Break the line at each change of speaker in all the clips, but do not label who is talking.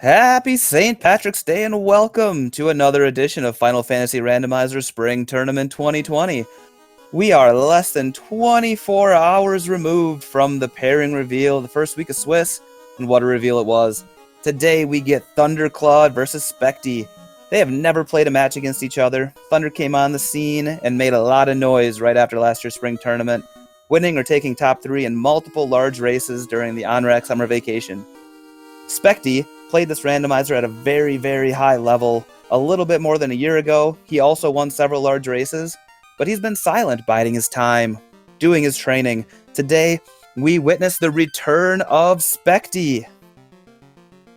Happy St. Patrick's Day and welcome to another edition of Final Fantasy Randomizer Spring Tournament 2020. We are less than 24 hours removed from the pairing reveal the first week of Swiss, and what a reveal it was. Today we get Thunderclaude versus Spectie. They have never played a match against each other. Thunder came on the scene and made a lot of noise right after last year's spring tournament, winning or taking top 3 in multiple large races during the ONRAC summer vacation. Spectie played this randomizer at a very, very high level a little bit more than a year ago. He also won several large races, but he's been silent, biding his time, doing his training. Today, we witness the return of Spectie.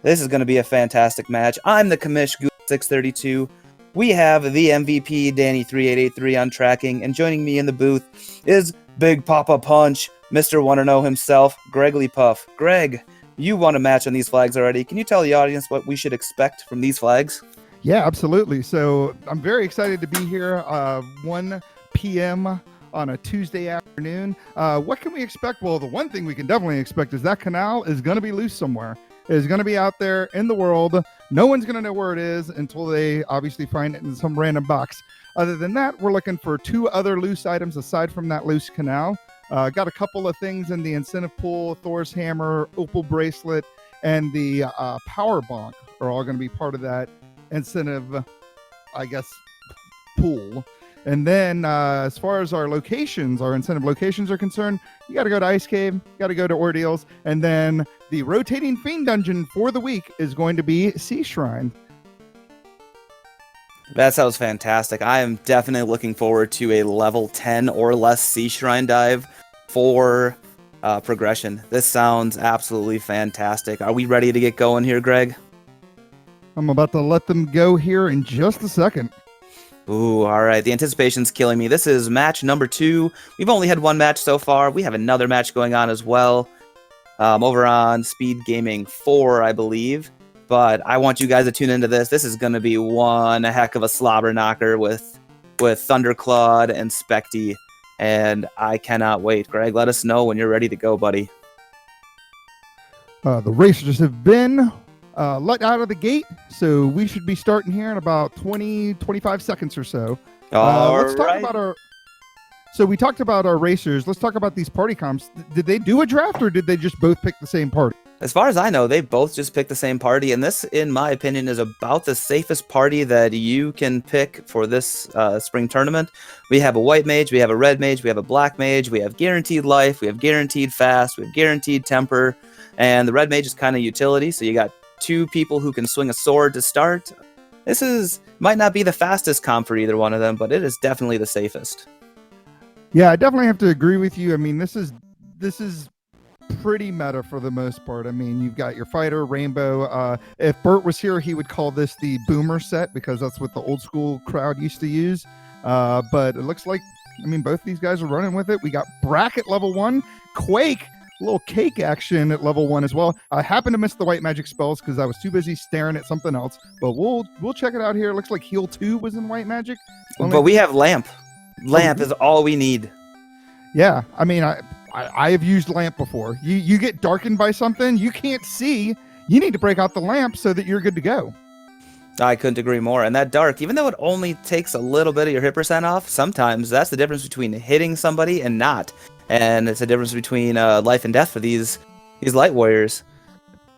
This is going to be a fantastic match. I'm the commish, Goose632. We have the MVP, Danny3883 on tracking, and joining me in the booth is Big Papa Punch, Mr. Wanna-Know himself, Gregley Puff. Greg, you won a match on these flags already. Can you tell the audience what we should expect from these flags?
Yeah, absolutely. So I'm very excited to be here, 1 p.m. on a Tuesday afternoon. What can we expect? Well, the one thing we can definitely expect is that canal is going to be loose somewhere. It's going to be out there in the world. No one's going to know where it is until they obviously find it in some random box. Other than that, we're looking for 2 other loose items aside from that loose canal. Got a couple of things in the incentive pool: Thor's hammer, opal bracelet, and the power bonk are all going to be part of that incentive, I guess, pool. And then as far as our incentive locations are concerned, you got to go to Ice Cave, you got to go to Ordeals, and then the rotating Fiend dungeon for the week is going to be Sea Shrine.
That sounds fantastic. I am definitely looking forward to a level 10 or less Sea Shrine dive for progression. This sounds absolutely fantastic. Are we ready to get going here, Greg?
I'm about to let them go here in just a second.
Ooh, all right. The anticipation's killing me. This is match number 2. We've only had one match so far. We have another match going on as well over on Speed Gaming 4, I believe. But I want you guys to tune into this. This is going to be one heck of a slobber knocker with Thunderclaude and Spectie. And I cannot wait. Greg, let us know when you're ready to go, buddy.
The racers have been let out of the gate, so we should be starting here in about 25 seconds or so. Talk about our... So we talked about our racers. Let's talk about these party comps. Did they do a draft, or did they just both pick the same party?
As far as I know, they both just picked the same party, and this, in my opinion, is about the safest party that you can pick for this spring tournament. We have a white mage, we have a red mage, we have a black mage, we have guaranteed life, we have guaranteed fast, we have guaranteed temper, and the red mage is kind of utility, so you got 2 people who can swing a sword to start. This might not be the fastest comp for either one of them, but it is definitely the safest.
Yeah, I definitely have to agree with you. I mean, this is pretty meta for the most part. I mean, you've got your fighter, Rainbow. If Bert was here, he would call this the boomer set because that's what the old school crowd used to use. But it looks like, I mean, both these guys are running with it. We got Bracket level 1, Quake, a little cake action at level 1 as well. I happened to miss the white magic spells because I was too busy staring at something else. But we'll check it out here. It looks like Heal 2 was in white magic.
But we have Lamp. Lamp is all we need.
Yeah, I mean, I have used lamp before. You get darkened by something you can't see. You need to break out the lamp so that you're good to go.
I couldn't agree more. And that dark, even though it only takes a little bit of your hit percent off, sometimes that's the difference between hitting somebody and not. And it's a difference between life and death for these light warriors.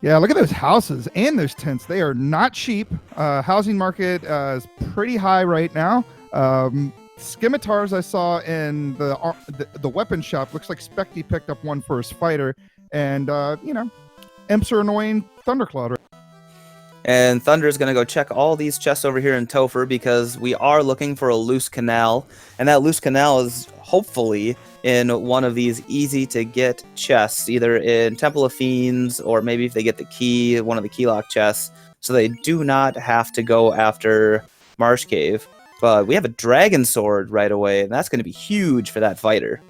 Yeah, look at those houses and those tents. They are not cheap. Housing market is pretty high right now. Scimitars I saw in the weapon shop. Looks like Spectie picked up one for his fighter. And, imps are annoying Thunderclaude.
And Thunder is going to go check all these chests over here in Topher because we are looking for a loose canal. And that loose canal is hopefully in one of these easy-to-get chests, either in Temple of Fiends or maybe if they get the key, one of the keylock chests, so they do not have to go after Marsh Cave. But we have a dragon sword right away, and that's going to be huge for that fighter.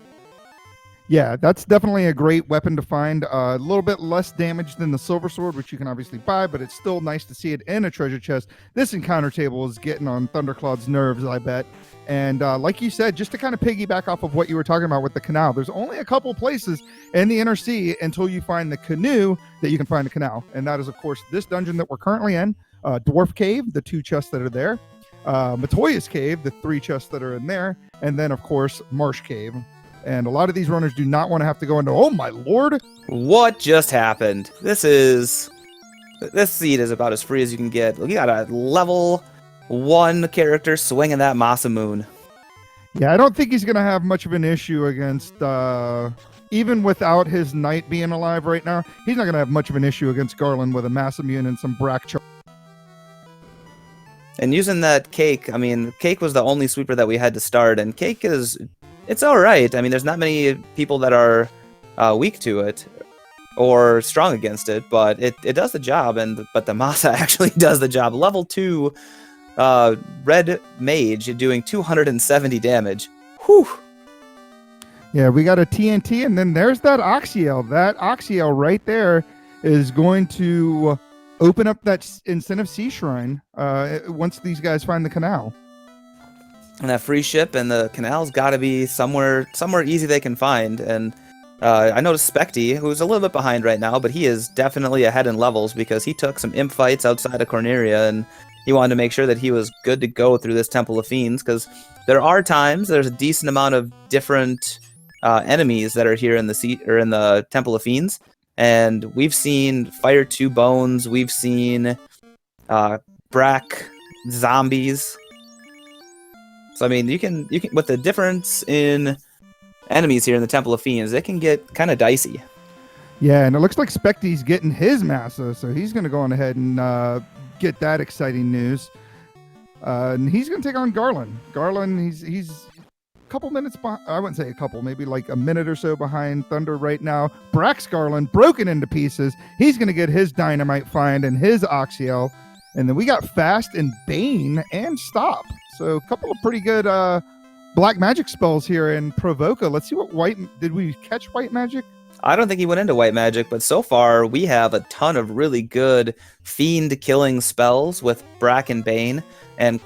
Yeah, that's definitely a great weapon to find. A little bit less damage than the silver sword, which you can obviously buy, but it's still nice to see it in a treasure chest. This encounter table is getting on Thunderclaude's nerves, I bet. And like you said, just to kind of piggyback off of what you were talking about with the canal, there's only a couple places in the inner sea until you find the canoe that you can find the canal. And that is, of course, this dungeon that we're currently in, Dwarf Cave, the 2 chests that are there, Matoya's Cave, the 3 chests that are in there, and then, of course, Marsh Cave. And a lot of these runners do not want to have to go into, oh my lord!
What just happened? This seed is about as free as you can get. You got a level 1 character swinging that Masamune.
Yeah, I don't think he's going to have much of an issue against, even without his knight being alive right now, he's not going to have much of an issue against Garland with a Masamune and some Brack charge.
And using that cake, I mean, cake was the only sweeper that we had to start, and cake it's alright. I mean, there's not many people that are weak to it or strong against it, but it does the job, but the Masa actually does the job. Level 2 red mage doing 270 damage. Whew!
Yeah, we got a TNT, and then there's that Oxyel. That Oxyel right there is going to open up that incentive sea shrine once these guys find the canal.
And that free ship and the canal's got to be somewhere easy they can find. And I noticed Spectie, who's a little bit behind right now, but he is definitely ahead in levels because he took some imp fights outside of Corneria, and he wanted to make sure that he was good to go through this Temple of Fiends, because there's a decent amount of different enemies that are here in the Temple of Fiends, and we've seen Fire 2 Bones, we've seen Brack zombies. So I mean, you can with the difference in enemies here in the Temple of Fiends, it can get kind of dicey.
Yeah, and it looks like Spectie's getting his Massa, so he's going to go on ahead and get that exciting news. And he's going to take on Garland. Garland, he's a couple minutes behind. I wouldn't say a couple, maybe like a minute or so behind Thunder right now. Brax Garland broken into pieces. He's going to get his dynamite find and his Oxyel. And then we got Fast and Bane and Stop. So a couple of pretty good black magic spells here in Provoca. Let's see what did we catch white magic?
I don't think he went into white magic, but so far we have a ton of really good fiend killing spells with Brack and Bane and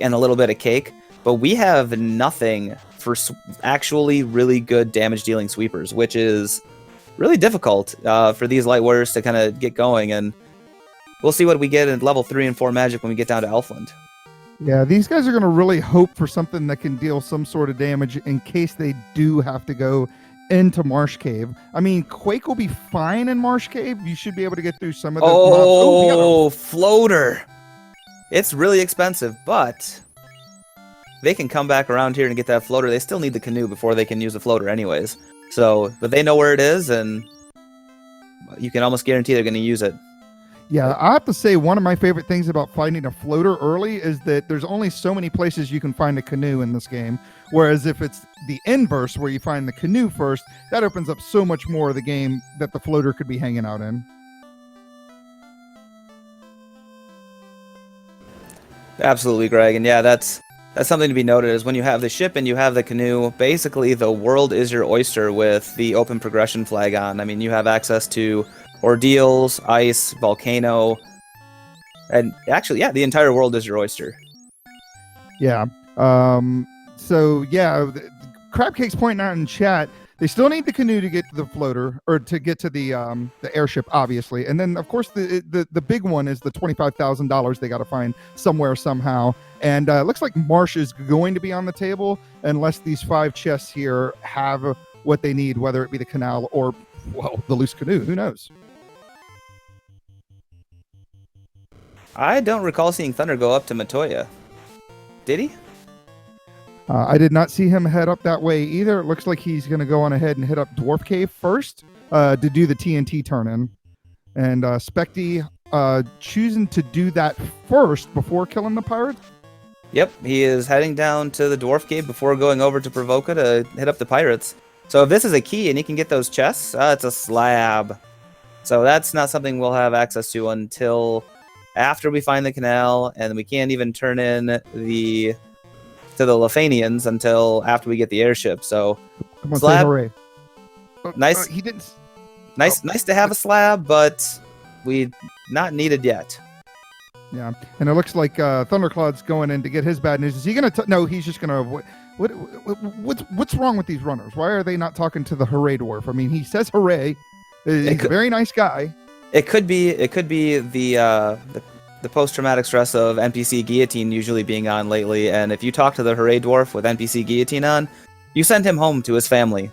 a little bit of cake, but we have nothing for actually really good damage dealing sweepers, which is really difficult for these light warriors to kind of get going, and we'll see what we get in level 3 and 4 magic when we get down to Elfland.
Yeah, these guys are going to really hope for something that can deal some sort of damage in case they do have to go into Marsh Cave. I mean, Quake will be fine in Marsh Cave. You should be able to get through some of the...
Oh, floater! It's really expensive, but they can come back around here and get that floater. They still need the canoe before they can use the floater anyways. So, but they know where it is, and you can almost guarantee they're going to use it.
Yeah, I have to say one of my favorite things about finding a floater early is that there's only so many places you can find a canoe in this game. Whereas if it's the inverse where you find the canoe first, that opens up so much more of the game that the floater could be hanging out in.
Absolutely, Greg. And yeah, that's something to be noted is when you have the ship and you have the canoe, basically the world is your oyster with the open progression flag on. I mean, you have access to ordeals, ice, volcano, and actually, yeah, the entire world is your oyster.
Yeah. So yeah, Crabcake's pointing out in chat, they still need the canoe to get to the floater, or to get to the airship, obviously. And then, of course, the big one is the $25,000 they got to find somewhere somehow. And it looks like Marsh is going to be on the table unless these 5 chests here have what they need, whether it be the canal or, well, the loose canoe. Who knows?
I don't recall seeing Thunder go up to Matoya. Did he?
I did not see him head up that way either. It looks like he's going to go on ahead and hit up Dwarf Cave first to do the TNT turn-in. And Spectie choosing to do that first before killing the pirates?
Yep, he is heading down to the Dwarf Cave before going over to Provoca to hit up the pirates. So if this is a key and he can get those chests, it's a slab. So that's not something we'll have access to until after we find the canal, and we can't even turn in to the Lefanians until after we get the airship. So
Come on,
slab,
say hooray.
Nice,
He didn't.
nice to have a slab, but we not needed yet.
Yeah, and it looks like Thunderclaude's going in to get his bad news. Is he going to? No, he's just going to. What's wrong with these runners? Why are they not talking to the Hooray Dwarf? I mean, he says hooray. He's a very nice guy.
It could be the post-traumatic stress of NPC Guillotine usually being on lately, and if you talk to the Hooray Dwarf with NPC Guillotine on, you send him home to his family.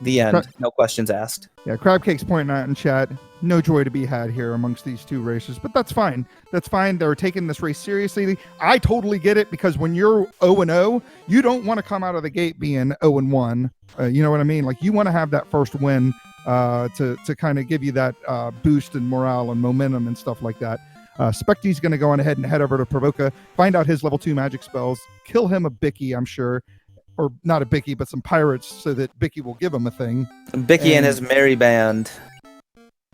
The end. No questions asked.
Yeah, Crabcake's pointing out in chat, no joy to be had here amongst these two racers, but that's fine. That's fine. They're taking this race seriously. I totally get it, because when you're 0-0, you don't want to come out of the gate being 0-1. You know what I mean? Like, you want to have that first win to kind of give you that boost in morale and momentum and stuff like that. Spectie's going to go on ahead and head over to Provoca, find out his level 2 magic spells, kill him a Bicky, I'm sure. Or not a Bicky, but some pirates, so that Bicky will give him a thing.
Bicky and his merry band.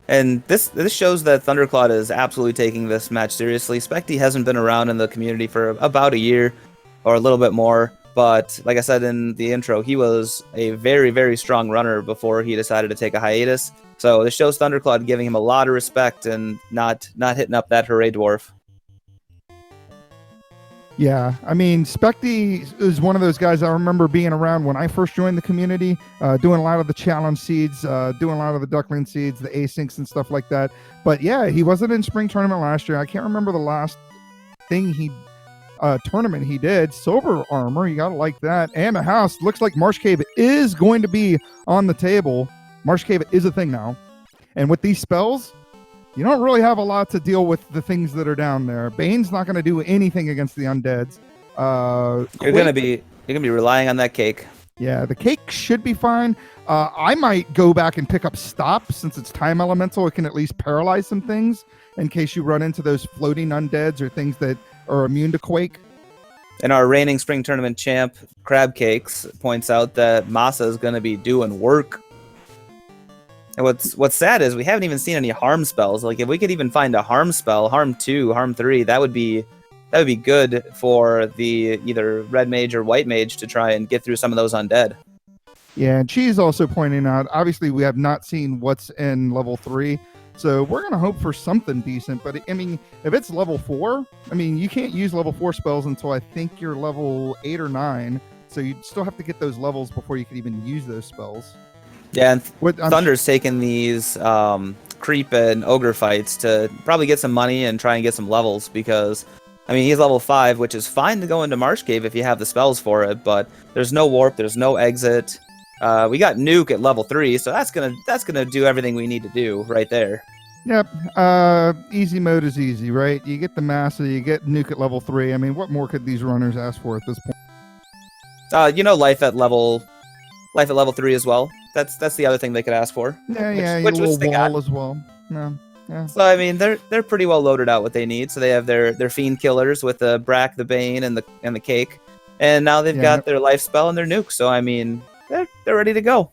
And this shows that Thunderclaude is absolutely taking this match seriously. Spectie hasn't been around in the community for about a year, or a little bit more. But like I said in the intro, he was a very, very strong runner before he decided to take a hiatus. So this shows Thunderclaude giving him a lot of respect and not hitting up that Hooray Dwarf.
Yeah, I mean, Spectie is one of those guys I remember being around when I first joined the community, doing a lot of the challenge seeds, doing a lot of the duckling seeds, the asyncs and stuff like that. But yeah, he wasn't in spring tournament last year. I can't remember the last thing tournament he did. Silver armor, you gotta like that, and a house. Looks like Marsh Cave is going to be on the table. Marsh Cave is a thing now, and with these spells, you don't really have a lot to deal with the things that are down there. Bane's not going to do anything against the undeads.
You're gonna be relying on that cake.
Yeah, the cake should be fine. I might go back and pick up Stop, since it's time elemental. It can at least paralyze some things in case you run into those floating undeads or things that are immune to quake.
And our reigning spring tournament champ, Crab Cakes, points out that Masa is going to be doing work. And what's sad is we haven't even seen any harm spells. Like, if we could even find a harm spell, harm 2, harm 3, that would be good for the either red mage or white mage to try and get through some of those undead.
Yeah, and she's also pointing out, obviously we have not seen what's in level 3, so we're going to hope for something decent. But I mean, if it's level 4, I mean, you can't use level 4 spells until I think you're level 8 or 9, so you'd still have to get those levels before you could even use those spells.
Yeah, and Thunder's taking these creep and ogre fights to probably get some money and try and get some levels, because, I mean, he's level 5, which is fine to go into Marsh Cave if you have the spells for it, but there's no warp, there's no exit. We got Nuke at level 3, so that's gonna do everything we need to do right there.
Yep, easy mode is easy, right? You get the Massa, you get Nuke at level 3. I mean, what more could these runners ask for at this point?
Life at level 3 as well. That's the other thing they could ask for.
Yeah, which little wall as well. Yeah.
So I mean, they're pretty well loaded out what they need. So they have their Fiend killers with the Brack, the Bane, and the Cake, and now they've got their life spell and their nuke. So I mean, they're ready to go.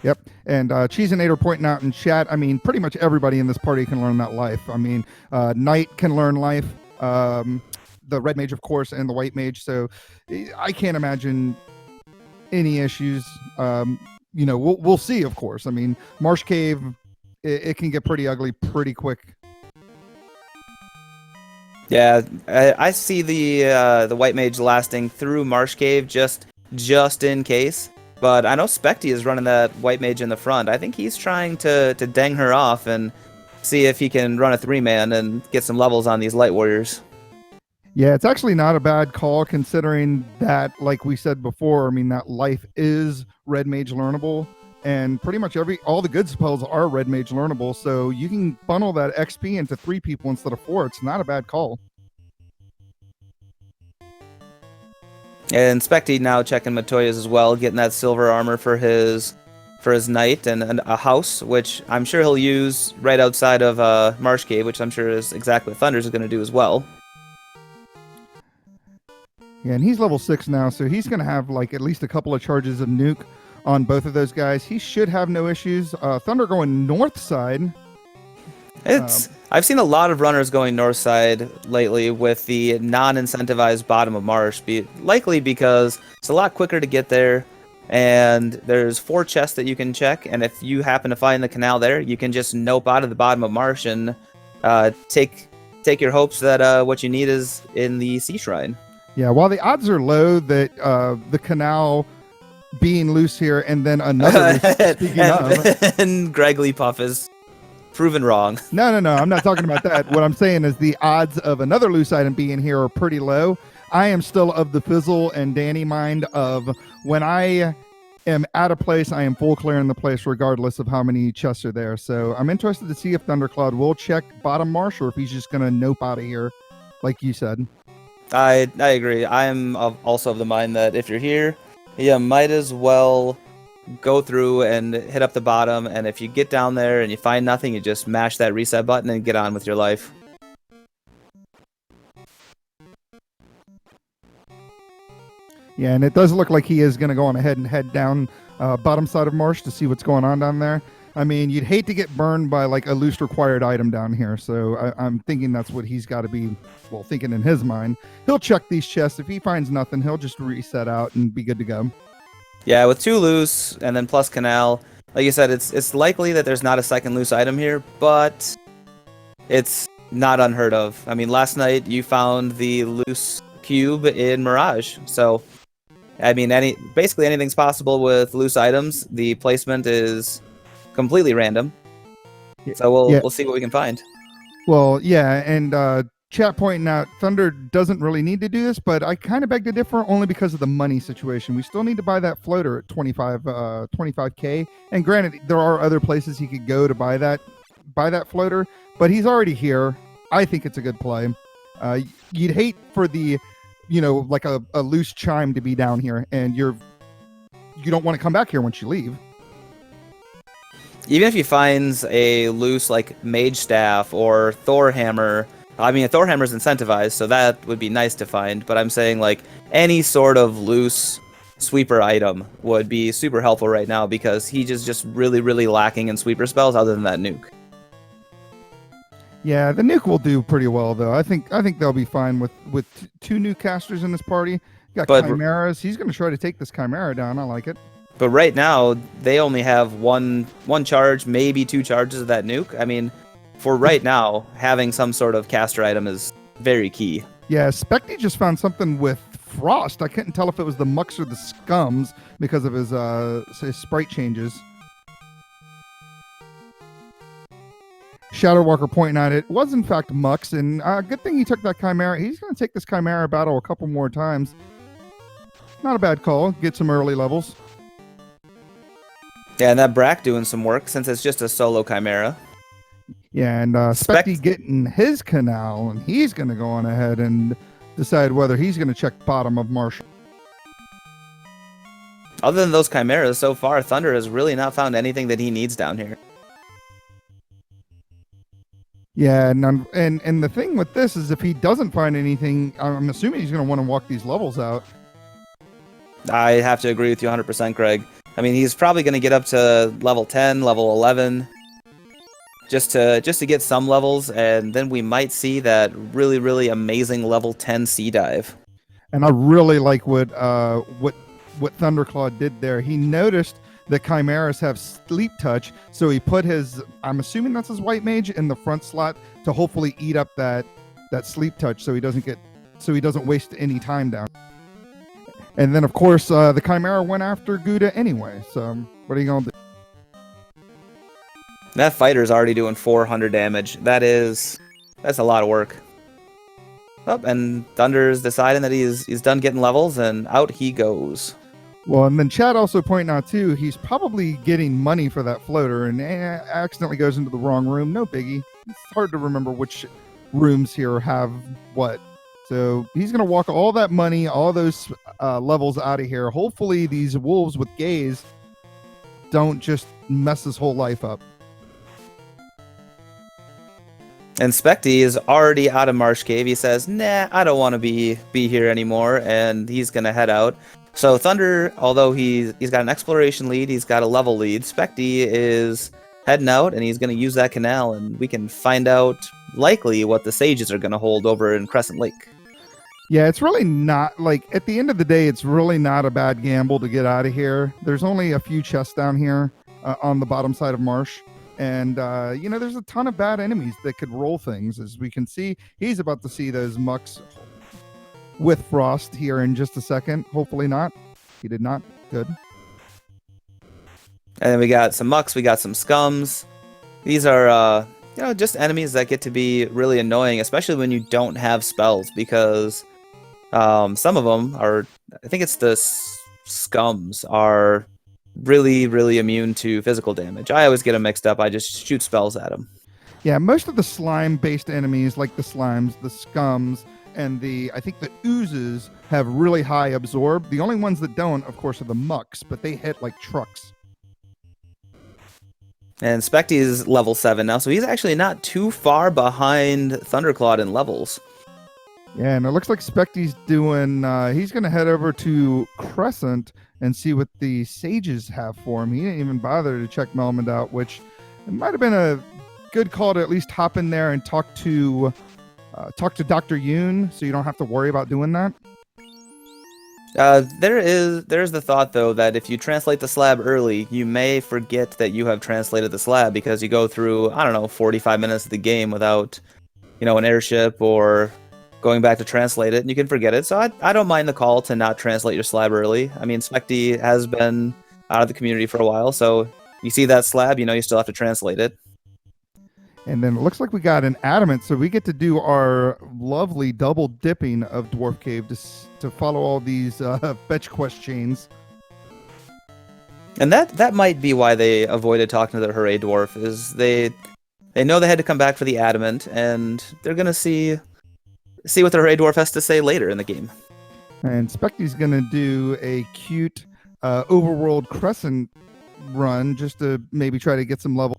Yep, and Cheese and Nader pointing out in chat, I mean, pretty much everybody in this party can learn that life. I mean, Knight can learn life, the Red Mage, of course, and the White Mage. So I can't imagine any issues. We'll see, of course. I mean, Marsh Cave, it can get pretty ugly pretty quick.
Yeah, I see the White Mage lasting through Marsh Cave just in case. But I know Spectie is running that White Mage in the front. I think he's trying to dang her off and see if he can run a 3-man and get some levels on these Light Warriors.
Yeah, it's actually not a bad call, considering that, like we said before, I mean, that life is Red Mage learnable, and pretty much all the good spells are Red Mage learnable, so you can funnel that XP into 3 people instead of 4. It's not a bad call.
And Spectie now checking Matoya's as well, getting that silver armor for his knight and a house, which I'm sure he'll use right outside of Marsh Cave, which I'm sure is exactly what Thunder's going to do as well.
Yeah, and he's level 6 now, so he's going to have like at least a couple of charges of nuke on both of those guys. He should have no issues. Thunder going north side.
I've seen a lot of runners going north side lately with the non-incentivized bottom of Marsh, likely because it's a lot quicker to get there. And there's 4 chests that you can check, and if you happen to find the canal there, you can just nope out of the bottom of Marsh and take your hopes that what you need is in the Sea Shrine.
Yeah, while the odds are low that the canal being loose here and then another loose, speaking of,
and Greg Leapuff is proven wrong.
No, I'm not talking about that. What I'm saying is the odds of another loose item being here are pretty low. I am still of the Fizzle and Danny mind of when I am at a place, I am full clearing the place regardless of how many chests are there. So I'm interested to see if Thunderclaude will check bottom Marsh or if he's just going to nope out of here, like you said.
I agree. I'm also of the mind that if you're here, you might as well go through and hit up the bottom, and if you get down there and you find nothing, you just mash that reset button and get on with your life.
Yeah, and it does look like he is going to go on ahead and head down bottom side of Marsh to see what's going on down there. I mean, you'd hate to get burned by like a loose required item down here, so I'm thinking that's what he's got to be, well, thinking in his mind. He'll check these chests. If he finds nothing, he'll just reset out and be good to go.
Yeah, with 2 loose and then plus canal, like you said, it's likely that there's not a second loose item here, but it's not unheard of. I mean, last night you found the loose cube in Mirage, so I mean, basically anything's possible with loose items. The placement is completely random, so we'll see what we can find.
Well, yeah, and chat pointing out Thunder doesn't really need to do this, but I kind of beg to differ only because of the money situation. We still need to buy that floater at 25k, and granted, there are other places he could go to buy that floater, but he's already here. I think it's a good play. You'd hate for the, like a loose chime to be down here, and you don't want to come back here once you leave.
Even if he finds a loose like Mage Staff or Thor Hammer, I mean, a Thor Hammer's incentivized, so that would be nice to find, but I'm saying like any sort of loose sweeper item would be super helpful right now because he's just really, really lacking in sweeper spells other than that nuke.
Yeah, the nuke will do pretty well though. I think they'll be fine with 2 nuke casters in this party. Got chimeras. He's going to try to take this chimera down. I like it.
But right now they only have one charge, maybe 2 charges of that nuke. I mean, for right now, having some sort of caster item is very key.
Yeah, Spectie just found something with frost. I couldn't tell if it was the mucks or the scums because of his sprite changes. Shadow Walker pointing out it was in fact mucks, and good thing he took that chimera. He's going to take this chimera battle a couple more times. Not a bad call. Get some early levels.
Yeah, and that Brack doing some work since it's just a solo chimera.
Yeah, and Spectie getting his canal, and he's going to go on ahead and decide whether he's going to check bottom of Marsh.
Other than those chimeras, so far, Thunder has really not found anything that he needs down here.
Yeah, and the thing with this is if he doesn't find anything, I'm assuming he's going to want to walk these levels out.
I have to agree with you 100%, Greg. I mean, he's probably going to get up to level 10, level 11, just to get some levels, and then we might see that really, really amazing level 10 sea dive.
And I really like what Thunderclaude did there. He noticed that chimeras have sleep touch, so he put his, I'm assuming that's his white mage, in the front slot to hopefully eat up that sleep touch, so he doesn't waste any time down. And then, of course, the Chimera went after Gouda anyway, so what are you going to do?
That fighter's already doing 400 damage. That's a lot of work. Oh, and Thunder's deciding that he's done getting levels, and out he goes.
Well, and then Chad also pointing out, too, he's probably getting money for that floater and accidentally goes into the wrong room. No biggie. It's hard to remember which rooms here have what. So he's going to walk all that money, all those levels out of here. Hopefully these wolves with gaze don't just mess his whole life up.
And Spectie is already out of Marsh Cave. He says, nah, I don't want to be here anymore, and he's going to head out. So Thunder, although he's got an exploration lead, he's got a level lead, Spectie is heading out, and he's going to use that canal, and we can find out likely what the sages are going to hold over in Crescent Lake.
Yeah, it's really not like at the end of the day, it's really not a bad gamble to get out of here. There's only a few chests down here on the bottom side of Marsh. And, there's a ton of bad enemies that could roll things. As we can see, he's about to see those mucks with Frost here in just a second. Hopefully not. He did not. Good.
And then we got some mucks, we got some scums. These are, just enemies that get to be really annoying, especially when you don't have spells, because some of them are, I think it's the scums, are really, really immune to physical damage. I always get them mixed up. I just shoot spells at them.
Yeah, most of the slime-based enemies, like the slimes, the scums, and I think the oozes have really high absorb. The only ones that don't, of course, are the mucks, but they hit like trucks.
And Spectie is level 7 now, so he's actually not too far behind Thunderclaude in levels.
Yeah, and it looks like Spectie's doing, he's going to head over to Crescent and see what the sages have for him. He didn't even bother to check Melmond out, which it might have been a good call to at least hop in there and talk to Dr. Yoon, so you don't have to worry about doing that.
There's the thought, though, that if you translate the slab early, you may forget that you have translated the slab because you go through, 45 minutes of the game without, an airship or going back to translate it, and you can forget it. So I don't mind the call to not translate your slab early. I mean, Spectie has been out of the community for a while, so you see that slab, you still have to translate it.
And then it looks like we got an adamant, so we get to do our lovely double dipping of Dwarf Cave to follow all these fetch quest chains.
And that might be why they avoided talking to the Hooray Dwarf, is they know they had to come back for the adamant, and they're gonna see what the Hooray Dwarf has to say later in the game.
And Spectie's gonna do a cute overworld crescent run just to maybe try to get some level.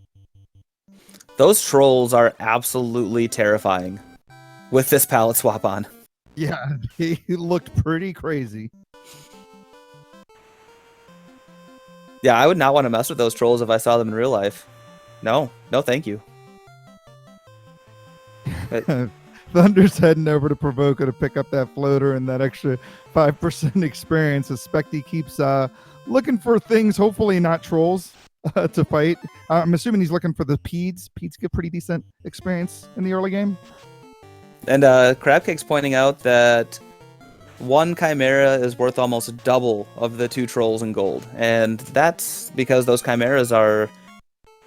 Those trolls are absolutely terrifying with this palette swap on.
Yeah, he looked pretty crazy.
Yeah, I would not want to mess with those trolls if I saw them in real life. No, thank you.
Thunder's heading over to Provoca to pick up that floater and that extra 5% experience as Spectie keeps looking for things, hopefully not trolls, to fight. I'm assuming he's looking for the Peds. Peds get pretty decent experience in the early game.
And Crabcake's pointing out that one Chimera is worth almost double of the 2 trolls in gold. And that's because those Chimeras are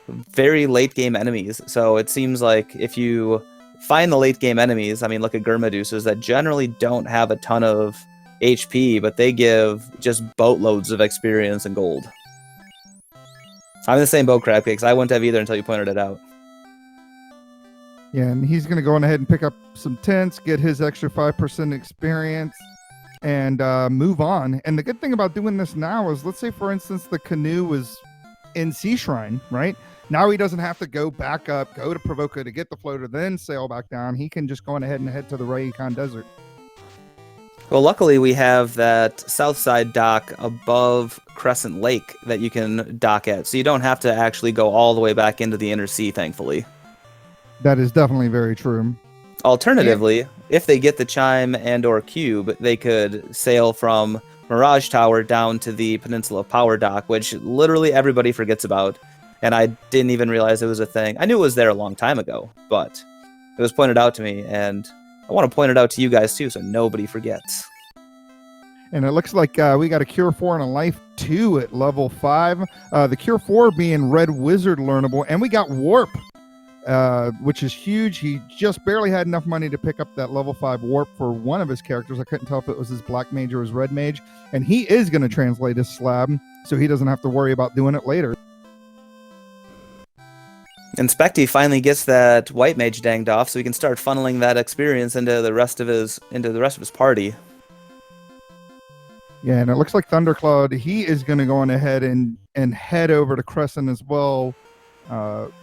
very late game enemies. So it seems like if you find the late game enemies, I mean, look at Gurmaduces that generally don't have a ton of HP, but they give just boatloads of experience and gold. I'm in the same boat, Crabcakes. I wouldn't have either until you pointed it out.
Yeah, and he's going to go on ahead and pick up some tents, get his extra 5% experience, and move on. And the good thing about doing this now is, let's say, for instance, the canoe was in Sea Shrine, right? Now he doesn't have to go back up, go to Provoca to get the floater, then sail back down. He can just go on ahead and head to the Raycon Desert.
Well, luckily we have that south side dock above Crescent Lake that you can dock at, so you don't have to actually go all the way back into the inner sea, thankfully.
That is definitely very true.
Alternatively, if they get the chime and or cube, they could sail from Mirage Tower down to the Peninsula Power Dock, which literally everybody forgets about, and I didn't even realize it was a thing. I knew it was there a long time ago, but it was pointed out to me, and I want to point it out to you guys too, so nobody forgets.
And it looks like we got a Cure 4 and a Life 2 at level 5. The Cure 4 being Red Wizard learnable, and we got Warp, which is huge. He just barely had enough money to pick up that level 5 Warp for one of his characters. I couldn't tell if it was his Black Mage or his Red Mage. And he is going to translate his slab, so he doesn't have to worry about doing it later.
And Spectie finally gets that White Mage danged off, so he can start funneling that experience into the rest of his party.
Yeah, and it looks like Thunderclaude, he is going to go on ahead and head over to Crescent as well.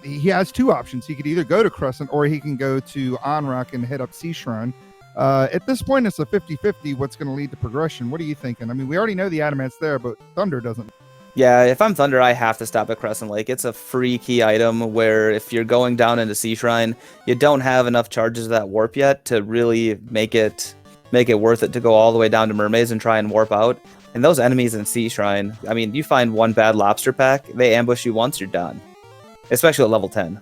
He has 2 options. He could either go to Crescent or he can go to Onrock and head up Sea Shrine. At this point, it's a 50-50 what's going to lead to progression. What are you thinking? I mean, we already know the Adamant's there, but Thunder doesn't.
Yeah, if I'm Thunder, I have to stop at Crescent Lake. It's a free key item where if you're going down into Sea Shrine, you don't have enough charges of that warp yet to really make it make it worth it to go all the way down to Mermaids and try and warp out. And those enemies in Sea Shrine, I mean, you find one bad lobster pack, they ambush you once, you're done. Especially at level 10.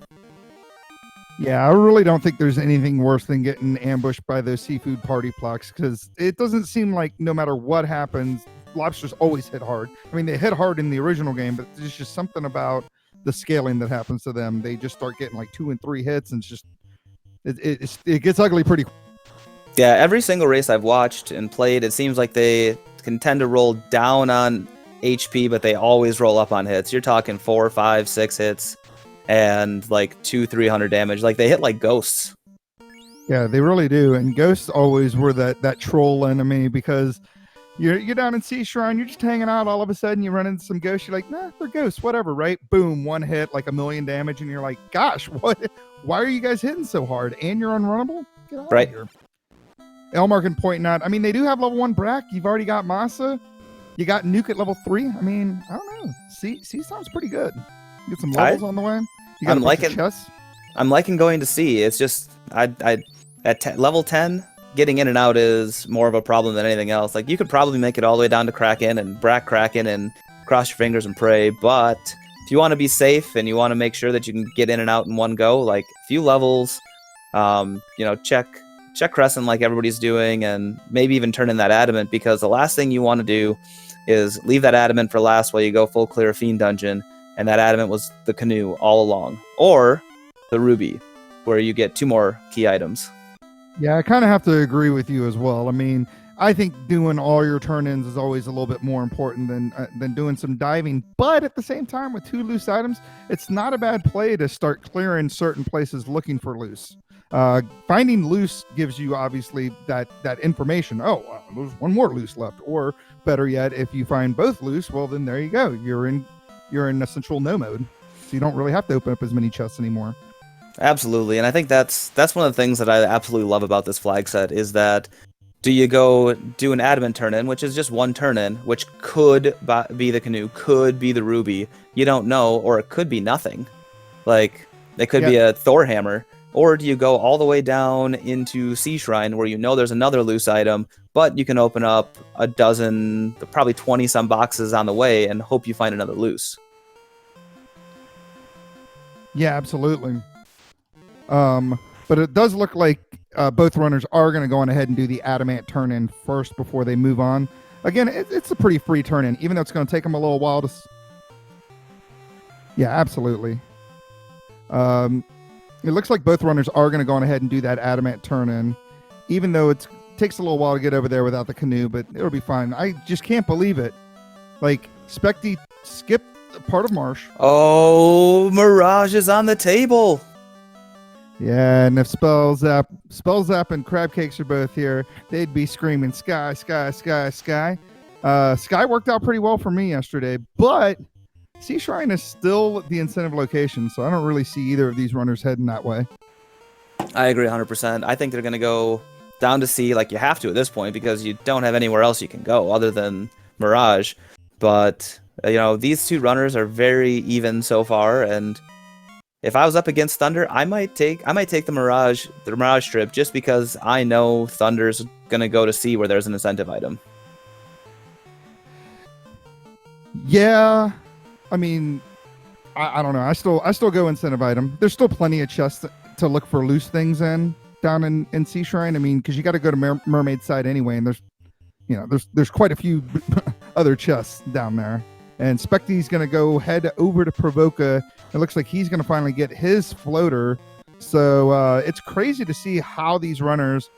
Yeah, I really don't think there's anything worse than getting ambushed by those seafood party blocks, because it doesn't seem like no matter what happens, lobsters always hit hard. I mean, they hit hard in the original game, but there's just something about the scaling that happens to them. They just start getting like 2 and 3 hits, and it's just it gets ugly pretty quick.
Yeah, every single race I've watched and played, it seems like they can tend to roll down on HP, but they always roll up on hits. You're talking 4, 5, 6 hits and like 200-300 damage. Like they hit like ghosts.
Yeah, they really do. And ghosts always were that troll enemy, because you're down in Sea Shrine, you're just hanging out, all of a sudden you run into some ghosts, you're like, nah, they're ghosts, whatever, right? Boom, 1 hit, like 1,000,000 damage, and you're like, gosh, what? Why are you guys hitting so hard? And you're unrunnable? Get out of here. Elmark pointing out, I mean, they do have level 1 Brack. You've already got Masa. You got Nuke at level 3. I mean, I don't know. C sounds pretty good. You get some levels on the way. You got
I'm liking going to C. It's just at level 10, getting in and out is more of a problem than anything else. Like you could probably make it all the way down to Kraken and Brack Kraken and cross your fingers and pray, but if you want to be safe and you want to make sure that you can get in and out in one go, like a few levels, check Crescent like everybody's doing, and maybe even turn in that Adamant, because the last thing you want to do is leave that Adamant for last while you go full clear Fiend dungeon, and that Adamant was the canoe all along, or the Ruby, where you get 2 more key items.
Yeah, I kind of have to agree with you as well. I mean, I think doing all your turn-ins is always a little bit more important than doing some diving. But at the same time, with 2 loose items, it's not a bad play to start clearing certain places looking for loose. Finding loose gives you obviously that information. Oh, there's 1 more loose left. Or better yet, if you find both loose, well, then there you go. You're in essential no mode, so you don't really have to open up as many chests anymore.
Absolutely, and I think that's one of the things that I absolutely love about this flag set is that do you go do an Adamant turn-in, which is just 1 turn-in, which could be the canoe, could be the Ruby, you don't know, or it could be nothing. Like, it could be a Thor hammer. Or do you go all the way down into Sea Shrine where you know there's another loose item, but you can open up a dozen, probably 20-some boxes on the way and hope you find another loose?
Yeah, absolutely. But it does look like both runners are going to go on ahead and do the Adamant turn-in first before they move on. Again, it's a pretty free turn-in, even though it's going to take them a little while to... Yeah, absolutely. It looks like both runners are going to go on ahead and do that Adamant turn-in, even though it takes a little while to get over there without the canoe, but it'll be fine. I just can't believe it. Like, Spectie skipped part of Marsh.
Oh, Mirage is on the table.
Yeah, and if Spell Zap and Crab Cakes are both here, they'd be screaming, Sky, Sky, Sky, Sky. Sky worked out pretty well for me yesterday, but Sea Shrine is still the incentive location, so I don't really see either of these runners heading that way.
I agree 100%. I think they're going to go down to sea like you have to at this point because you don't have anywhere else you can go other than Mirage. But, these 2 runners are very even so far, and if I was up against Thunder, I might take the Mirage trip just because I know Thunder's going to go to sea where there's an incentive item.
Yeah. I mean, I don't know. I still go incentive item. There's still plenty of chests to look for loose things down in Sea Shrine. I mean, because you got to go to Mermaid side anyway, and there's quite a few other chests down there. And Spectie's going to head over to Provoca. It looks like he's going to finally get his floater. So it's crazy to see how these runners,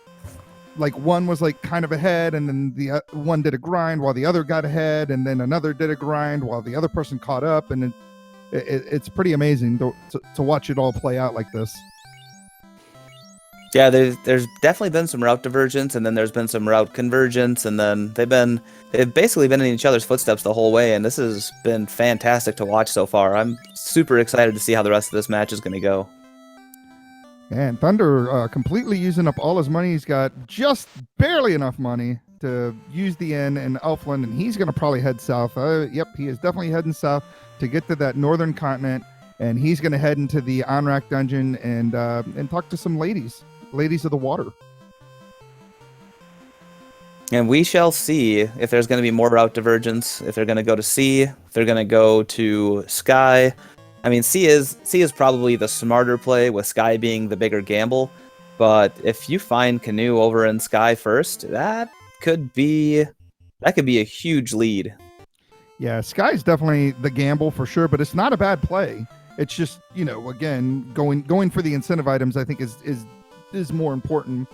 like one was like kind of ahead, and then the one did a grind while the other got ahead, and then another did a grind while the other person caught up, and it's pretty amazing to watch it all play out like this.
Yeah, there's definitely been some route divergence, and then there's been some route convergence, and then they've basically been in each other's footsteps the whole way, and this has been fantastic to watch so far. I'm super excited to see how the rest of this match is going to go.
And Thunder completely using up all his money. He's got just barely enough money to use the inn in Elfland, and he's going to probably head south. Yep, he is definitely heading south to get to that northern continent, and he's going to head into the Onrak dungeon and talk to some ladies of the water.
And we shall see if there's going to be more route divergence, if they're going to go to sea, if they're going to go to sky. I mean, sea is probably the smarter play, with sky being the bigger gamble. But if you find canoe over in sky first, could be that could be a huge lead.
Yeah, sky's definitely the gamble for sure, but it's not a bad play. It's just, again, going for the incentive items, I think is more important.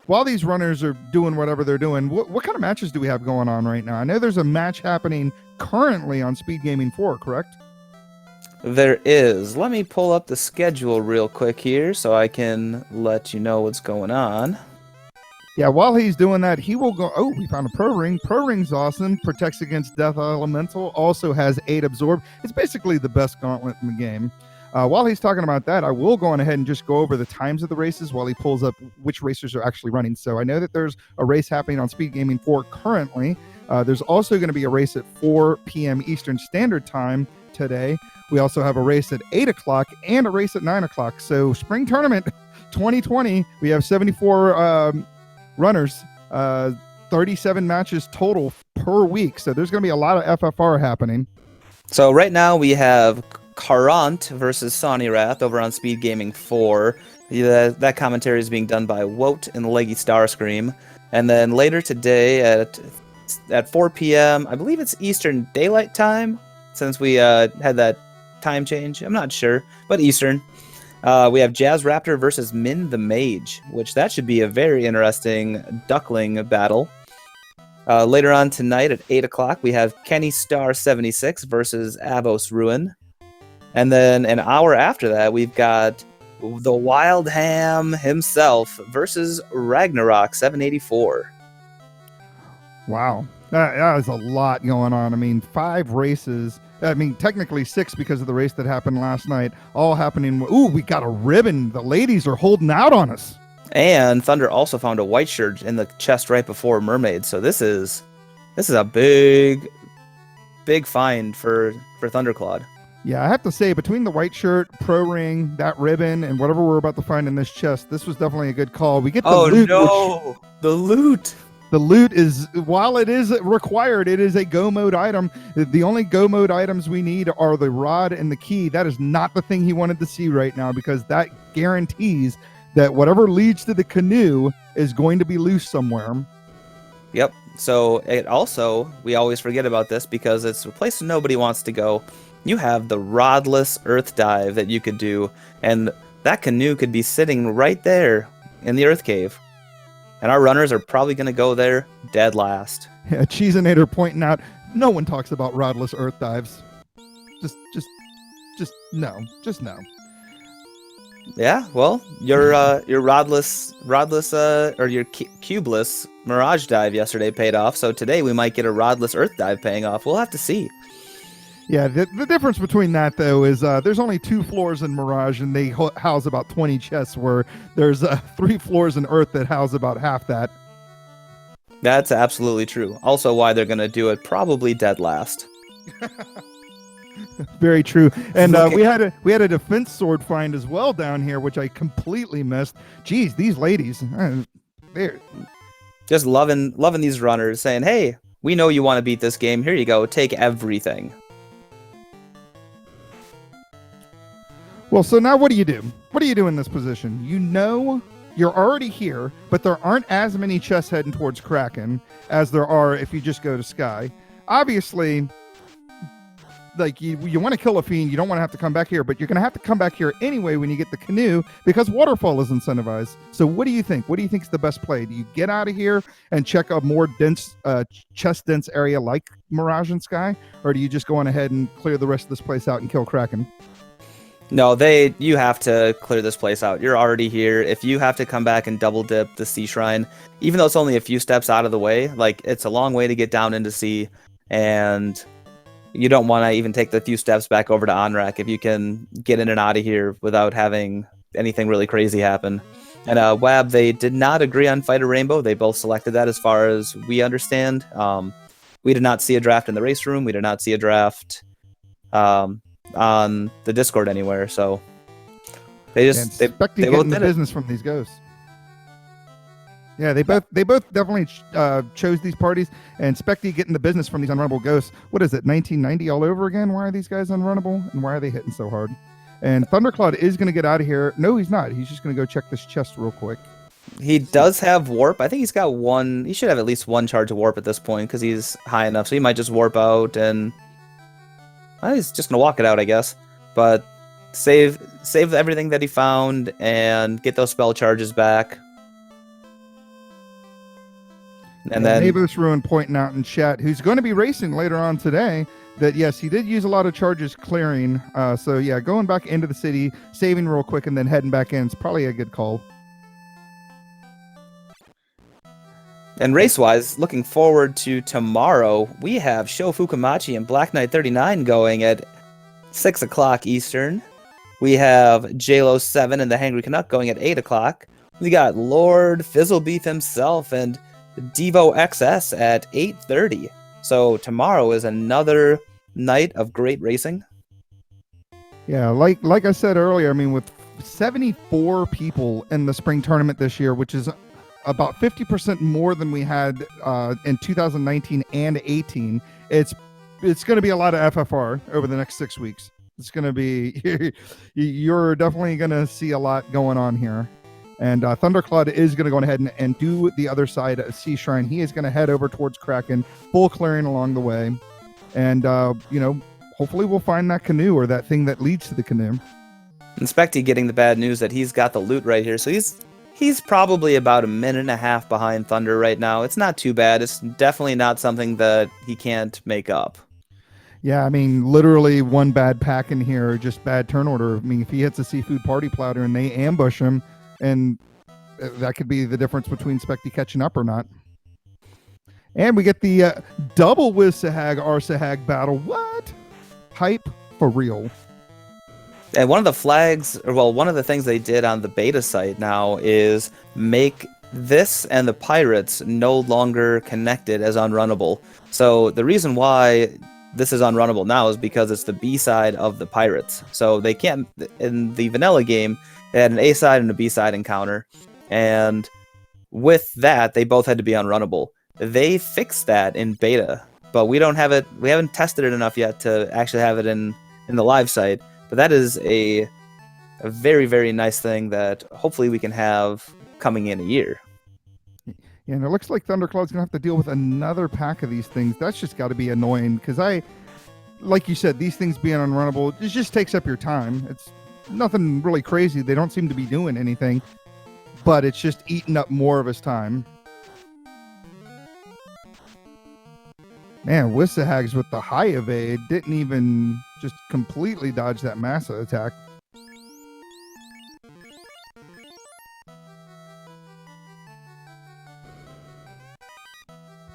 While these runners are doing whatever they're doing, what kind of matches do we have going on right now? I know there's a match happening currently on Speed Gaming 4, correct?
There is. Let me pull up the schedule real quick here so I can let you know what's going on.
Yeah, while he's doing that, he will go. Oh, we found a Pro Ring. Pro Ring's awesome. Protects against Death Elemental. Also has 8 Absorb. It's basically the best gauntlet in the game. While he's talking about that, I will go on ahead and just go over the times of the races while he pulls up which racers are actually running. So I know that there's a race happening on Speed Gaming 4 currently. There's also going to be a race at 4 p.m. Eastern Standard Time today. We also have a race at 8 o'clock and a race at 9 o'clock. So Spring Tournament 2020, we have 74 runners, 37 matches total per week. So there's going to be a lot of FFR happening.
So right now we have Karant versus Sonirath over on Speed Gaming 4. That commentary is being done by Wout and Leggy Starscream. And then later today at 4 p.m., I believe it's Eastern Daylight Time, since we had that time change. I'm not sure, but Eastern. We have Jazz Raptor versus Min the Mage, which that should be a very interesting duckling battle. Later on tonight at 8 o'clock, we have Kenny Star 76 versus Avos Ruin. And then an hour after that, we've got the Wild Ham himself versus Ragnarok 784.
Wow. That is a lot going on. I mean, 5 races. I mean, technically 6 because of the race that happened last night. All happening. Ooh, we got a ribbon. The ladies are holding out on us.
And Thunder also found a white shirt in the chest right before Mermaid. So this is a big find for Thunderclaude.
Yeah, I have to say, between the white shirt, pro ring, that ribbon, and whatever we're about to find in this chest, this was definitely a good call. We get the loot.
No! The loot!
The loot is, while it is required, it is a go mode item. The only go mode items we need are the rod and the key. That is not the thing he wanted to see right now, because that guarantees that whatever leads to the canoe is going to be loose somewhere.
Yep. So it also, we always forget about this because it's a place nobody wants to go. You have the rodless earth dive that you could do, and that canoe could be sitting right there in the earth cave. And our runners are probably going to go there dead last.
Yeah, Cheesinator pointing out, no one talks about rodless earth dives. Just no. Just no.
Yeah, well, your rodless or your cubeless mirage dive yesterday paid off, so today we might get a rodless earth dive paying off. We'll have to see.
Yeah, the difference between that, though, is there's only 2 floors in Mirage, and they house about 20 chests, where there's 3 floors in Earth that house about half that.
That's absolutely true. Also why they're going to do it probably dead last.
Very true. And we had a defense sword find as well down here, which I completely missed. Geez, these ladies, they're
just loving these runners, saying, hey, we know you want to beat this game. Here you go. Take everything.
Well, so now what do you do? What do you do in this position? You know you're already here, but there aren't as many chests heading towards Kraken as there are if you just go to Sky. Obviously, like you want to kill a Fiend, you don't want to have to come back here, but you're going to have to come back here anyway when you get the canoe, because Waterfall is incentivized. So what do you think? What do you think is the best play? Do you get out of here and check a more dense, chest-dense area like Mirage and Sky, or do you just go on ahead and clear the rest of this place out and kill Kraken?
No, you have to clear this place out. You're already here. If you have to come back and double dip the Sea Shrine, even though it's only a few steps out of the way, like, it's a long way to get down into Sea, and you don't want to even take the few steps back over to Onrak if you can get in and out of here without having anything really crazy happen. And Wab, they did not agree on Fighter Rainbow. They both selected that as far as we understand. We did not see a draft in the race room. We did not see a draft on the Discord anywhere, so they just
Spectie getting the business from these ghosts. Yeah, they both definitely chose these parties, and Spectie getting the business from these unrunnable ghosts. What is it, 1990 all over again? Why are these guys unrunnable, and why are they hitting so hard? And Thunderclaude is going to get out of here. No, he's not. He's just going to go check this chest real quick.
He does have warp. I think he's got one. He should have at least one charge of warp at this point because he's high enough. So he might just warp out and he's just gonna walk it out, I guess. But save everything that he found and get those spell charges back. And then
Neighbors Ruin pointing out in chat, who's going to be racing later on today, that yes, he did use a lot of charges clearing. So yeah, going back into the city, saving real quick, and then heading back in is probably a good call.
And race-wise, looking forward to tomorrow, we have Sho Fukamachi and Black Knight 39 going at 6 o'clock Eastern. We have JLo 7 and the Hangry Canuck going at 8 o'clock. We got Lord Fizzlebeef himself and Devo XS at 8:30. So tomorrow is another night of great racing.
Yeah, like I said earlier, I mean, with 74 people in the spring tournament this year, which is about 50% more than we had in 2019 and 18. It's going to be a lot of FFR over the next 6 weeks. It's going to be, you're definitely going to see a lot going on here. And Thunderclaude is going to go ahead and do the other side of Sea Shrine. He is going to head over towards Kraken, full clearing along the way. And, hopefully we'll find that canoe or that thing that leads to the canoe.
And Spectie getting the bad news that he's got the loot right here. So he's probably about a minute and a half behind Thunder right now. It's not too bad. It's definitely not something that he can't make up.
Yeah, I mean, literally one bad pack in here, just bad turn order. I mean, if he hits a seafood party plouter and they ambush him, and that could be the difference between Spectie catching up or not. And we get the double with Sahag, R-Sahag battle. What? Hype for real.
And one of the things they did on the beta site now is make this and the pirates no longer connected as unrunnable. So the reason why this is unrunnable now is because it's the B side of the pirates. So they can't, in the vanilla game, they had an A side and a B side encounter. And with that, they both had to be unrunnable. They fixed that in beta, but we don't have it. We haven't tested it enough yet to actually have it in the live site. But that is a very, very nice thing that hopefully we can have coming in a year.
Yeah, and it looks like Thunderclaude's going to have to deal with another pack of these things. That's just got to be annoying because like you said, these things being unrunnable, it just takes up your time. It's nothing really crazy. They don't seem to be doing anything, but it's just eating up more of his time. Man, Wissahags with the high evade didn't even just completely dodge that massa attack.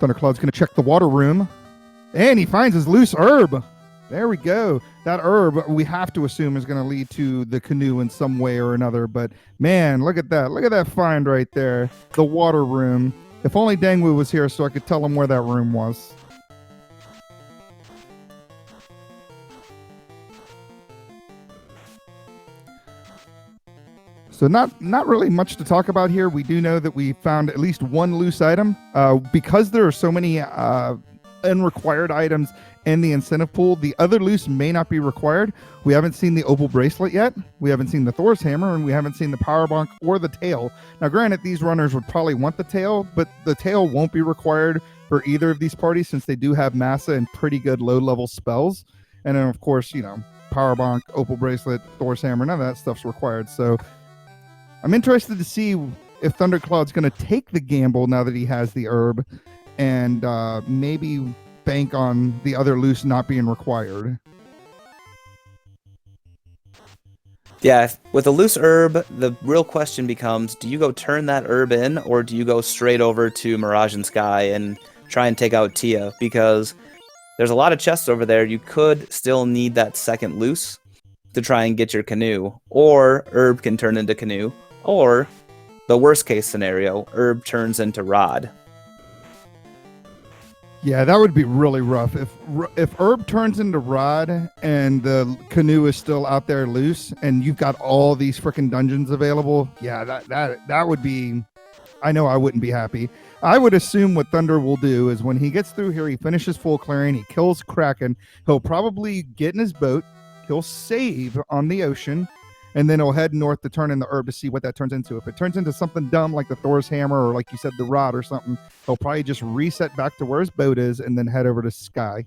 Thunderclaude's going to check the water room, and he finds his loose herb. There we go. That herb, we have to assume, is going to lead to the canoe in some way or another. But man, look at that. Look at that find right there. The water room. If only Dangwu was here so I could tell him where that room was. So not really much to talk about here. We do know that we found at least one loose item. Because there are so many unrequired items in the incentive pool, the other loose may not be required. We haven't seen the opal bracelet yet. We haven't seen the Thor's hammer, and we haven't seen the power bonk or the tail. Now, granted, these runners would probably want the tail, but the tail won't be required for either of these parties since they do have massa and pretty good low-level spells. And then, of course, power bonk, opal bracelet, Thor's hammer, none of that stuff's required. So I'm interested to see if Thunderclaude's going to take the gamble now that he has the herb and maybe bank on the other loose not being required.
Yeah, with a loose herb, the real question becomes, do you go turn that herb in, or do you go straight over to Mirage and Sky and try and take out Tia? Because there's a lot of chests over there. You could still need that second loose to try and get your canoe, or herb can turn into canoe, or the worst case scenario, herb turns into rod.
Yeah, that would be really rough. If herb turns into rod and the canoe is still out there loose and you've got all these freaking dungeons available, yeah, that would be I know I wouldn't be happy. I would assume what Thunder will do is when he gets through here, he finishes full clearing, he kills Kraken. He'll probably get in his boat. He'll save on the ocean, and then he'll head north to turn in the herb to see what that turns into. If it turns into something dumb like the Thor's hammer or like you said, the rod or something, he'll probably just reset back to where his boat is and then head over to Sky.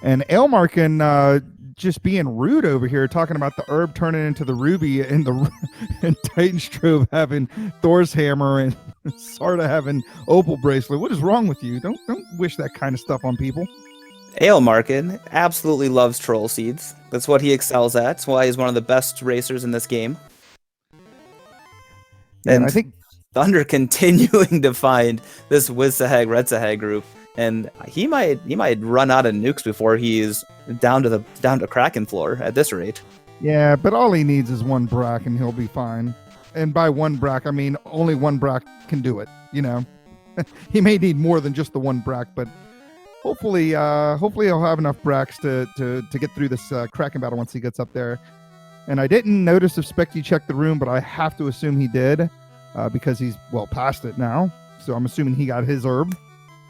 And Aelmarkin just being rude over here, talking about the herb turning into the ruby and and Titanstrove having Thor's hammer and Sarda having opal bracelet. What is wrong with you? Don't wish that kind of stuff on people.
Aelmarkin absolutely loves troll seeds. That's what he excels at. That's why he's one of the best racers in this game. And
I think
Thunder continuing to find this Wiz-Sahag, Red-Sahag group. And he might run out of nukes before he's down to Kraken floor at this rate.
Yeah, but all he needs is one Brack and he'll be fine. And by one Brack, I mean only one Brack can do it. You know, he may need more than just the one Brack, but hopefully he'll have enough Bracks to get through this Kraken battle once he gets up there. And I didn't notice if Spectie checked the room, but I have to assume he did because he's well past it now. So I'm assuming he got his herb.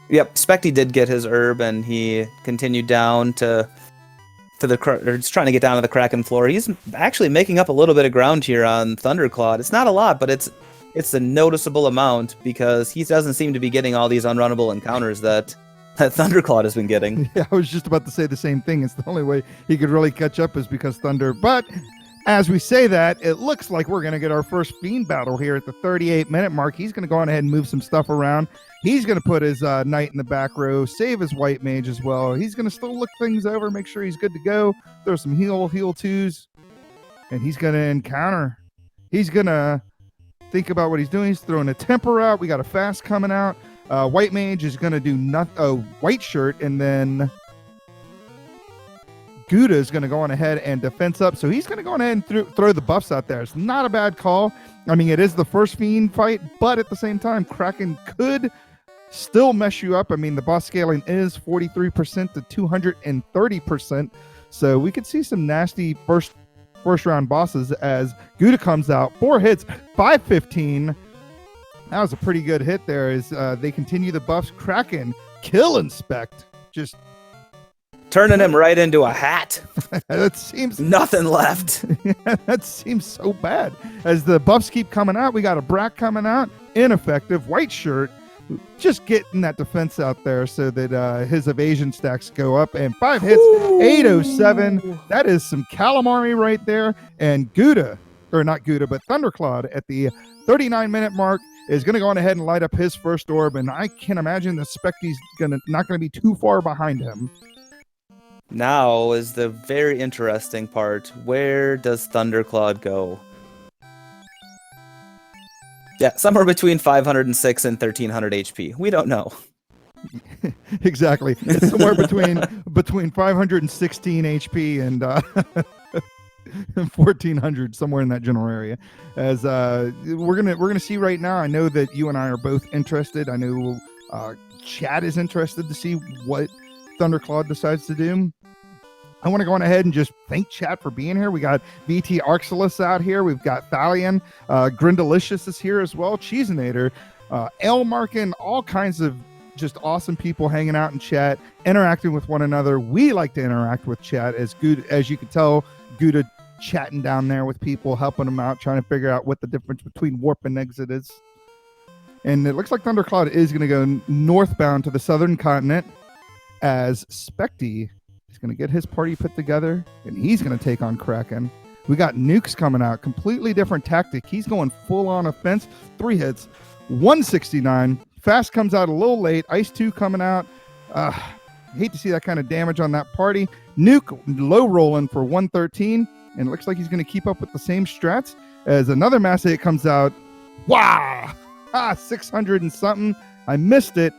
Yep, Spectie did get his herb, and he continued down to just trying to get down to the Kraken floor. He's actually making up a little bit of ground here on Thunderclaude. It's not a lot, but it's a noticeable amount because he doesn't seem to be getting all these unrunnable encounters that Thunderclaude has been getting.
Yeah, I was just about to say the same thing. It's the only way he could really catch up is because Thunder. But as we say that, it looks like we're going to get our first Fiend battle here at the 38-minute mark. He's going to go on ahead and move some stuff around. He's going to put his knight in the back row, save his white mage as well. He's going to still look things over, make sure he's good to go. Throw some heal twos, and he's going to encounter. He's going to think about what he's doing. He's throwing a temper out. We got a fast coming out. White mage is going to do white shirt, and then Gouda is going to go on ahead and defense up. So he's going to go on ahead and throw the buffs out there. It's not a bad call. I mean, it is the first Fiend fight, but at the same time, Kraken could still mess you up. I mean, the boss scaling is 43% to 230%. So we could see some nasty first round bosses as Gouda comes out. 4 hits, 515. That was a pretty good hit there as they continue the buffs. Kraken kill inspect. Just
turning him right into a hat.
That seems
nothing left.
That seems so bad. As the buffs keep coming out, we got a Brack coming out, ineffective. White shirt, just getting that defense out there so that his evasion stacks go up. And 5 hits, 807. That is some calamari right there. And Gouda, or not Gouda, but Thunderclaude at the 39-minute mark is going to go on ahead and light up his first orb. And I can imagine the Spectie's not going to be too far behind him.
Now is the very interesting part. Where does Thunderclaude go? Yeah, somewhere between 506 and 1300 HP. We don't know.
Exactly. It's somewhere between 516 HP and 1400, somewhere in that general area. As we're gonna see right now. I know that you and I are both interested. I know Chad is interested to see what Thunderclaude decides to do. I want to go on ahead and just thank Chad for being here. We got VT Arxilus out here. We've got Thalion. Grindalicious is here as well. Cheesinator. Aelmarkin. All kinds of just awesome people hanging out in chat, interacting with one another. We like to interact with chat as good as you can tell. Gouda chatting down there with people, helping them out, trying to figure out what the difference between warp and exit is. And it looks like Thunderclaude is going to go northbound to the southern continent as Spectie is going to get his party put together, and he's going to take on Kraken. We got nukes coming out, completely different tactic. He's going full on offense. 3 hits, 169. Fast comes out a little late. Ice 2 coming out. Hate to see that kind of damage on that party. Nuke low rolling for 113, and it looks like he's going to keep up with the same strats as another mass hit comes out. Wow! 600 and something. I missed it,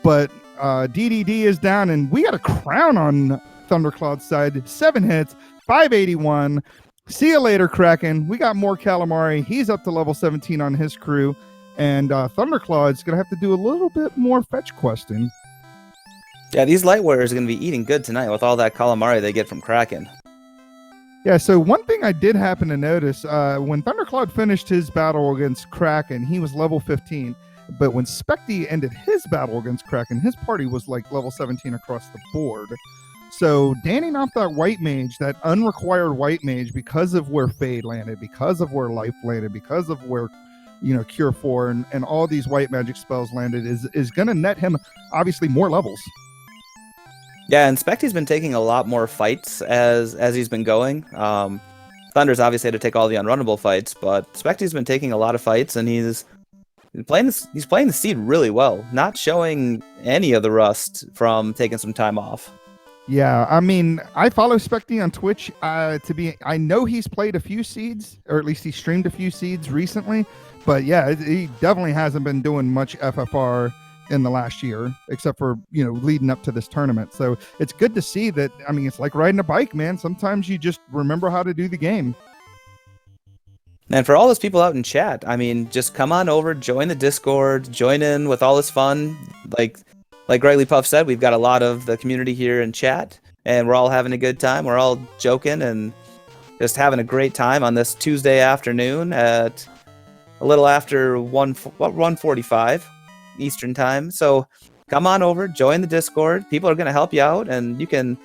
but DDD is down, and we got a crown on Thunderclaude's side. 7 hits, 581. See you later, Kraken. We got more calamari. He's up to level 17 on his crew, and Thunderclaude's going to have to do a little bit more fetch questing.
Yeah, these light warriors are going to be eating good tonight with all that calamari they get from Kraken.
Yeah, so one thing I did happen to notice when Thunderclaude finished his battle against Kraken, he was level 15. But when Spectie ended his battle against Kraken, his party was like level 17 across the board. So danning off that white mage, that unrequired white mage, because of where Fade landed, because of where Life landed, because of where Cure 4 and all these white magic spells landed, is going to net him obviously more levels.
Yeah, and Spectie's been taking a lot more fights as he's been going. Thunder's obviously had to take all the unrunnable fights, but Spectie's been taking a lot of fights, and he's playing the Seed really well, not showing any of the rust from taking some time off.
Yeah, I mean, I follow Spectie on Twitch. I know he's played a few seeds, or at least he streamed a few seeds recently. But yeah, he definitely hasn't been doing much FFR in the last year, except for leading up to this tournament. So it's good to see that. I mean, it's like riding a bike, man. Sometimes you just remember how to do the game.
And for all those people out in chat, I mean, just come on over, join the Discord, join in with all this fun. Like Greatly Puff said, we've got a lot of the community here in chat, and we're all having a good time. We're all joking and just having a great time on this Tuesday afternoon at a little after 1:45 Eastern time. So come on over, join the Discord. People are going to help you out, and you can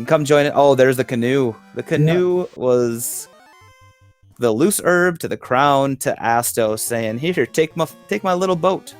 come join it. Oh, there's the canoe. The canoe was the loose herb to the crown to Astos, saying, "Here, take my little boat."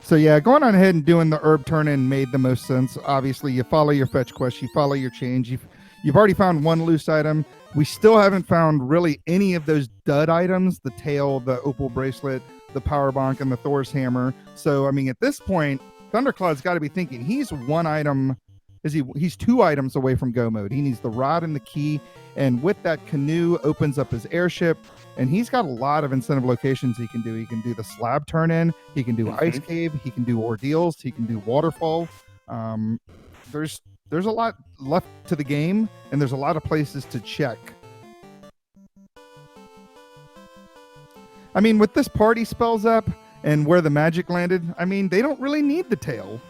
So yeah, going on ahead and doing the herb turn-in made the most sense. Obviously, you follow your fetch quest, you follow your change. You've already found one loose item. We still haven't found really any of those dud items: the tail, the opal bracelet, the power bonk, and the Thor's hammer. So I mean, at this point, Thunderclaude's got to be thinking he's one item. He's 2 items away from go mode. He needs the rod and the key, and with that, canoe opens up his airship, and he's got a lot of incentive locations he can do. He can do the slab turn in, he can do ice cave, he can do ordeals, he can do waterfall. There's a lot left to the game, and there's a lot of places to check. I mean, with this party spells up and where the magic landed, I mean, they don't really need the tail.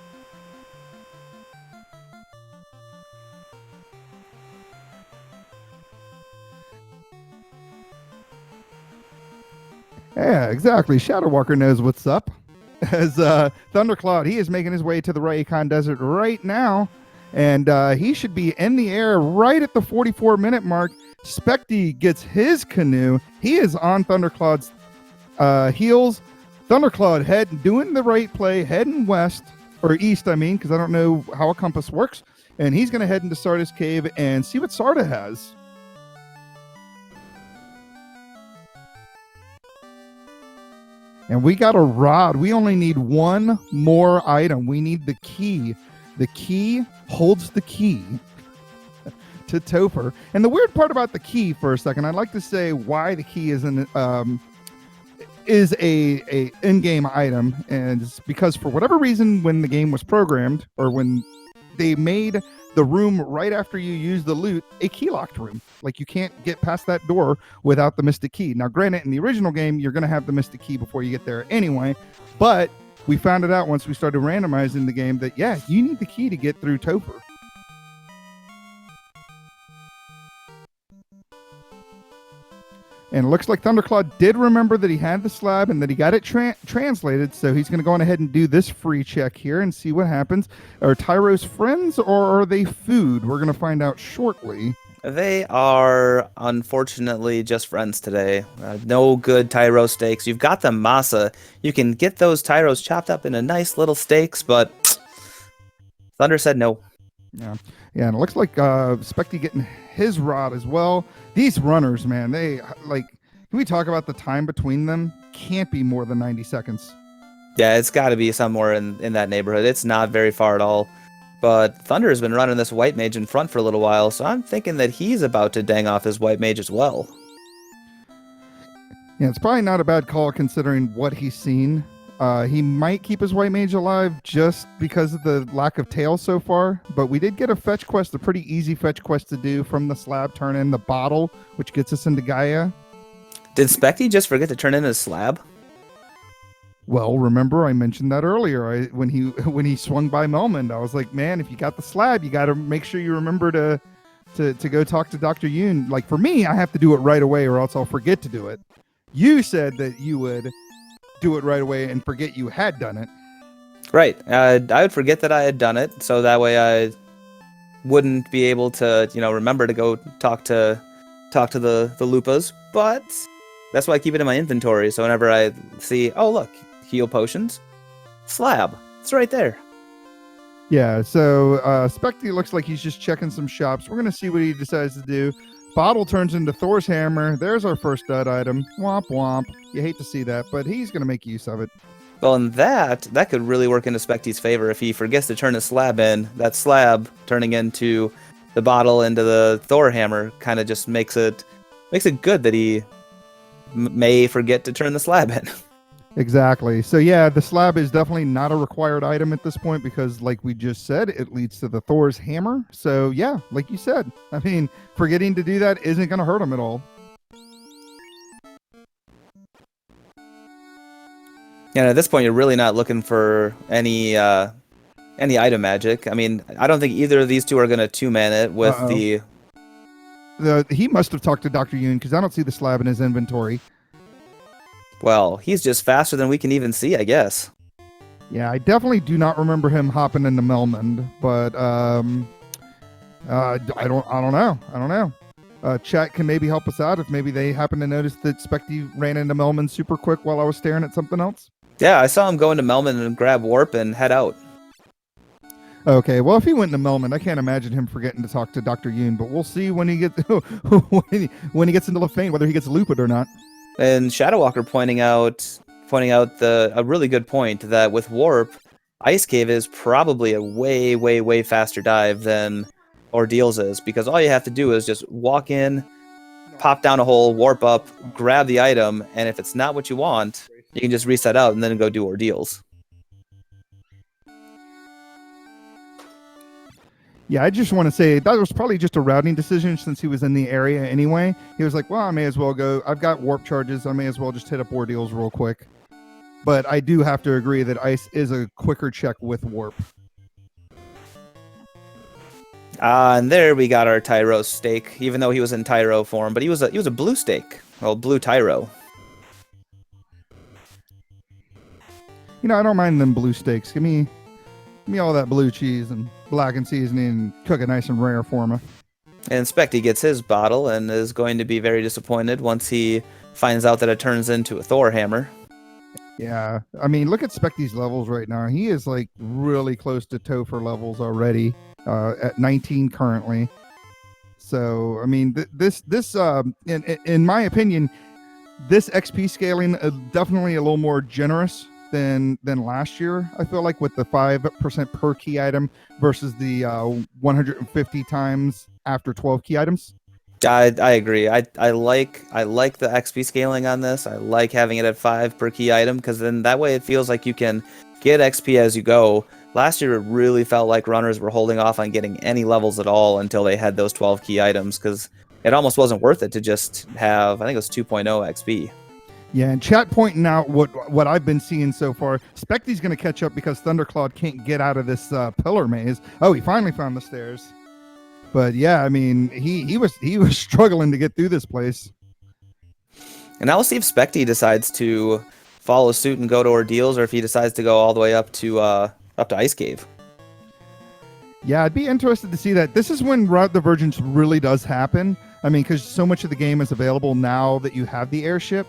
Yeah, exactly. Shadow Walker knows what's up. As Thunderclaude, he is making his way to the Raycon Desert right now, and he should be in the air right at the 44-minute mark. Spectie gets his canoe. He is on Thunderclaude's heels. Thunderclaude doing the right play, heading west, or east, I mean, because I don't know how a compass works. And he's going to head into Sarda's cave and see what Sarda has. And we got a rod. We only need one more item. We need the key. The key holds the key to Topher. And the weird part about the key, for a second, I'd like to say why the key is a in-game item, and it's because for whatever reason, when the game was programmed, or when they made the room right after you use the loot a key-locked room. Like, you can't get past that door without the Mystic Key. Now, granted, in the original game, you're going to have the Mystic Key before you get there anyway, but we found it out once we started randomizing the game that, yeah, you need the key to get through Topher. And it looks like Thunderclaude did remember that he had the slab and that he got it translated, so he's going to go on ahead and do this free check here and see what happens. Are Tyro's friends, or are they food? We're going to find out shortly.
They are, unfortunately, just friends today. No good Tyro steaks. You've got the masa. You can get those Tyros chopped up into nice little steaks, but Thunder said no.
Yeah, and it looks like Spectie getting his rod as well. These runners, man, they like. Can we talk about the time between them? Can't be more than 90 seconds.
Yeah, it's got to be somewhere in that neighborhood. It's not very far at all. But Thunder has been running this white mage in front for a little while, so I'm thinking that he's about to dang off his white mage as well.
Yeah, it's probably not a bad call considering what he's seen. He might keep his white mage alive just because of the lack of tail so far, but we did get a fetch quest, a pretty easy fetch quest to do from the slab turn in the bottle, which gets us into Gaia.
Did Spectie just forget to turn in his slab?
Well, remember I mentioned that earlier. When he swung by Melmond, I was like, man, if you got the slab, you got to make sure you remember to to go talk to Dr. Yoon. Like for me, I have to do it right away or else I'll forget to do it. You said that you would do it right away and forget you had done it.
Right. I would forget that I had done it, so that way I wouldn't be able to, remember to go talk to the Lupas. But that's why I keep it in my inventory. So whenever I see, oh look, heal potions, slab, it's right there.
Yeah. So Spectie looks like he's just checking some shops. We're gonna see what he decides to do. Bottle turns into Thor's hammer. There's our first dud item. Womp womp. You hate to see that, but he's gonna make use of it.
Well, and that could really work into Spectie's favor if he forgets to turn the slab in. That slab turning into the bottle into the Thor hammer kind of just makes it good that he may forget to turn the slab in.
Exactly. So yeah, the slab is definitely not a required item at this point because, like we just said, it leads to the Thor's hammer. So yeah, like you said, I mean, forgetting to do that isn't going to hurt him at all.
Yeah, at this point, you're really not looking for any item magic. I mean, I don't think either of these two are going to two-man it with
He must have talked to Dr. Yoon because I don't see the slab in his inventory.
Well, he's just faster than we can even see, I guess.
Yeah, I definitely do not remember him hopping into Melmond, but I don't know. Chat can maybe help us out if maybe they happen to notice that Spectie ran into Melmond super quick while I was staring at something else.
Yeah, I saw him go into Melmond and grab warp and head out.
Okay, well, if he went into Melmond, I can't imagine him forgetting to talk to Dr. Yoon, but we'll see when he gets when he gets into Lefane whether he gets looped or not.
And Shadowwalker pointing out a really good point that with warp, Ice Cave is probably a way, way, way faster dive than Ordeals is, because all you have to do is just walk in, pop down a hole, warp up, grab the item, and if it's not what you want, you can just reset out and then go do Ordeals.
Yeah, I just want to say that was probably just a routing decision since he was in the area anyway. He was like, well, I may as well go. I've got warp charges. I may as well just hit up Ordeals real quick. But I do have to agree that Ice is a quicker check with warp.
And there we got our Tyro stake, even though he was in Tyro form, but he was a blue stake. Well, blue Tyro.
I don't mind them blue steaks. Give me all that blue cheese and blackened seasoning and cook it nice and rare for me.
And Spectie gets his bottle and is going to be very disappointed once he finds out that it turns into a Thor hammer.
Yeah, I mean, look at Spectie's levels right now. He is like really close to Topher levels already, at 19 currently. So, I mean, in my opinion, this XP scaling is definitely a little more generous than last year. I feel like with the 5% per key item versus the 150 times after 12 key items.
I agree. I like the XP scaling on this. I like having it at 5 per key item because then that way it feels like you can get XP as you go. Last year it really felt like runners were holding off on getting any levels at all until they had those 12 key items because it almost wasn't worth it to just have, I think it was 2.0 XP.
Yeah, and chat pointing out what I've been seeing so far. Spectie's going to catch up because Thunderclaude can't get out of this pillar maze. Oh, he finally found the stairs. But yeah, I mean, he was struggling to get through this place.
And now we'll see if Spectie decides to follow suit and go to Ordeals, or if he decides to go all the way up to Ice Cave.
Yeah, I'd be interested to see that. This is when route divergence really does happen. I mean, because so much of the game is available now that you have the airship.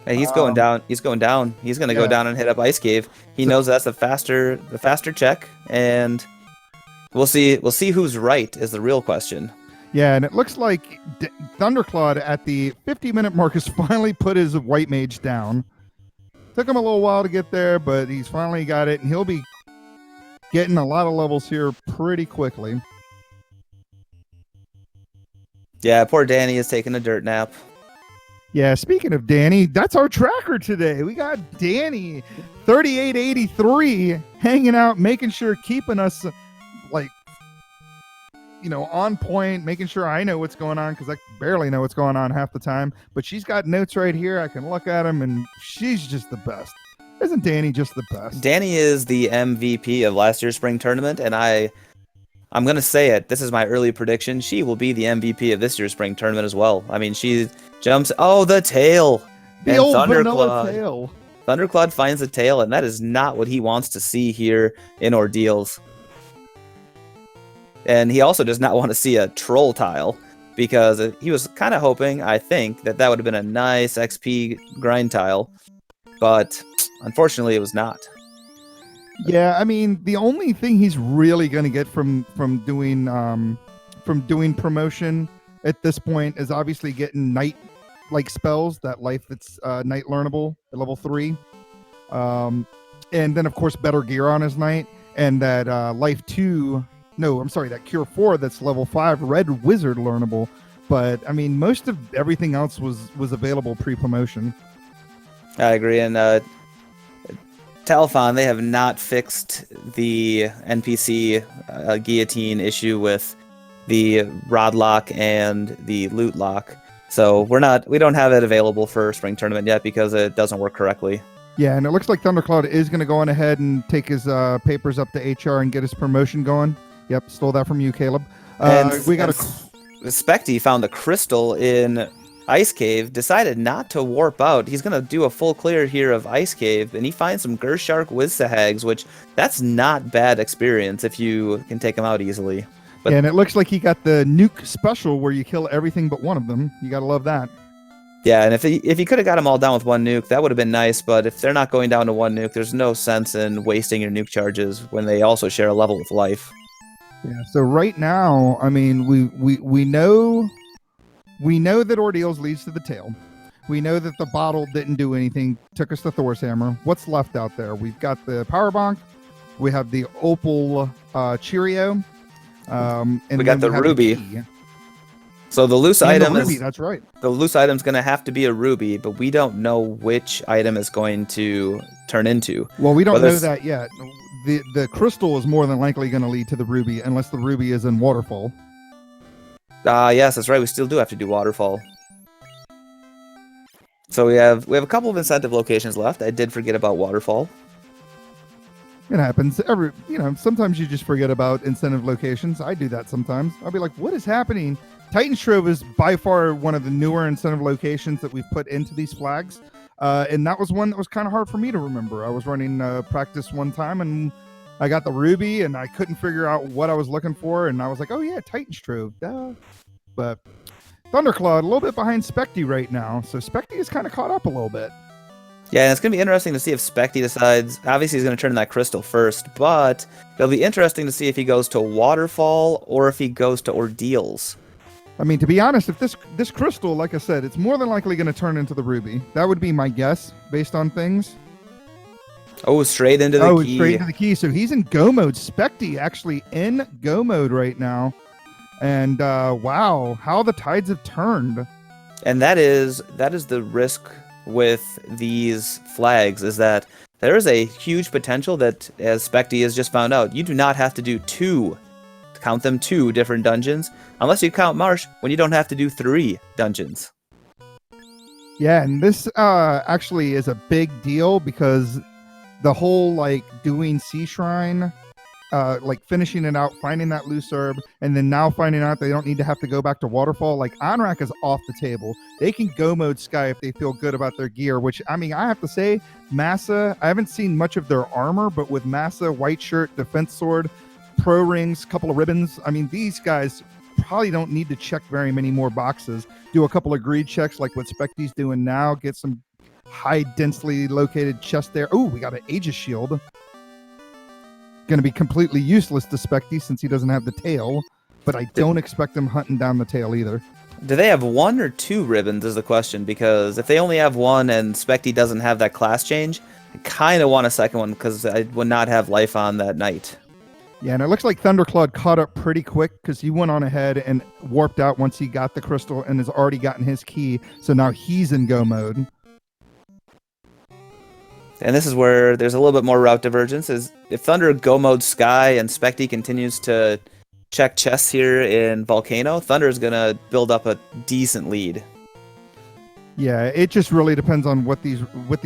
And he's going down. He's going down. He's going to go down and hit up Ice Cave. He knows that's the faster check, and we'll see who's right is the real question.
Yeah, and it looks like Thunderclaude at the 50-minute mark has finally put his white mage down. Took him a little while to get there, but he's finally got it, and he'll be getting a lot of levels here pretty quickly. Yeah,
poor Danny is taking a dirt nap.
Yeah, speaking of Danny, that's our tracker today. We got Danny, 3883, hanging out, making sure, keeping us, on point, making sure I know what's going on, because I barely know what's going on half the time. But she's got notes right here. I can look at them, and she's just the best. Isn't Danny just the best?
Danny is the MVP of last year's spring tournament, and I I'm going to say it. This is my early prediction. She will be the MVP of this year's spring tournament as well. I mean, she jumps. Oh, the tail.
The
And
old vanilla
Thunderclaude.
tail.
Thunderclaude finds the tail, and that is not what he wants to see here in Ordeals. And he also does not want to see a troll tile, because he was kind of hoping, I think, that would have been a nice XP grind tile. But unfortunately, it was not.
Yeah, I mean, the only thing he's really going to get from doing promotion at this point is obviously getting night like spells, that life that's night learnable at level 3, and then of course better gear on his knight, and that life 2. No, I'm sorry, that cure 4 that's level 5 red wizard learnable. But I mean, most of everything else was available pre-promotion.
I agree, and Talfon, they have not fixed the NPC guillotine issue with the rod lock and the loot lock. So we don't have it available for spring tournament yet because it doesn't work correctly.
Yeah, and it looks like Thunderclaude is going to go on ahead and take his papers up to HR and get his promotion going. Yep, stole that from you, Caleb. We got
Spectie found the crystal in Ice Cave, decided not to warp out. He's going to do a full clear here of Ice Cave, and he finds some Gershark Wizzahags, which that's not bad experience if you can take them out easily. But,
yeah, and it looks like he got the nuke special where you kill everything but one of them. You got to love that.
Yeah, and if he could have got them all down with one nuke, that would have been nice, but if they're not going down to one nuke, there's no sense in wasting your nuke charges when they also share a level with life.
Yeah, so right now, I mean, we know that Ordeals leads to the tail. We know that the bottle didn't do anything, took us to Thor's hammer. What's left out there? We've got the power bonk, we have the opal Cheerio, and
we got the ruby. So the loose
and
item
the ruby,
is
that's right.
The loose item's going to have to be a ruby, but we don't know which item is going to turn into.
Well, we don't know that yet. The crystal is more than likely going to lead to the ruby, unless the ruby is in waterfall.
Yes, that's right. We still do have to do waterfall. So we have a couple of incentive locations left. I did forget about waterfall.
It happens. Sometimes you just forget about incentive locations. I do that sometimes. I'll be like, what is happening? Titan Trove is by far one of the newer incentive locations that we've put into these flags. And that was one that was kind of hard for me to remember. I was running practice one time and I got the ruby and I couldn't figure out what I was looking for. And I was like, oh yeah, Titan Trove. Duh. But Thunderclaude, a little bit behind Spectie right now. So Spectie is kind of caught up a little bit.
Yeah, and it's going to be interesting to see if Spectie decides. Obviously, he's going to turn in that crystal first, but it'll be interesting to see if he goes to waterfall or if he goes to ordeals.
I mean, to be honest, if this crystal, like I said, it's more than likely going to turn into the ruby. That would be my guess based on things.
Oh, straight into the key.
Straight into the key. So he's in go mode. Spectie actually in go mode right now. And wow, how the tides have turned.
And that is the risk with these flags, is that there is a huge potential that, as Spectie has just found out, you do not have to do two different dungeons, unless you count Marsh, when you don't have to do 3 dungeons.
Yeah, and this actually is a big deal because the whole doing Sea Shrine, finishing it out, finding that loose herb, and then now finding out they don't need to have to go back to waterfall. Onrak is off the table. They can go mode Sky if they feel good about their gear, which, I mean, I have to say, Massa, I haven't seen much of their armor, but with Massa, white shirt, defense sword, pro rings, couple of ribbons, I mean, these guys probably don't need to check very many more boxes. Do a couple of greed checks like what Spectie's doing now, get some high densely located chest there. Oh, we got an Aegis shield. Going to be completely useless to Spectie since he doesn't have the tail, but I don't expect him hunting down the tail either.
Do they have 1 or 2 ribbons is the question, because if they only have 1 and Spectie doesn't have that class change, I kind of want a second one because I would not have life on that night.
Yeah, and it looks like Thunderclaude caught up pretty quick because he went on ahead and warped out once he got the crystal and has already gotten his key, so now he's in go mode.
And this is where there's a little bit more route divergence. Is if Thunder go mode Sky and Spectie continues to check chests here in Volcano, Thunder is going to build up a decent lead.
Yeah, it just really depends on what these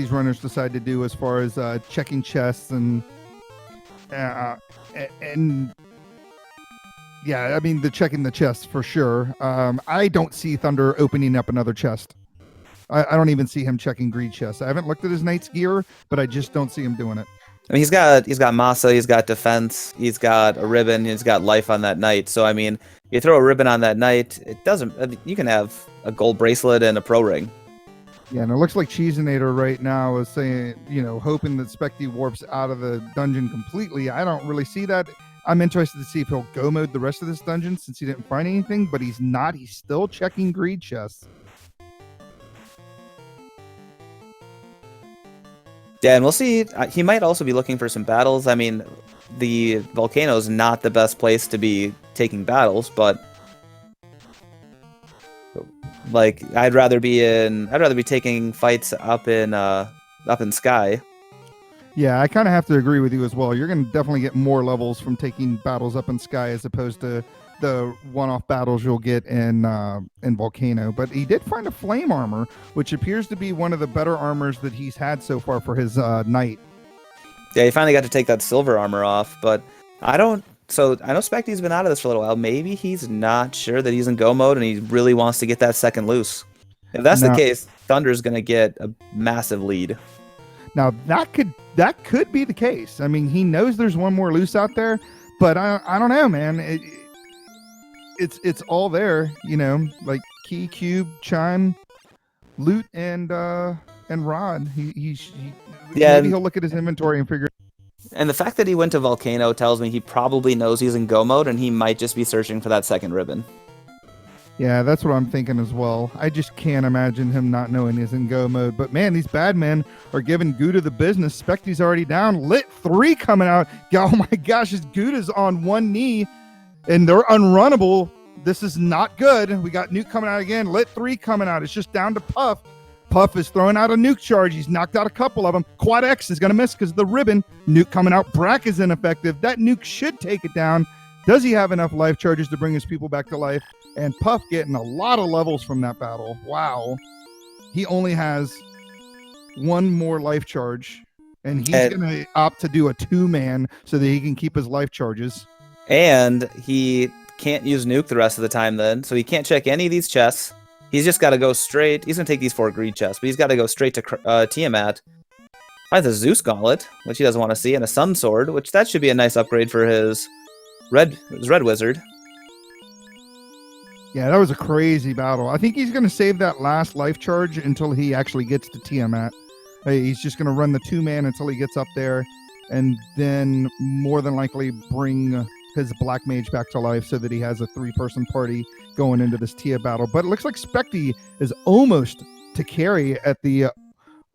runners decide to do as far as checking chests and Yeah, I mean, the checking the chest for sure. I don't see Thunder opening up another chest. I don't even see him checking greed chests. I haven't looked at his knight's gear, but I just don't see him doing it.
I mean, he's got massa, he's got defense, he's got a ribbon, he's got life on that knight. So I mean, you throw a ribbon on that knight, it doesn't. I mean, you can have a gold bracelet and a pro ring.
Yeah, and it looks like Cheesinator right now is saying, hoping that Spectie warps out of the dungeon completely. I don't really see that. I'm interested to see if he'll go mode the rest of this dungeon since he didn't find anything, but he's not. He's still checking greed chests.
Yeah, and we'll see. He might also be looking for some battles. I mean, the volcano is not the best place to be taking battles, but like I'd rather be taking fights up in sky.
Yeah, I kind of have to agree with you as well. You're going to definitely get more levels from taking battles up in sky as opposed to the one-off battles you'll get in Volcano. But he did find a flame armor, which appears to be one of the better armors that he's had so far for his knight.
Yeah, he finally got to take that silver armor off, but I know Spectie's been out of this for a little while. Maybe he's not sure that he's in go mode and he really wants to get that second loose. If that's the case, Thunder's going to get a massive lead.
Now that could be the case. I mean, he knows there's one more loose out there, but I don't know, man. It's all there, like key, cube, chime, loot, and rod. Maybe he'll look at his inventory and figure.
And the fact that he went to Volcano tells me he probably knows he's in go mode, and he might just be searching for that second ribbon.
Yeah, that's what I'm thinking as well. I just can't imagine him not knowing he's in go mode. But man, these bad men are giving Gouda the business. Spectie's already down. Lit 3 coming out. Oh my gosh, his Gouda's on one knee, and they're unrunnable. This is not good. We got Nuke coming out again. Lit 3 coming out. It's just down to Puff. Puff is throwing out a nuke charge. He's knocked out a couple of them. Quad X is going to miss because of the ribbon. Nuke coming out. Brack is ineffective. That nuke should take it down. Does he have enough life charges to bring his people back to life? And Puff getting a lot of levels from that battle. Wow. He only has one more life charge, and he's going to opt to do a 2-man so that he can keep his life charges.
And he can't use nuke the rest of the time then, so he can't check any of these chests. He's just got to go straight. He's going to take these 4 greed chests, but he's got to go straight to Tiamat. Finds a Zeus gauntlet, which he doesn't want to see, and a Sun sword, which that should be a nice upgrade for his red wizard.
Yeah, that was a crazy battle. I think he's going to save that last life charge until he actually gets to Tiamat. He's just going to run the 2-man until he gets up there, and then more than likely bring his black mage back to life so that he has a 3-person party going into this Tia battle. But it looks like Spectie is almost to carry at the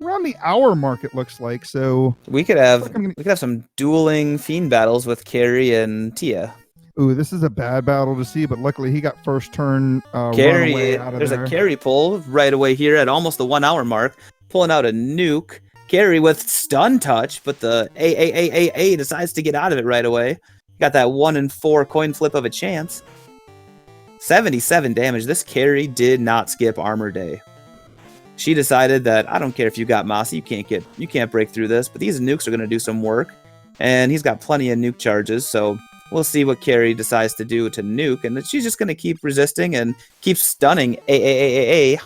around the hour mark, it looks like. So
we could have some dueling Fiend battles with Carrie and Tia.
Ooh, this is a bad battle to see, but luckily he got first turn
Carrie. There's a Carrie pull right away here at almost the 1 hour mark, pulling out a nuke. Carrie with stun touch, but the A decides to get out of it right away. Got that 1 in 4 coin flip of a chance. 77 damage. This Carrie did not skip armor day. She decided that I don't care if you got Mossy, you can't break through this, but these nukes are going to do some work, and he's got plenty of nuke charges, so we'll see what Carrie decides to do to nuke, and she's just going to keep resisting and keep stunning A.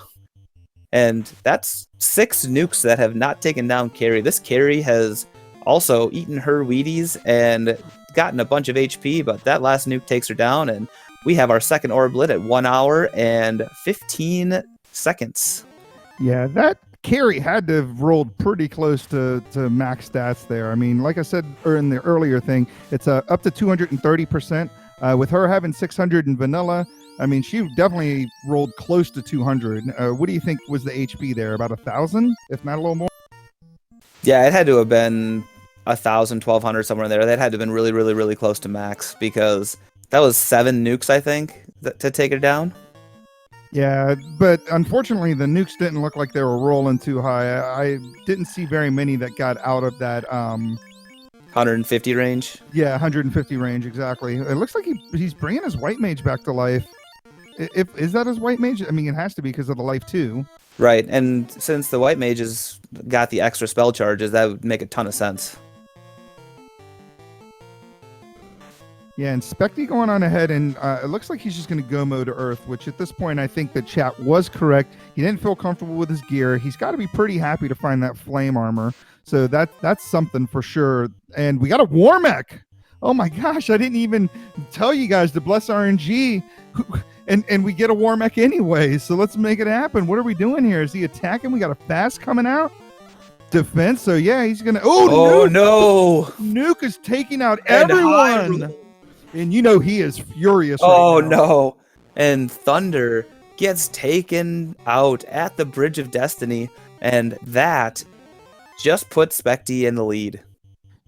And that's 6 nukes that have not taken down Carrie. This Carrie has also eaten her Wheaties and gotten a bunch of HP, but that last nuke takes her down, and we have our second orb lit at 1 hour and 15 seconds.
Yeah, that Carrie had to have rolled pretty close to max stats there. I mean, like I said in the earlier thing, it's up to 230%. With her having 600 in vanilla, I mean, she definitely rolled close to 200. What do you think was the HP there? About 1,000, if not a little more?
Yeah, it had to have been 1,000, 1,200, somewhere in there. That had to have been really, really, really close to max because that was 7 nukes, I think, to take her down.
Yeah, but unfortunately, the nukes didn't look like they were rolling too high. I didn't see very many that got out of that
150 range.
Yeah, 150 range, exactly. It looks like he's bringing his white mage back to life. Is that his white mage? I mean, it has to be because of the life too.
Right, and since the white mage has got the extra spell charges, that would make a ton of sense.
Yeah, and Spectie going on ahead, and it looks like he's just going to go mode Earth, which at this point I think the chat was correct. He didn't feel comfortable with his gear. He's got to be pretty happy to find that flame armor. So that's something for sure. And we got a Warmech. Oh my gosh, I didn't even tell you guys to bless RNG. And we get a Warmech anyway, so let's make it happen. What are we doing here? Is he attacking? We got a fast coming out. Defense, so yeah, he's going to...
Oh, no!
Nuke is taking out everyone! And you know he is furious right now.
Oh, no. And Thunder gets taken out at the Bridge of Destiny, and that just puts Spectie in the lead.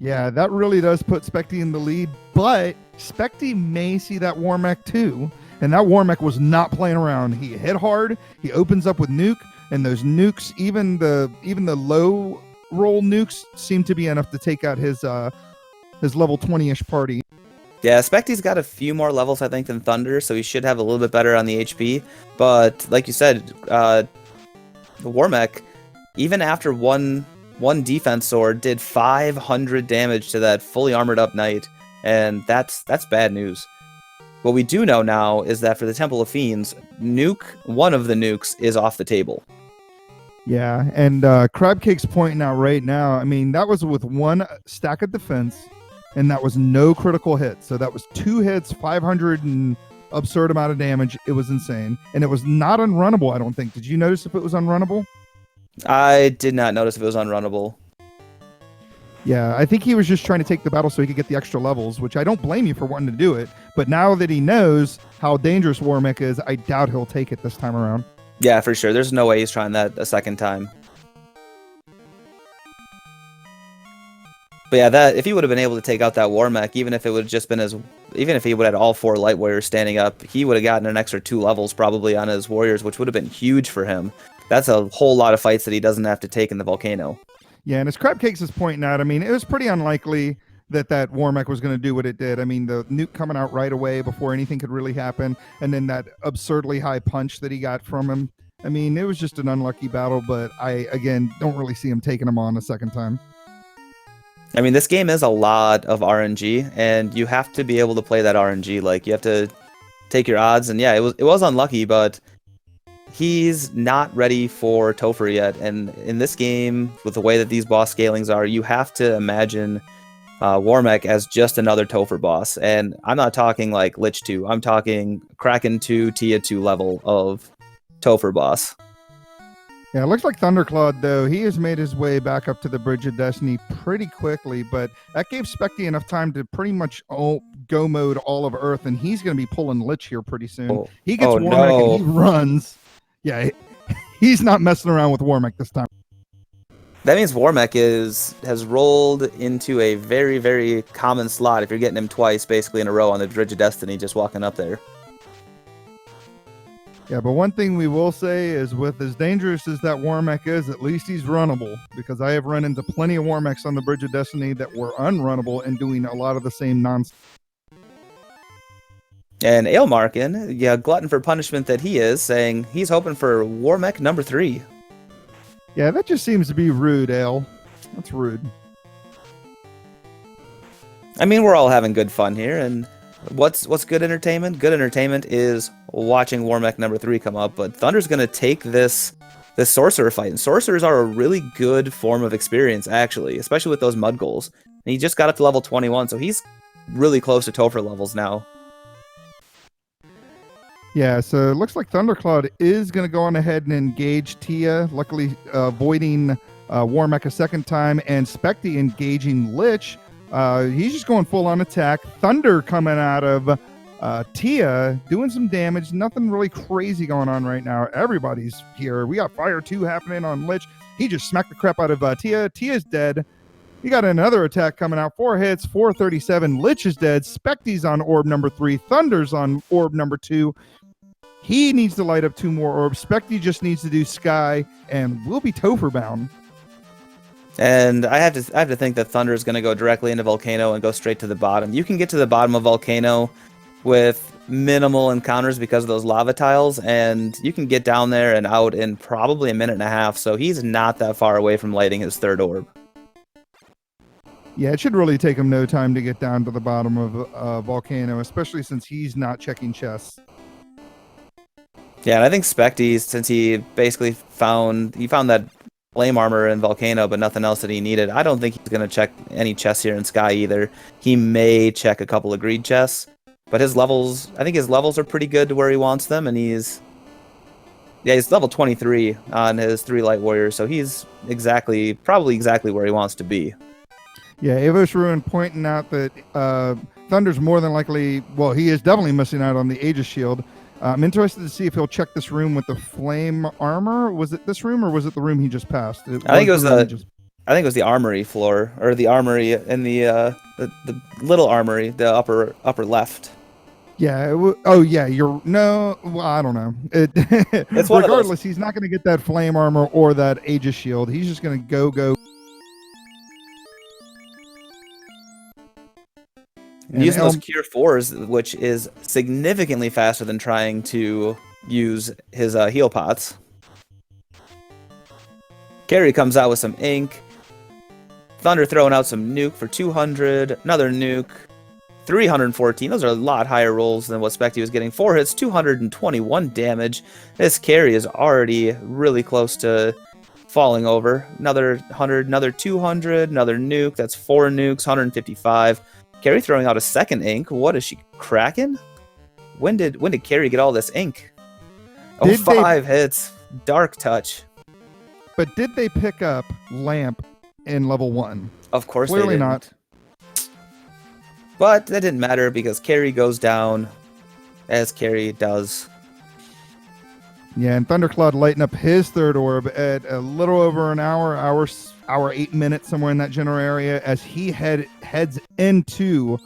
Yeah, that really does put Spectie in the lead, but Spectie may see that Warmech too, and that Warmech was not playing around. He hit hard, he opens up with Nuke, and those nukes, even the low roll nukes, seem to be enough to take out his level 20-ish party.
Yeah, Spectie's got a few more levels, I think, than Thunder, so he should have a little bit better on the HP. But, like you said, the Warmech, even after one defense sword, did 500 damage to that fully armored up knight, and that's bad news. What we do know now is that for the Temple of Fiends, one of the nukes is off the table.
Yeah, and Crabcake's pointing out right now, I mean, that was with one stack of defense, and that was no critical hit. So that was 2 hits, 500 and absurd amount of damage. It was insane. And it was not unrunnable, I don't think. Did you notice if it was unrunnable?
I did not notice if it was unrunnable.
Yeah, I think he was just trying to take the battle so he could get the extra levels, which I don't blame you for wanting to do it. But now that he knows how dangerous Warmech is, I doubt he'll take it this time around.
Yeah, for sure. There's no way he's trying that a second time. But yeah, if he would have been able to take out that Warmech, even if it would have just been even if he would have had all 4 light warriors standing up, he would have gotten an extra 2 levels probably on his warriors, which would have been huge for him. That's a whole lot of fights that he doesn't have to take in the volcano.
Yeah, and as Crabcakes is pointing out, I mean, it was pretty unlikely that Warmech was going to do what it did. I mean, the nuke coming out right away before anything could really happen, and then that absurdly high punch that he got from him. I mean, it was just an unlucky battle, but I, again, don't really see him taking him on a second time.
I mean, this game is a lot of RNG, and you have to be able to play that RNG. Like, you have to take your odds, and yeah, it was unlucky, but he's not ready for Topher yet. And in this game, with the way that these boss scalings are, you have to imagine Warmech as just another Topher boss. And I'm not talking like Lich 2. I'm talking Kraken 2, Tia 2 level of Topher boss.
Yeah, it looks like Thunderclaude, though, he has made his way back up to the Bridge of Destiny pretty quickly, but that gave Spectie enough time to pretty much go mode all of Earth, and he's going to be pulling Lich here pretty soon. He gets Warmech and he runs. Yeah, he's not messing around with Warmech this time.
That means Warmech has rolled into a very, very common slot if you're getting him twice, basically in a row on the Bridge of Destiny, just walking up there.
Yeah, but one thing we will say is with as dangerous as that Warmech is, at least he's runnable, because I have run into plenty of Warmechs on the Bridge of Destiny that were unrunnable and doing a lot of the same nonsense.
And Ailmarkin, yeah, glutton for punishment that he is, saying he's hoping for Warmech number 3.
Yeah, that just seems to be rude, Ale. That's rude.
I mean, we're all having good fun here, and what's good entertainment? Good entertainment is watching Warmech number 3 come up, but Thunder's going to take this Sorcerer fight, and Sorcerers are a really good form of experience, actually, especially with those mud goals. And he just got up to level 21, so he's really close to Topher levels now.
Yeah, so it looks like Thunderclaude is going to go on ahead and engage Tia, luckily avoiding Warmech a second time, and Spectie engaging Lich. He's just going full-on attack. Thunder coming out of Tia, doing some damage. Nothing really crazy going on right now. Everybody's here. We got Fire 2 happening on Lich. He just smacked the crap out of Tia. Tia's dead. We got another attack coming out. 4 hits, 437. Lich is dead. Spectie's on orb number 3. Thunder's on orb number 2. He needs to light up 2 more orbs. Spectie just needs to do Sky, and we'll be Topher bound.
And I have to think that Thunder is going to go directly into Volcano and go straight to the bottom. You can get to the bottom of Volcano with minimal encounters because of those lava tiles, and you can get down there and out in probably a minute and a half, so he's not that far away from lighting his 3rd orb.
Yeah, it should really take him no time to get down to the bottom of Volcano, especially since he's not checking chests.
Yeah, and I think Spectie, since he basically found that flame armor in Volcano, but nothing else that he needed, I don't think he's gonna check any chests here in Sky either. He may check a couple of greed chests, but I think his levels are pretty good to where he wants them, and he's level 23 on his 3 light warriors, so he's probably exactly where he wants to be.
Yeah, Avos Ruin pointing out that Thunder's more than likely, well, he is definitely missing out on the Aegis shield. I'm interested to see if he'll check this room with the flame armor. Was it this room or was it the room he just passed?
I think it was the armory floor, or the armory in the little armory, the upper left.
Yeah. Well, I don't know. Regardless, he's not going to get that flame armor or that Aegis shield. He's just going to go.
And using those Cure 4s, which is significantly faster than trying to use his heal pots. Carry comes out with some ink. Thunder throwing out some nuke for 200. Another nuke. 314. Those are a lot higher rolls than what Spectie was getting. 4 hits, 221 damage. This carry is already really close to falling over. Another 100, another 200, another nuke. That's 4 nukes, 155. Carry throwing out a second ink. What is she, Kraken? When did Carry get all this ink? Oh, 5 hits. Dark touch.
But did they pick up Lamp in level 1?
Of course
Clearly
they didn't.
Not.
But that didn't matter because Carry goes down as Carry does.
Yeah, and Thunderclaude lighting up his third orb at a little over an hour 8 minutes, somewhere in that general area, as he heads into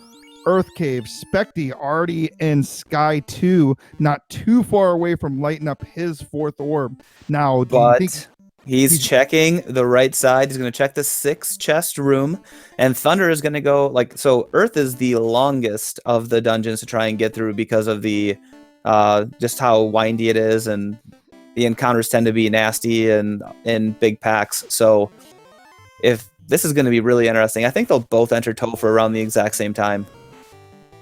Earth Cave. Spectie already in Sky 2, not too far away from lighting up his 4th orb. Now, he's
checking the right side. He's going to check the 6 chest room, and Thunder is going to go so Earth is the longest of the dungeons to try and get through because of the just how windy it is, and the encounters tend to be nasty and in big packs. So if this is going to be really interesting, I think they'll both enter Topher around the exact same time.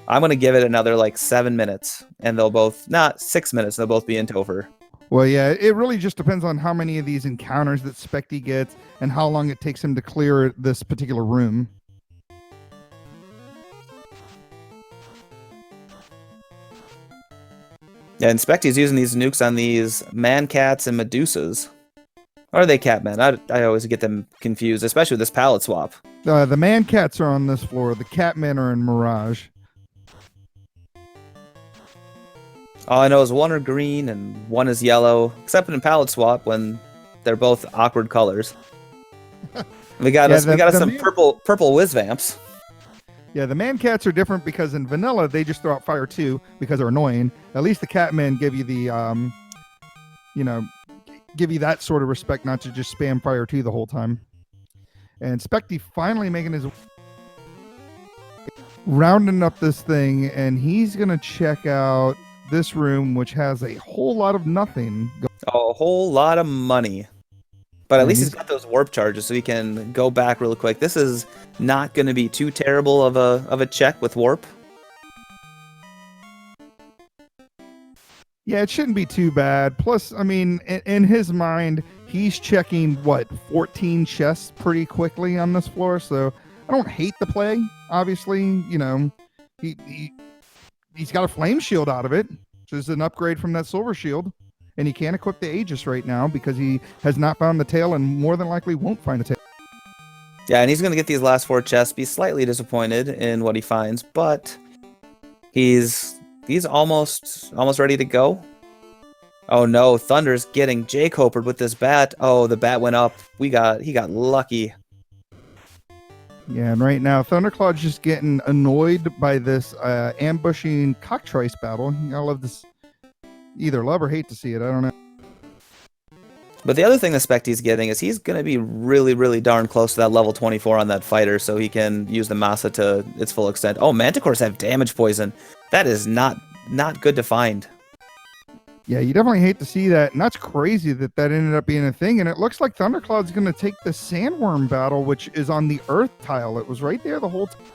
I'm going to give it another 7 minutes, and they'll both, not 6 minutes, they'll both be in Topher.
Well, yeah, it really just depends on how many of these encounters that Spectie gets and how long it takes him to clear this particular room.
Yeah, and Spectie's using these nukes on these man-cats and Medusas. Or are they catmen? I always get them confused, especially with this palette swap.
The man-cats are on this floor. The catmen are in Mirage.
All I know is one are green and one is yellow, except in palette swap when they're both awkward colors. We got some purple whiz vamps.
Yeah, the man cats are different because in vanilla they just throw out fire too because they're annoying. At least the catmen give you the give you that sort of respect, not to just spam fire 2 the whole time. And Spectie finally making his rounding up this thing, and he's gonna check out this room, which has a whole lot of nothing.
A whole lot of money. But at least he's got those warp charges, so he can go back real quick. This is not going to be too terrible of a check with warp.
Yeah, it shouldn't be too bad. Plus, I mean, in his mind, he's checking 14 chests pretty quickly on this floor. So I don't hate the play. Obviously, he's got a flame shield out of it, which is an upgrade from that silver shield. And he can't equip the Aegis right now because he has not found the tail and more than likely won't find the tail.
Yeah, and he's going to get these last 4 chests, be slightly disappointed in what he finds, but he's almost ready to go. Oh no, Thunder's getting J-Copered with this bat. Oh, the bat went up. He got lucky.
Yeah, and right now, Thunderclaude's just getting annoyed by this ambushing cockatrice battle. I love this. Either love or hate to see it. I don't know.
But the other thing that Spectie's getting is he's going to be really, really darn close to that level 24 on that fighter, so he can use the Massa to its full extent. Oh, Manticores have damage poison. That is not good to find.
Yeah, you definitely hate to see that, and that's crazy that ended up being a thing. And it looks like Thunderclaude's going to take the Sandworm battle, which is on the Earth tile. It was right there the whole time.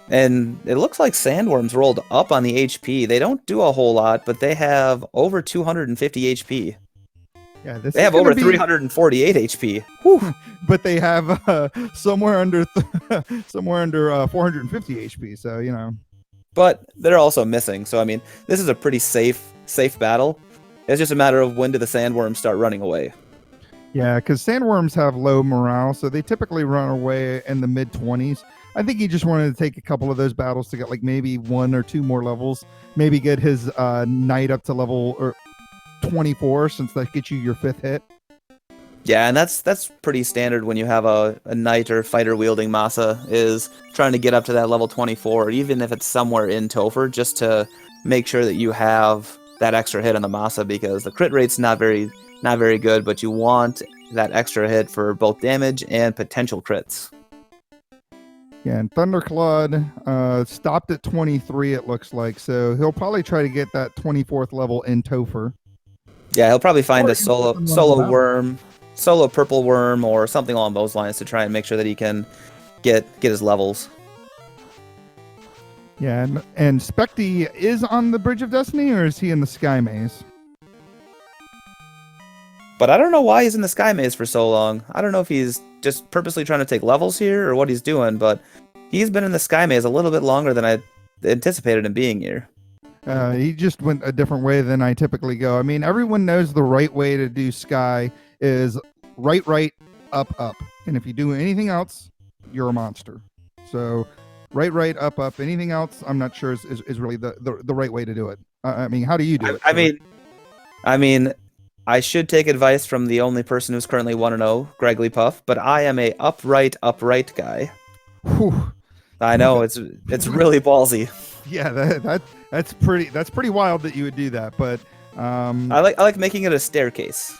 And it looks like Sandworms rolled up on the HP. They don't do a whole lot, but they have over 250 HP.
Yeah, this
They
is
have
gonna
over
be,
348 HP. Whew.
but they have somewhere under 450 HP. So
But they're also missing. So I mean, this is a pretty safe battle. It's just a matter of when do the Sandworms start running away.
Yeah, because Sandworms have low morale, so they typically run away in the mid-20s. I think he just wanted to take a couple of those battles to get like maybe 1 or 2 more levels, maybe get his knight up to level 24, since that gets you your 5th hit.
Yeah, and that's pretty standard when you have a knight or fighter wielding Masa, is trying to get up to that level 24, even if it's somewhere in Topher, just to make sure that you have that extra hit on the Masa, because the crit rate's not very good, but you want that extra hit for both damage and potential crits.
Yeah, and Thunderclaude stopped at 23, it looks like, so he'll probably try to get that 24th level in Topher.
Yeah, he'll probably find
Or
a solo worm, solo purple worm, or something along those lines to try and make sure that he can get his levels.
Yeah, and Spectie is on the Bridge of Destiny, or is he in the Sky Maze?
But I don't know why he's in the Sky Maze for so long. I don't know if he's just purposely trying to take levels here or what he's doing, but he's been in the Sky Maze a little bit longer than I anticipated him being here.
He just went a different way than I typically go. I mean, everyone knows the right way to do Sky is right, up. And if you do anything else, you're a monster. So right, up. Anything else, I'm not sure is really the right way to do it. I mean, how do you do it?
I mean, I should take advice from the only person who's currently 1-0, Gregley Puff, but I am a upright guy.
Whew.
I know it's really ballsy.
Yeah, that's pretty wild that you would do that, but
I like making it a staircase.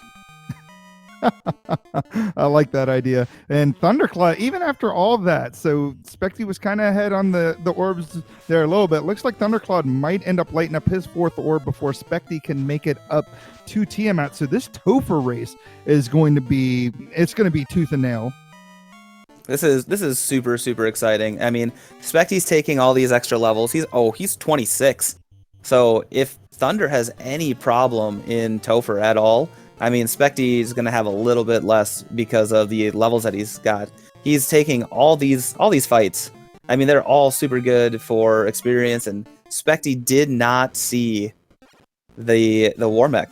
I like that idea. And Thunderclaude, even after all of that, so Spectie was kind of ahead on the orbs there a little bit. Looks like Thunderclaude might end up lighting up his 4th orb before Spectie can make it up to Tiamat. So this Topher race is going to be tooth and nail.
This is super exciting. I mean, Spectie's taking all these extra levels. He's 26. So if Thunder has any problem in Topher at all, I mean, Spectie's going to have a little bit less because of the levels that he's got. He's taking all these fights. I mean, they're all super good for experience, and Spectie did not see the war mech.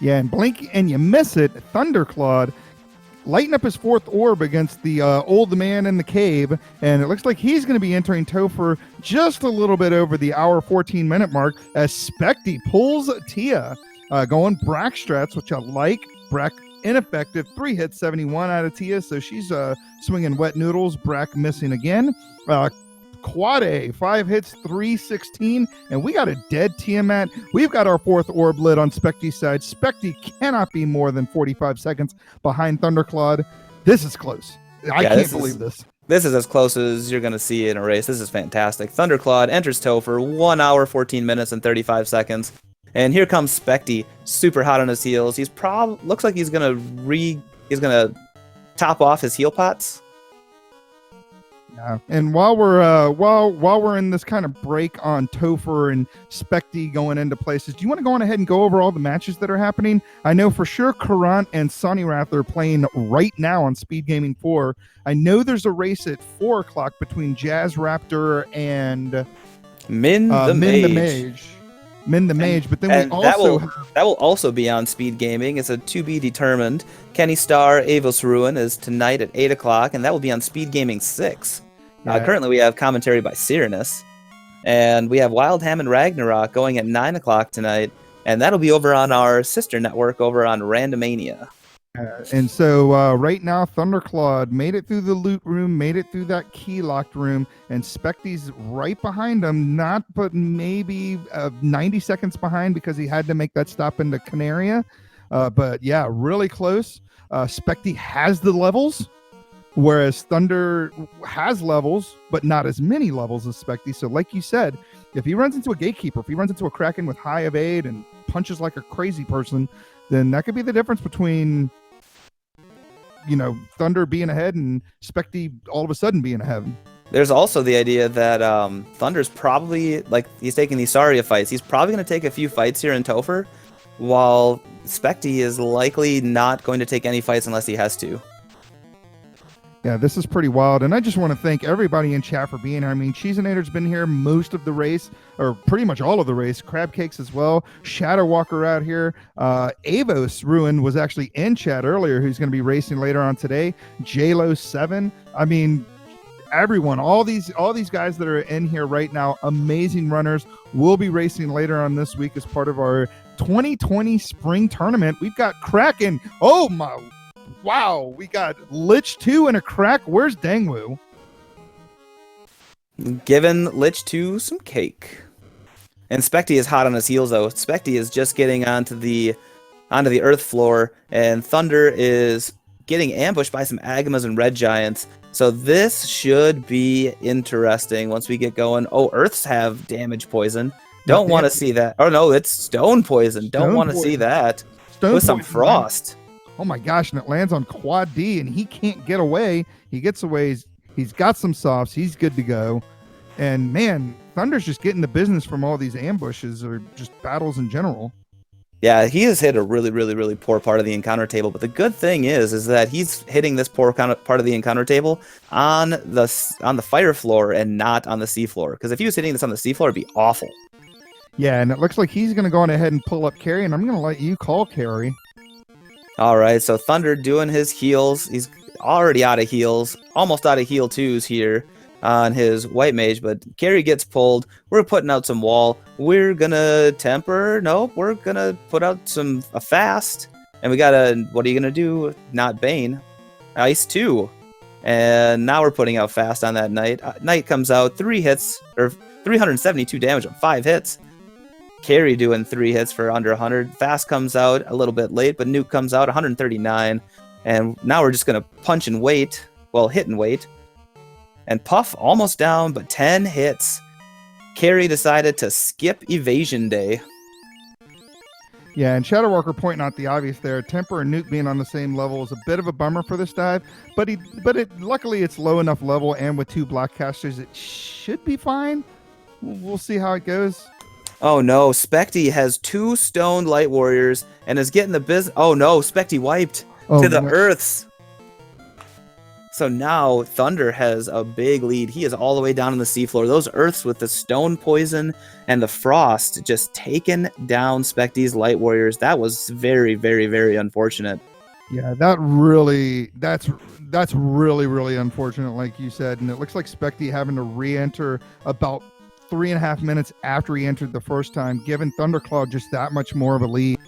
Yeah, and blink and you miss it. Thunderclaude lighting up his 4th orb against the old man in the cave, and it looks like he's going to be entering Topher just a little bit over the hour 14-minute mark as Spectie pulls Tia. Going Brack strats, which I like. Brack ineffective, 3 hits, 71 out of Tia, so she's swinging wet noodles. Brack missing again. Quade, 5 hits, 316, and we got a dead Tiamat. We've got our 4th orb lit on Spectie's side. Spectie cannot be more than 45 seconds behind Thunderclaude. This is close. I can't believe this.
This is as close as you're going to see in a race. This is fantastic. Thunderclaude enters Topher, 1 hour, 14 minutes, and 35 seconds. And here comes Spectie, super hot on his heels. Looks like he's gonna top off his heal pots.
Yeah, and while we're in this kind of break on Topher and Spectie going into places, do you want to go on ahead and go over all the matches that are happening? I know for sure Kurant and Sonny Wrath are playing right now on Speed Gaming 4. I know there's a race at 4 o'clock between Jazz Raptor and
Min the Mage.
Min the Mage, but then
that will also be on Speed Gaming. It's a to be determined. Kenny Star, Avos Ruin is tonight at 8 o'clock, and that will be on Speed Gaming 6.
Yeah.
Currently, we have commentary by Cyrenus, and we have Wildham and Ragnarok going at 9 o'clock tonight, and that'll be over on our sister network over on Randomania.
And so right now, Thunderclaude made it through the loot room, made it through that key locked room, and Spectie's right behind him, but maybe 90 seconds behind because he had to make that stop into Canaria. But yeah, really close. Spectie has the levels, whereas Thunder has levels, but not as many levels as Spectie. So like you said, if he runs into a Gatekeeper, if he runs into a Kraken with high evade and punches like a crazy person, then that could be the difference between, Thunder being ahead and Spectie all of a sudden being ahead.
There's also the idea that Thunder's probably, like, he's taking these Saria fights. He's probably going to take a few fights here in Topher, while Spectie is likely not going to take any fights unless he has to.
Yeah, this is pretty wild. And I just want to thank everybody in chat for being here. I mean, Cheeseinator's been here most of the race, or pretty much all of the race. Crab Cakes as well. Shadow Walker out here. Avos Ruin was actually in chat earlier, who's going to be racing later on today. JLo7. I mean, everyone, all these guys that are in here right now, amazing runners, will be racing later on this week as part of our 2020 spring tournament. We've got Kraken. Oh my, wow, we got Lich 2 and a crack. Where's Dangwoo?
Giving Lich 2 some cake. And Spectie is hot on his heels though. Spectie is just getting onto the earth floor, and Thunder is getting ambushed by some Agamas and Red Giants. So this should be interesting once we get going. Oh, Earths have damage poison. Don't want to see that. Oh no, it's stone poison. Don't want to see that. With some frost.
Oh my gosh, and it lands on Quad D, and he can't get away. He gets away. He's got some softs. He's good to go. And man, Thunder's just getting the business from all these ambushes or just battles in general.
Yeah, he has hit a really, really, really poor part of the encounter table. But the good thing is that he's hitting this poor part of the encounter table on the fire floor and not on the sea floor. Because if he was hitting this on the sea floor, it'd be awful.
Yeah, and it looks like he's going to go on ahead and pull up Carry, and I'm going to let you call Carry.
All right, so Thunder doing his heals. He's already out of heals, almost out of heal 2s here on his White Mage, but Carry gets pulled. We're putting out some wall. We're gonna temper. Nope, we're gonna put out a fast. And we got what are you gonna do? Not Bane. Ice 2. And now we're putting out fast on that Knight. Knight comes out, 3 hits, or 372 damage on 5 hits. Carry doing 3 hits for under 100. Fast comes out a little bit late, but Nuke comes out 139. And now we're just gonna punch and wait. Well, hit and wait. And Puff almost down, but 10 hits. Carry decided to skip Evasion Day.
Yeah, and Shadow Walker pointing out the obvious there. Temper and Nuke being on the same level is a bit of a bummer for this dive, but luckily it's low enough level, and with 2 block casters, it should be fine. We'll see how it goes.
Oh no, Spectie has 2 stoned Light Warriors and is getting the business. Oh no, Spectie wiped to the Earths. So now Thunder has a big lead. He is all the way down on the seafloor. Those Earths with the stone poison and the frost just taking down Spectie's Light Warriors. That was very, very, very unfortunate.
Yeah, that's really, really unfortunate, like you said. And it looks like Spectie having to re-enter about 3.5 minutes after he entered the first time, giving Thunderclaude just that much more of a lead.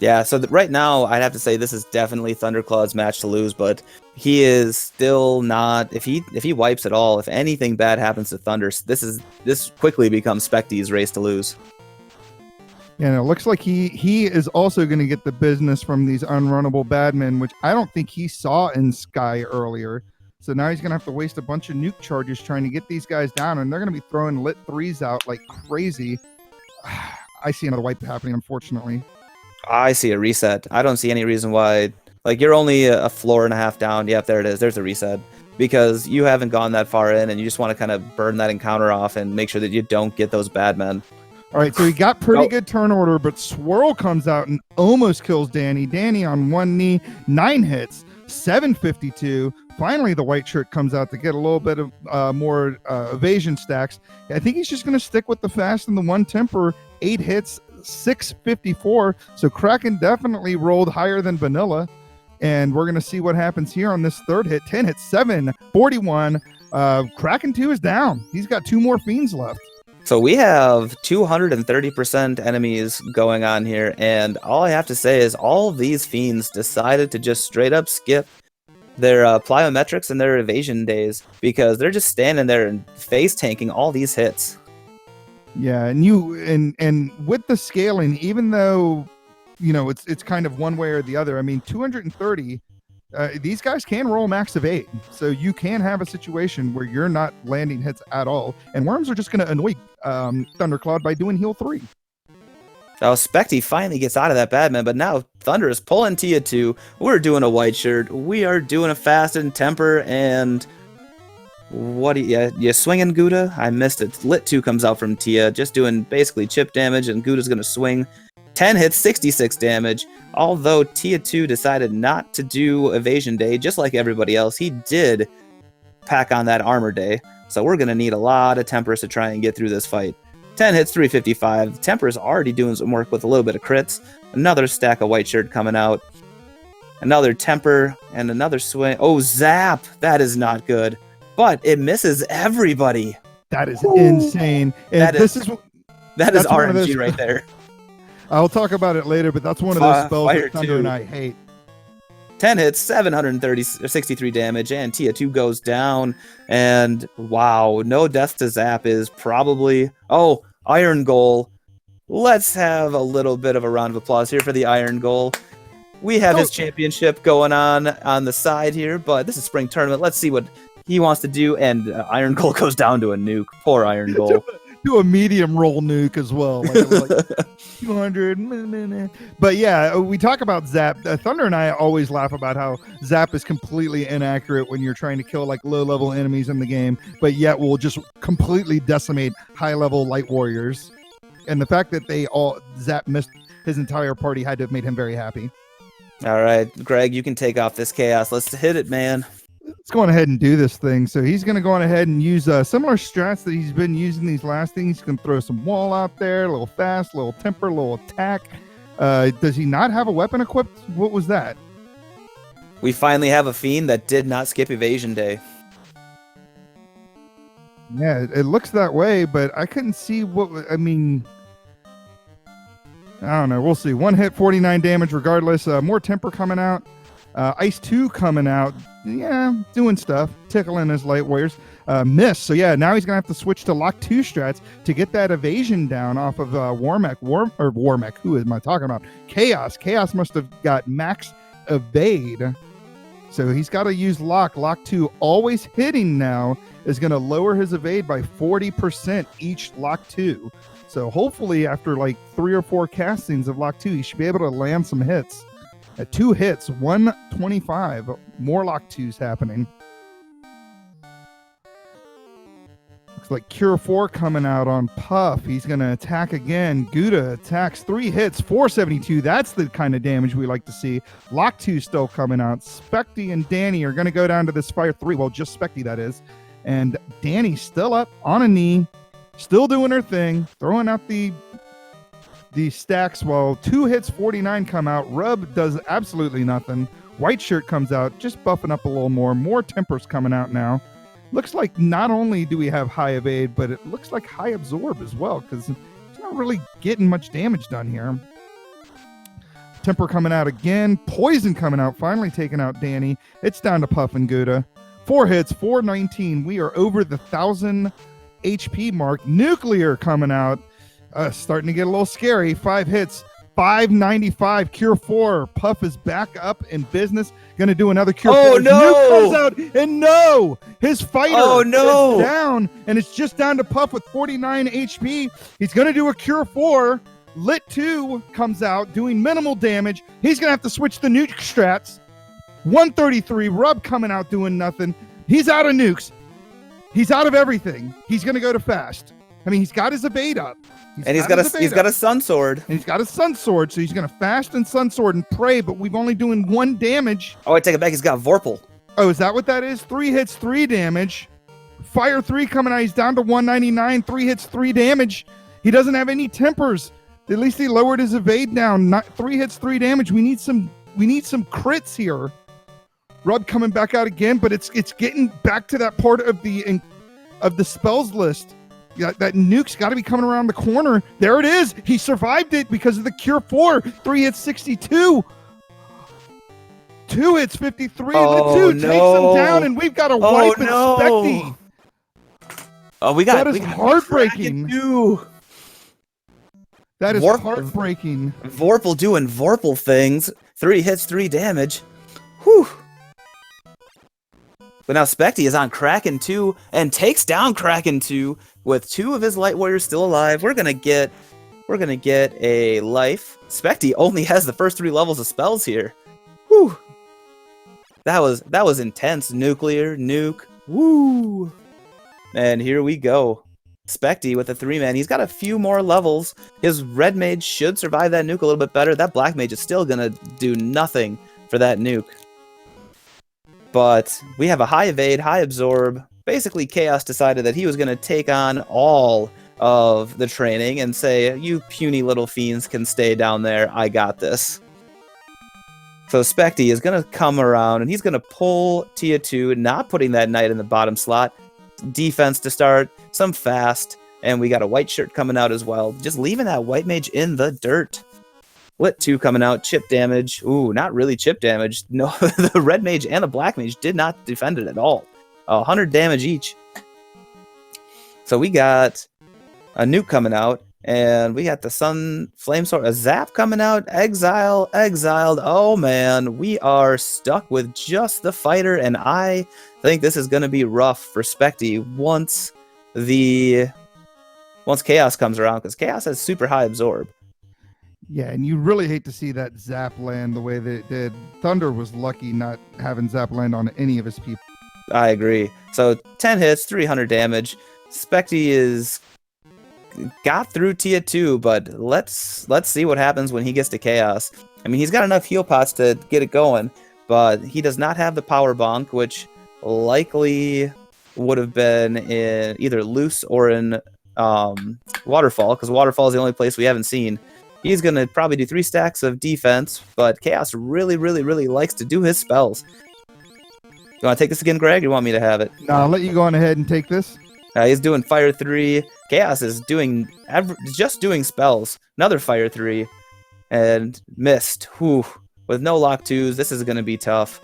Yeah, so right now, I'd have to say this is definitely Thunderclaude's match to lose, but he is still not. If he wipes at all, if anything bad happens to Thunder, this quickly becomes Spectie's race to lose.
And it looks like he is also going to get the business from these unrunnable badmen, which I don't think he saw in Sky earlier. So now he's going to have to waste a bunch of nuke charges trying to get these guys down, and they're going to be throwing lit 3s out like crazy. I see another wipe happening, unfortunately.
I see a reset. I don't see any reason why. Like, you're only a floor and a half down. Yep, there it is. There's a reset. Because you haven't gone that far in, and you just want to kind of burn that encounter off and make sure that you don't get those bad men.
All right, so he got pretty good turn order, but Swirl comes out and almost kills Danny. Danny on one knee, 9 hits, 752. Finally, the white shirt comes out to get a little bit of more evasion stacks. I think he's just going to stick with the fast and the 1 temper, 8 hits, 654. So Kraken definitely rolled higher than vanilla, and we're going to see what happens here on this third hit. 10 hits, 741. Kraken 2 is down. He's got 2 more fiends left.
So we have 230% enemies going on here, and all I have to say is all of these fiends decided to just straight up skip their plyometrics and their evasion days, because they're just standing there and face tanking all these hits.
Yeah, and with the scaling, even though it's kind of one way or the other. I mean, 230 these guys can roll max of 8, so you can have a situation where you're not landing hits at all, and Worms are just going to annoy Thunderclaude by doing heal 3.
Oh, Spectie finally gets out of that bad man, but now Thunder is pulling Tia 2. We're doing a white shirt. We are doing a fast and temper, and what you swinging Gouda? I missed it. Lit 2 comes out from Tia, just doing basically chip damage, and Gouda's going to swing. 10 hits, 66 damage. Although Tia 2 decided not to do Evasion Day, just like everybody else, he did pack on that Armor Day. So we're going to need a lot of Tempers to try and get through this fight. 10 hits, 355. Temper's already doing some work with a little bit of crits. Another stack of white shirt coming out. Another Temper and another swing. Oh, Zap! That is not good. But it misses everybody.
That is insane. And
that is
RNG
right there.
I'll talk about it later, but that's one of those spells that Thunder and I hate.
10 hits, 63 damage, and Tia 2 goes down. And wow, no death to Zap is probably... Oh, Iron Goal. Let's have a little bit of a round of applause here for the Iron Goal. We have his championship going on the side here, but this is spring tournament. Let's see what he wants to do. And Iron Goal goes down to a nuke. Poor Iron Goal.
Do a medium roll nuke as well, like 200. But yeah, we talk about Zap. Thunder and I always laugh about how Zap is completely inaccurate when you're trying to kill like low-level enemies in the game, but yet will just completely decimate high-level light warriors. And the fact that Zap missed his entire party had to have made him very happy.
All right, Greg, you can take off this chaos. Let's hit it, man.
Let's go on ahead and do this thing. So he's going to go on ahead and use similar strats that he's been using these last things. He's going to throw some wall out there, a little fast, a little temper, a little attack. Does he not have a weapon equipped? What was that?
We finally have a Fiend that did not skip Evasion Day.
Yeah, it looks that way, but I couldn't see what... I mean... I don't know. We'll see. 1 hit, 49 damage regardless. More temper coming out. Ice 2 coming out. Yeah, doing stuff, tickling his light warriors. Miss. So yeah, now he's gonna have to switch to lock 2 strats to get that evasion down off of Warmech. Who am I talking about? Chaos. Chaos must have got max evade. So he's got to use lock. Lock 2 always hitting now is gonna lower his evade by 40% each lock 2. So hopefully after like 3 or 4 castings of lock 2, he should be able to land some hits. At 2 hits, 125. More lock 2s happening. Looks like Cure 4 coming out on Puff. He's going to attack again. Gouda attacks 3 hits, 472. That's the kind of damage we like to see. Lock 2 still coming out. Spectie and Danny are going to go down to this fire 3. Well, just Spectie, that is. And Danny's still up on a knee, still doing her thing, throwing out the stacks while 2 hits, 49 come out. Rub does absolutely nothing. White shirt comes out, just buffing up a little more. More tempers coming out now. Looks like not only do we have high evade, but it looks like high absorb as well, because it's not really getting much damage done here. Temper coming out again. Poison coming out, finally taking out Danny. It's down to Puff and Gouda. 4 hits, 419. We are over the 1,000 HP mark. Nuclear coming out. Starting to get a little scary. 5 hits, 595. Cure 4. Puff is back up in business. Gonna do another Cure 4.
Oh, no!
Nuke comes out, and no! His fighter is down, and it's just down to Puff with 49 HP. He's gonna do a Cure 4. Lit 2 comes out, doing minimal damage. He's gonna have to switch the nuke strats. 133. Rub coming out, doing nothing. He's out of nukes. He's out of everything. He's gonna go to fast. I mean, he's got his evade up.
He's got a sun sword.
And he's got a sun sword, so he's gonna fast and sun sword and pray, but we've only doing 1 damage.
Oh, I take it back. He's got Vorpal.
Oh, is that what that is? 3 hits, 3 damage. Fire 3 coming out. He's down to 199. 3 hits, 3 damage. He doesn't have any tempers. At least he lowered his evade down. 3 hits, 3 damage. We need some crits here. Rub coming back out again, but it's getting back to that part of the spells list. Yeah, that nuke's got to be coming around the corner. There it is. He survived it because of the Cure 4. 3 hits, 62. 2 hits, 53.
Oh,
the 2 takes him down, and we've got a wipe and Spectie.
Oh,
that is heartbreaking. That is heartbreaking.
Vorpal doing Vorpal things. 3 hits, 3 damage. Whew. But now Spectie is on Kraken 2 and takes down Kraken 2 with 2 of his Light Warriors still alive. We're gonna get a life. Spectie only has the first 3 levels of spells here. Whew. That was intense. Nuclear, nuke. Woo! And here we go. Spectie with a 3-man. He's got a few more levels. His red mage should survive that nuke a little bit better. That black mage is still gonna do nothing for that nuke. But we have a high evade, high absorb. Basically, Chaos decided that he was gonna take on all of the training and say, you puny little fiends can stay down there. I got this. So Spectie is gonna come around and he's gonna pull Tia 2, not putting that knight in the bottom slot. Defense to start, some fast, and we got a white shirt coming out as well. Just leaving that white mage in the dirt. Lit 2 coming out, chip damage. Ooh, not really chip damage. No, the red mage and the black mage did not defend it at all. 100 damage each. So we got a nuke coming out, and we got the sun flame sword, a zap coming out, exiled. Oh man, we are stuck with just the fighter, and I think this is going to be rough for Spectie once Chaos comes around, because Chaos has super high absorb.
Yeah, and you really hate to see that zap land the way that it did. Thunder was lucky not having zap land on any of his people.
I agree. So 10 hits, 300 damage. Spectie got through Tia 2, but let's see what happens when he gets to Chaos. I mean, he's got enough heal pots to get it going, but he does not have the power bonk, which likely would have been in either loose or in waterfall, because waterfall is the only place we haven't seen. He's going to probably do 3 stacks of defense, but Chaos really likes to do his spells. You want to take this again, Greg, or you want me to have it?
No, I'll let you go on ahead and take this.
He's doing Fire 3. Chaos is just doing spells. Another Fire 3. And missed. Whew. With no lock 2s, this is going to be tough.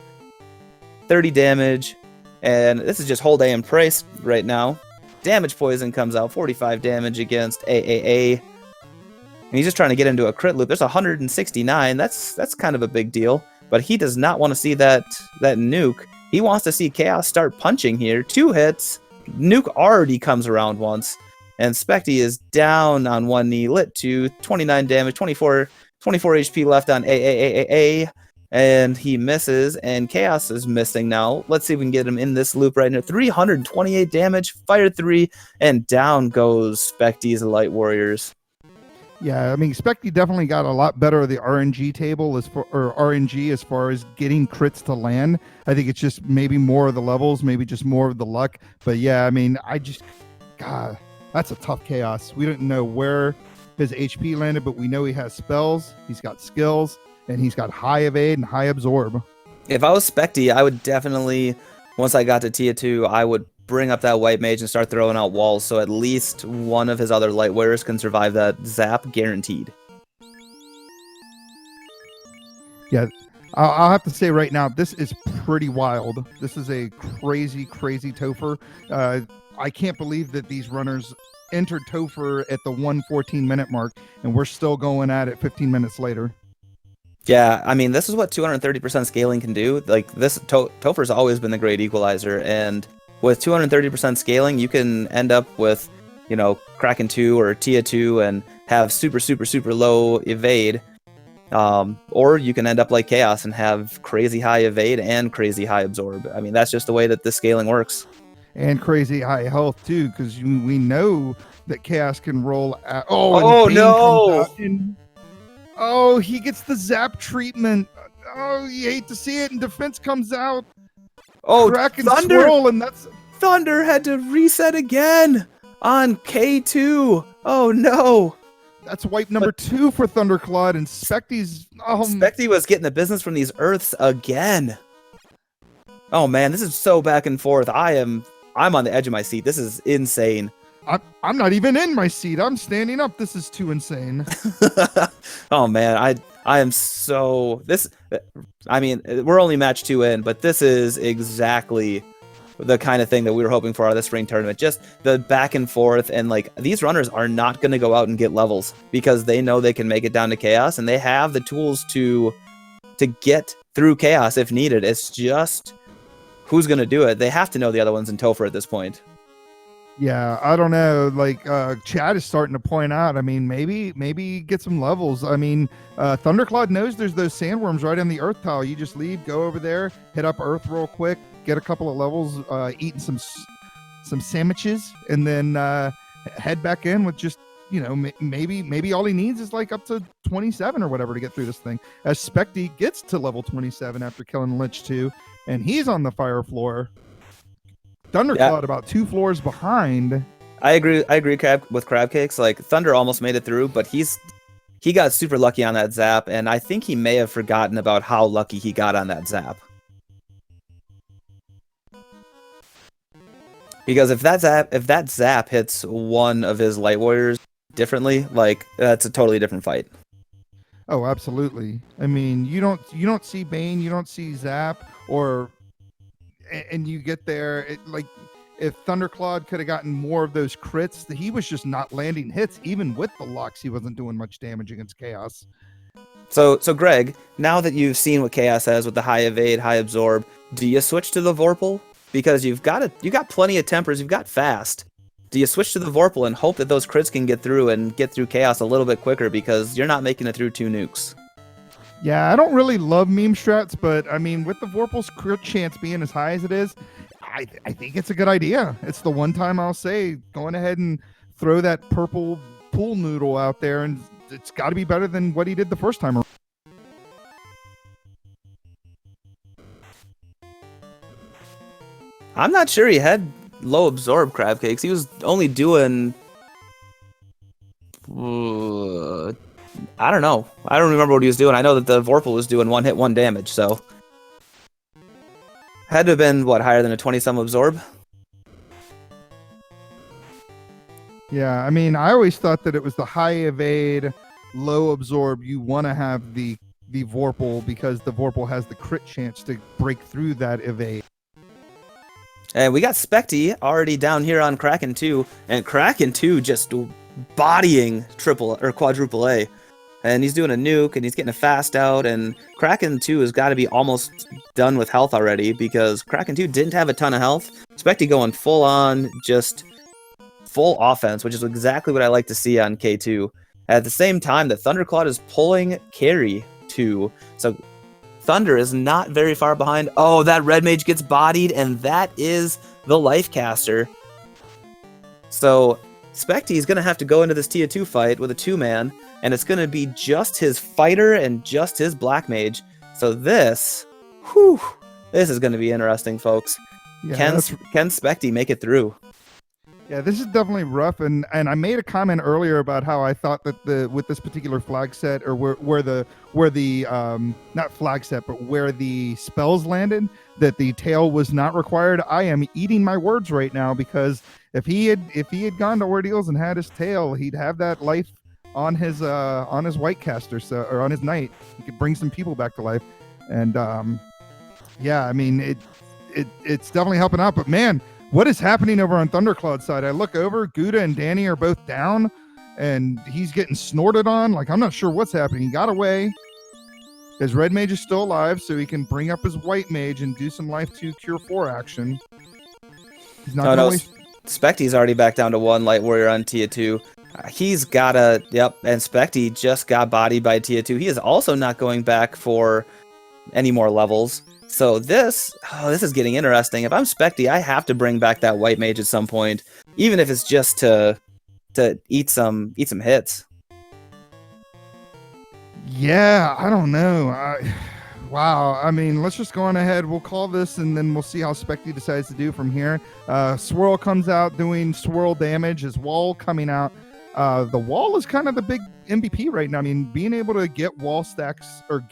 30 damage. And this is just hold A and pray right now. Damage poison comes out. 45 damage against AAA. And he's just trying to get into a crit loop. There's 169. That's kind of a big deal. But he does not want to see that nuke. He wants to see Chaos start punching here. 2 hits. Nuke already comes around once. And Spectie is down on one knee. Lit 2. 29 damage. 24 HP left on AAAA. And he misses. And Chaos is missing now. Let's see if we can get him in this loop right now. 328 damage. Fire 3. And down goes Spectie's Light Warriors.
Yeah, I mean, Spectie definitely got a lot better of the RNG table RNG as far as getting crits to land. I think it's just maybe more of the levels, maybe just more of the luck. But yeah, I mean, God, that's a tough Chaos. We don't know where his HP landed, but we know he has spells, he's got skills, and he's got high evade and high absorb.
If I was Spectie, I would definitely, once I got to Tia 2, I would bring up that white mage and start throwing out walls, so at least one of his other light wearers can survive that zap, guaranteed.
Yeah, I'll have to say right now, this is pretty wild. This is a crazy Topher. I can't believe that these runners entered Topher at the 1:14-minute mark, and we're still going at it 15 minutes later.
Yeah, I mean, this is what 230% scaling can do. Like, this Topher's always been the great equalizer, and with 230% scaling, you can end up with, Kraken 2 or Tia 2 and have super low evade. Or you can end up like Chaos and have crazy high evade and crazy high absorb. I mean, that's just the way that the scaling works.
And crazy high health, too, because we know that Chaos can roll at...
Oh no!
Oh, he gets the zap treatment. Oh, you hate to see it, and defense comes out.
Oh,
Kraken
Thunder!
Swirl, and that's...
Thunder had to reset again on K2. Oh no!
That's wipe number 2 for Thunderclaude, and Spectie's...
Spectie was getting the business from these Earths again. Oh man, this is so back and forth. I'm on the edge of my seat. This is insane.
I'm not even in my seat. I'm standing up. This is too insane.
Oh man, I am so I mean, we're only match 2 in, but this is exactly the kind of thing that we were hoping for out of this spring tournament. Just the back and forth, and like, these runners are not going to go out and get levels because they know they can make it down to Chaos, and they have the tools to get through Chaos if needed. It's just who's going to do it? They have to know the other one's in Topher at this point.
Yeah, I don't know. Like Chad is starting to point out. I mean, maybe get some levels. I mean, Thunderclaude knows there's those sandworms right on the Earth tile. You just leave, go over there, hit up Earth real quick, get a couple of levels, eating some sandwiches, and then head back in with just maybe all he needs is like up to 27 or whatever to get through this thing. As Spectie gets to level 27 after killing Lich 2, and he's on the fire floor. Thunderclaude about 2 floors behind.
I agree with Crab Cakes. Like, Thunder almost made it through, but he got super lucky on that zap, and I think he may have forgotten about how lucky he got on that zap. Because if that zap hits one of his Light Warriors differently, like, that's a totally different fight.
Oh, absolutely. I mean, you don't see Bane, you don't see Zap, and you get there, if Thunderclaude could have gotten more of those crits, he was just not landing hits. Even with the locks, he wasn't doing much damage against Chaos.
So Greg, now that you've seen what Chaos has with the high evade, high absorb, do you switch to the Vorpal? Because you got plenty of tempers, you've got fast. Do you switch to the Vorpal and hope that those crits can get through Chaos a little bit quicker, because you're not making it through 2 nukes?
Yeah, I don't really love meme strats, but I mean, with the Vorpal's crit chance being as high as it is, I think it's a good idea. It's the one time I'll say going ahead and throw that purple pool noodle out there, and it's got to be better than what he did the first time around.
I'm not sure he had low absorb, Crab Cakes. He was only doing... I don't know. I don't remember what he was doing. I know that the Vorpal was doing 1 hit, 1 damage, so... Had to have been, higher than a 20-some absorb?
Yeah, I mean, I always thought that it was the high evade, low absorb. You want to have the Vorpal, because the Vorpal has the crit chance to break through that evade.
And we got Spectie already down here on Kraken 2, and Kraken 2 just bodying quadruple A. And he's doing a nuke, and he's getting a fast out, and Kraken 2 has got to be almost done with health already, because Kraken 2 didn't have a ton of health. Spectie going full on, just full offense, which is exactly what I like to see on K2. At the same time, the Thunderclaude is pulling carry 2, so Thunder is not very far behind. Oh, that red mage gets bodied, and that is the life caster. So Spectie is going to have to go into this tier 2 fight with a 2-man, and it's going to be just his fighter and just his black mage. So this is going to be interesting, folks.
Yeah,
Can Spectie make it through?
Yeah, this is definitely rough, and I made a comment earlier about how I thought that with this particular flag set, or where the not flag set, but where the spells landed, that the tail was not required. I am eating my words right now, because if he had gone to Ordeals and had his tail, he'd have that life on his white caster, or on his knight. He could bring some people back to life, and yeah, I mean it's definitely helping out, but man. What is happening over on Thunderclaude's side? I look over, Gouda and Danny are both down, and he's getting snorted on. Like, I'm not sure what's happening. He got away. His red mage is still alive, so he can bring up his white mage and do some life 2 cure 4 action. He's not
Spectie's already back down to 1 light warrior on Tier 2. He's got and Spectie just got bodied by Tier 2. He is also not going back for any more levels. So this is getting interesting. If I'm Spectie, I have to bring back that white mage at some point, even if it's just to eat some hits.
Yeah, I don't know. Wow. I mean, let's just go on ahead. We'll call this, and then we'll see how Spectie decides to do from here. Swirl comes out doing swirl damage. His wall coming out. The wall is kind of the big MVP right now. I mean, being able to get wall stacks, or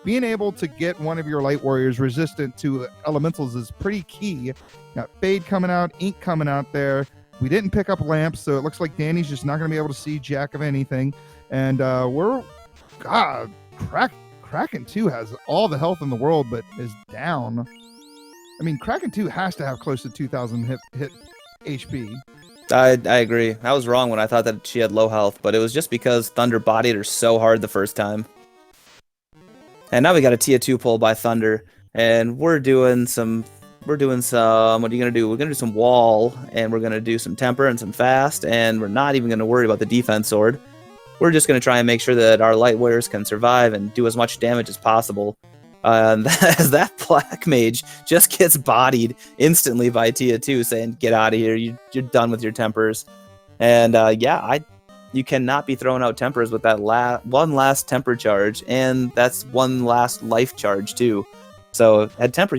being able to get one of your light warriors resistant to elementals is pretty key. Got Fade coming out, Ink coming out there. We didn't pick up lamps, so it looks like Danny's just not going to be able to see jack of anything. And Kraken 2 has all the health in the world, but is down. I mean, Kraken 2 has to have close to 2,000 hit HP.
I agree. I was wrong when I thought that she had low health, but it was just because Thunder bodied her so hard the first time. And now we got a Tier 2 pull by Thunder, and we're doing some we're doing some, what are you going to do? We're going to do some wall, and we're going to do some temper and some fast, and we're not even going to worry about the defense sword. We're just going to try and make sure that our light warriors can survive and do as much damage as possible. And as that black mage just gets bodied instantly by Tia 2, saying, get out of here, you're done with your tempers. And you cannot be throwing out tempers with that one last temper charge, and that's one last life charge too. So had Thunder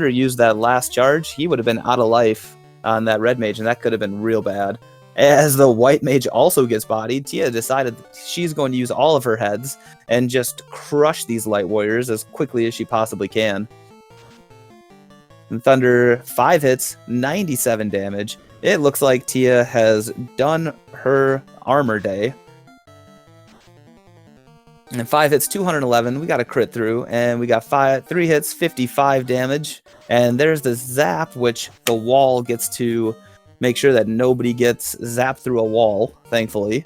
used that last charge, he would have been out of life on that red mage, and that could have been real bad. As the white mage also gets bodied, Tia decided she's going to use all of her heads and just crush these light warriors as quickly as she possibly can. And Thunder, 5 hits, 97 damage. It looks like Tia has done her armor day. And 5 hits, 211. We got a crit through, and we got 3 hits, 55 damage. And there's the zap, which the wall gets to make sure that nobody gets zapped through a wall, thankfully.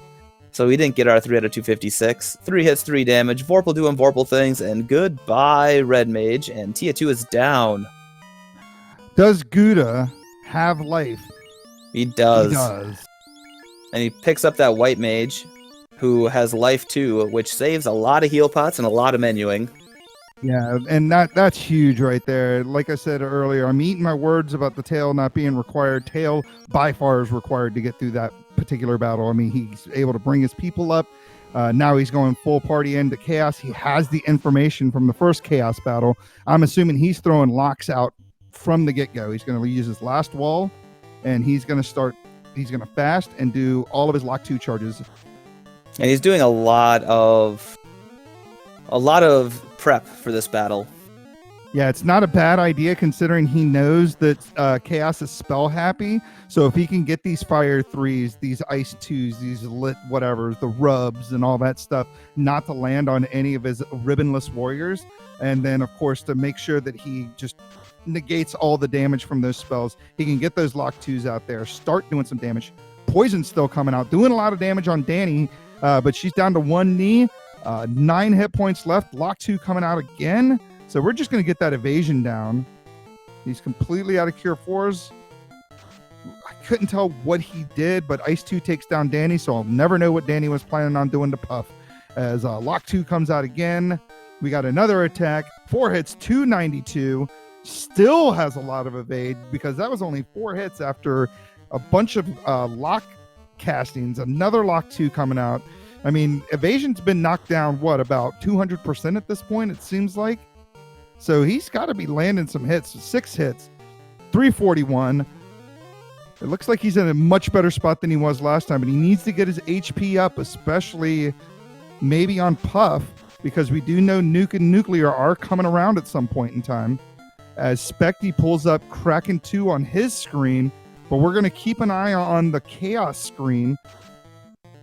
So we didn't get our 3 out of 256. 3 hits, 3 damage. Vorpal doing Vorpal things, and goodbye, red mage. And Tia 2 is down.
Does Gouda have life?
He does.
He does.
And he picks up that white mage, who has life too, which saves a lot of heal pots and a lot of menuing.
Yeah, and that's huge right there. Like I said earlier, I'm eating my words about the tail not being required. Tail by far is required to get through that particular battle. I mean, he's able to bring his people up. Now he's going full party into chaos. He has the information from the first chaos battle. I'm assuming he's throwing locks out from the get-go. He's going to use his last wall, and he's going to fast and do all of his lock 2 charges.
And he's doing a lot of prep for this battle.
Yeah, it's not a bad idea considering he knows that Chaos is spell happy. So if he can get these fire 3s, these ice 2s, these lit whatevers, the rubs and all that stuff, not to land on any of his ribbonless warriors, and then of course to make sure that he just negates all the damage from those spells, he can get those lock 2s out there, start doing some damage. Poison's still coming out, doing a lot of damage on Danny, but she's down to 1 knee. 9 hit points left. Lock 2 coming out again. So we're just going to get that evasion down. He's completely out of cure 4s. I couldn't tell what he did, but Ice 2 takes down Danny, so I'll never know what Danny was planning on doing to Puff. As Lock 2 comes out again. We got another attack. 4 hits, 292. Still has a lot of evade because that was only 4 hits after a bunch of lock castings. Another Lock 2 coming out. I mean, evasion's been knocked down, about 200% at this point, it seems like. So he's got to be landing some hits. 6 hits, 341. It looks like he's in a much better spot than he was last time, but he needs to get his HP up, especially maybe on Puff, because we do know Nuke and Nuclear are coming around at some point in time. As Spectie pulls up Kraken 2 on his screen, but we're going to keep an eye on the Chaos screen.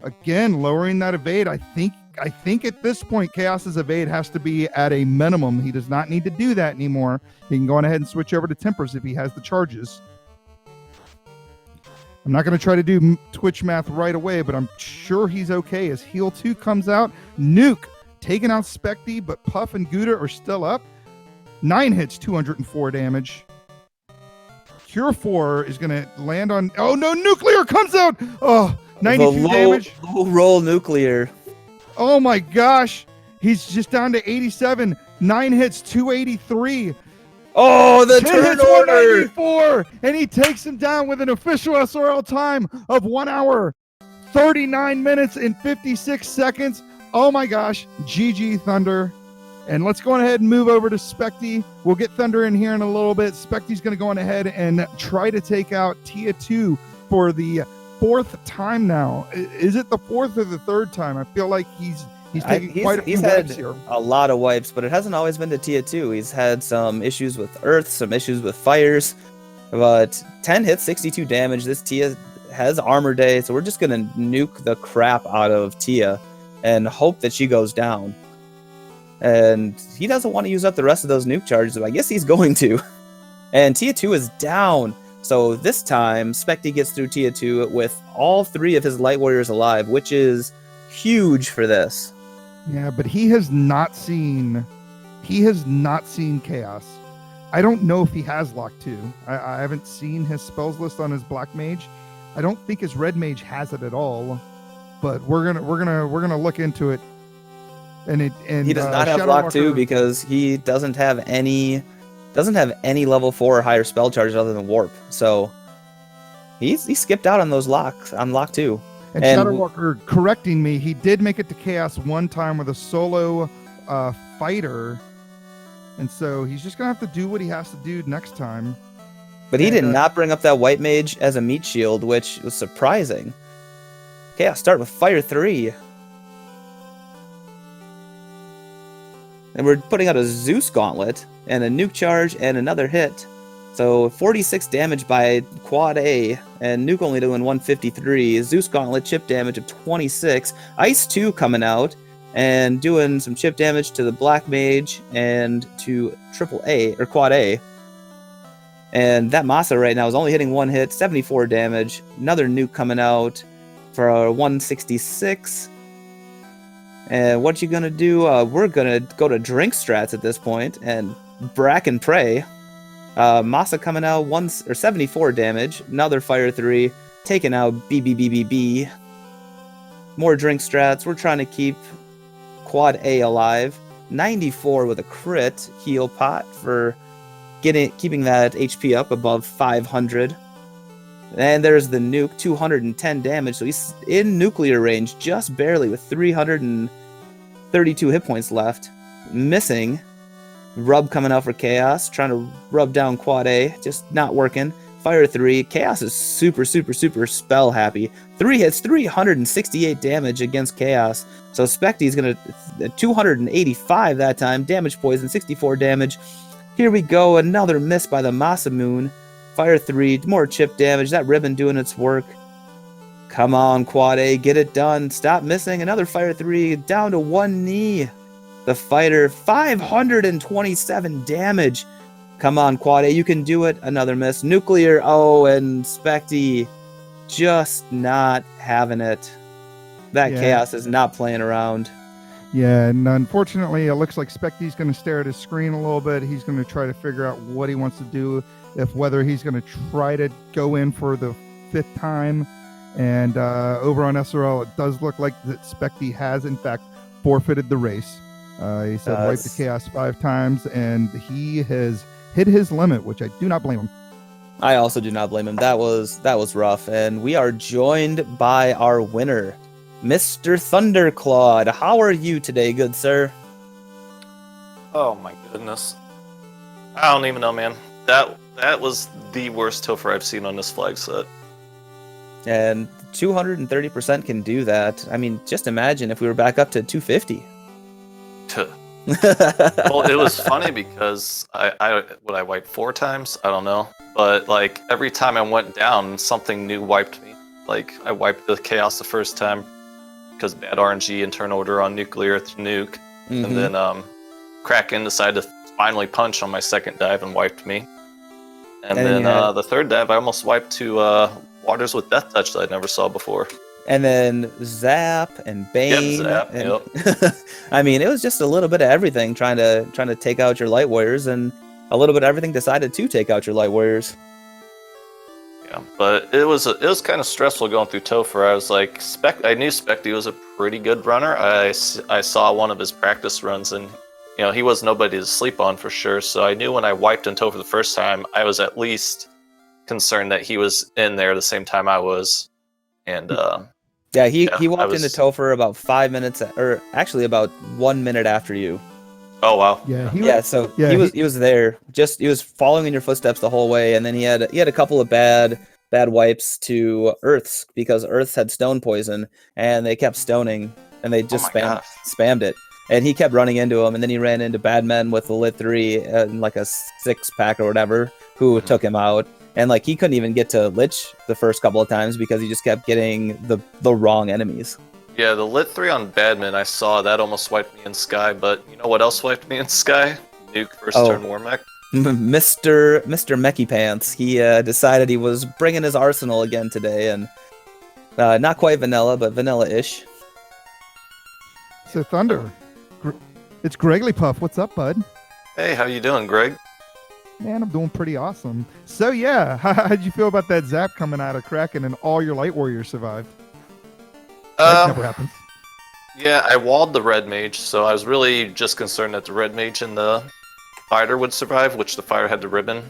Again, lowering that evade. I think at this point, Chaos's evade has to be at a minimum. He does not need to do that anymore. He can go on ahead and switch over to Tempers if he has the charges. I'm not going to try to do Twitch math right away, but I'm sure he's okay as Heal 2 comes out. Nuke taking out Spectie, but Puff and Gouda are still up. 9 hits, 204 damage. Cure 4 is going to land on... Oh, no, Nuclear comes out! Oh, 92 damage.
Low roll Nuclear.
Oh my gosh. He's just down to 87. 9 hits, 283.
Oh, the turn order.
194. And he takes him down with an official SRL time of 1 hour, 39 minutes and 56 seconds. Oh my gosh. GG Thunder. And let's go on ahead and move over to Spectie. We'll get Thunder in here in a little bit. Spectie's going to go on ahead and try to take out Tia 2 for the 4th time now. Is it the 4th or the 3rd time? I feel like he's taking quite a few wipes here.
A lot of wipes, but it hasn't always been to Tia 2. He's had some issues with Earth, some issues with fires, but 10 hits, 62 damage. This Tia has armor day, so we're just going to nuke the crap out of Tia and hope that she goes down. And he doesn't want to use up the rest of those nuke charges, but I guess he's going to. And Tia 2 is down. So this time, Spectie gets through Tia 2 with all 3 of his light warriors alive, which is huge for this.
Yeah, but he has not seen Chaos. I don't know if he has lock 2. I haven't seen his spells list on his black mage. I don't think his red mage has it at all, but we're gonna look into it. And
he does not have
Shadow
lock
Walker,
2 because he doesn't have any level 4 or higher spell charges other than warp. So he skipped out on those locks on lock 2.
And Shadow Walker correcting me, he did make it to chaos one time with a solo fighter, and so he's just gonna have to do what he has to do next time.
But he did not bring up that white mage as a meat shield, which was surprising. Okay, I'll start with Fire 3. And we're putting out a Zeus gauntlet and a nuke charge and another hit. So 46 damage by quad A, and nuke only doing 153. Zeus gauntlet chip damage of 26. Ice 2 coming out and doing some chip damage to the black mage and to triple A or quad A. And that Masa right now is only hitting one hit, 74 damage. Another nuke coming out for a 166. And what you gonna do? We're gonna go to drink strats at this point and brack and pray. Masa coming out 74 damage. Another Fire 3 taking out BBBBB. More drink strats. We're trying to keep quad A alive. 94 with a crit heal pot for keeping that HP up above 500. And there's the nuke, 210 damage. So he's in nuclear range just barely with 332 hit points left. Missing. Rub coming out for Chaos, trying to rub down quad A, just not working. Fire 3, Chaos is super spell happy. 3 hits, 368 damage against Chaos. So Spectie's gonna 285 that time, damage poison, 64 damage. Here we go, another miss by the Masamune. Fire 3, more chip damage, that ribbon doing its work. Come on, quad A, get it done. Stop missing, another Fire 3, down to one knee. The fighter, 527 damage. Come on, quad A, you can do it. Another miss. Nuclear, and Spectie just not having it. That Chaos is not playing around.
Yeah, and unfortunately, it looks like Spectie's going to stare at his screen a little bit. He's going to try to figure out what he wants to do, whether he's going to try to go in for the 5th time. And over on SRL, it does look like that Spectie has, in fact, forfeited the race. He said wipe the Chaos 5 times, and he has hit his limit, which I do not blame him.
I also do not blame him. That was rough. And we are joined by our winner, Mr. Thunderclaude. How are you today, good sir?
Oh my goodness. I don't even know, man. That was the worst Topher I've seen on this flag set.
And 230% can do that. I mean, just imagine if we were back up to 250.
Well, it was funny because I wiped 4 times? I don't know. But like every time I went down, something new wiped me. Like I wiped the Chaos the first time because bad RNG and turn order on nuclear nuke. Mm-hmm. And then Kraken decided to finally punch on my second dive and wiped me. And then the third dive, I almost wiped 2 waters with death touch that I never saw before.
And then Zap and Bane.
Yep, Zap,
and, I mean, it was just a little bit of everything trying to take out your light warriors, and a little bit of everything decided to take out your light warriors.
Yeah, but it was kind of stressful going through Topher. I was like, I knew Spectie was a pretty good runner. I saw one of his practice runs, and he was nobody to sleep on for sure. So I knew when I wiped in Topher the first time, I was at least concerned that he was in there the same time I was, and.
He walked into Topher about 5 minutes, or actually about 1 minute after you.
Oh wow!
Yeah,
he was there. He was following in your footsteps the whole way, and then he had a couple of bad wipes to Earths because Earths had stone poison, and they kept stoning, and they just spammed it. And he kept running into him, and then he ran into bad men with the lit 3 and like a 6-pack or whatever, who took him out. And like he couldn't even get to Lich the first couple of times because he just kept getting the wrong enemies.
Yeah, the lit 3 on Badman, I saw that almost wiped me in Sky, but you know what else wiped me in Sky? Nuke first turn Warmech.
Mr. Mechie Pants. He decided he was bringing his arsenal again today, and not quite vanilla, but vanilla-ish.
So Thunder, it's Greggly Puff. What's up, bud?
Hey, how you doing, Greg?
Man, I'm doing pretty awesome. So yeah, how'd you feel about that zap coming out of Kraken and all your light warriors survived? That never happens.
Yeah, I walled the red mage, so I was really just concerned that the red mage and the fighter would survive, which the fighter had the ribbon.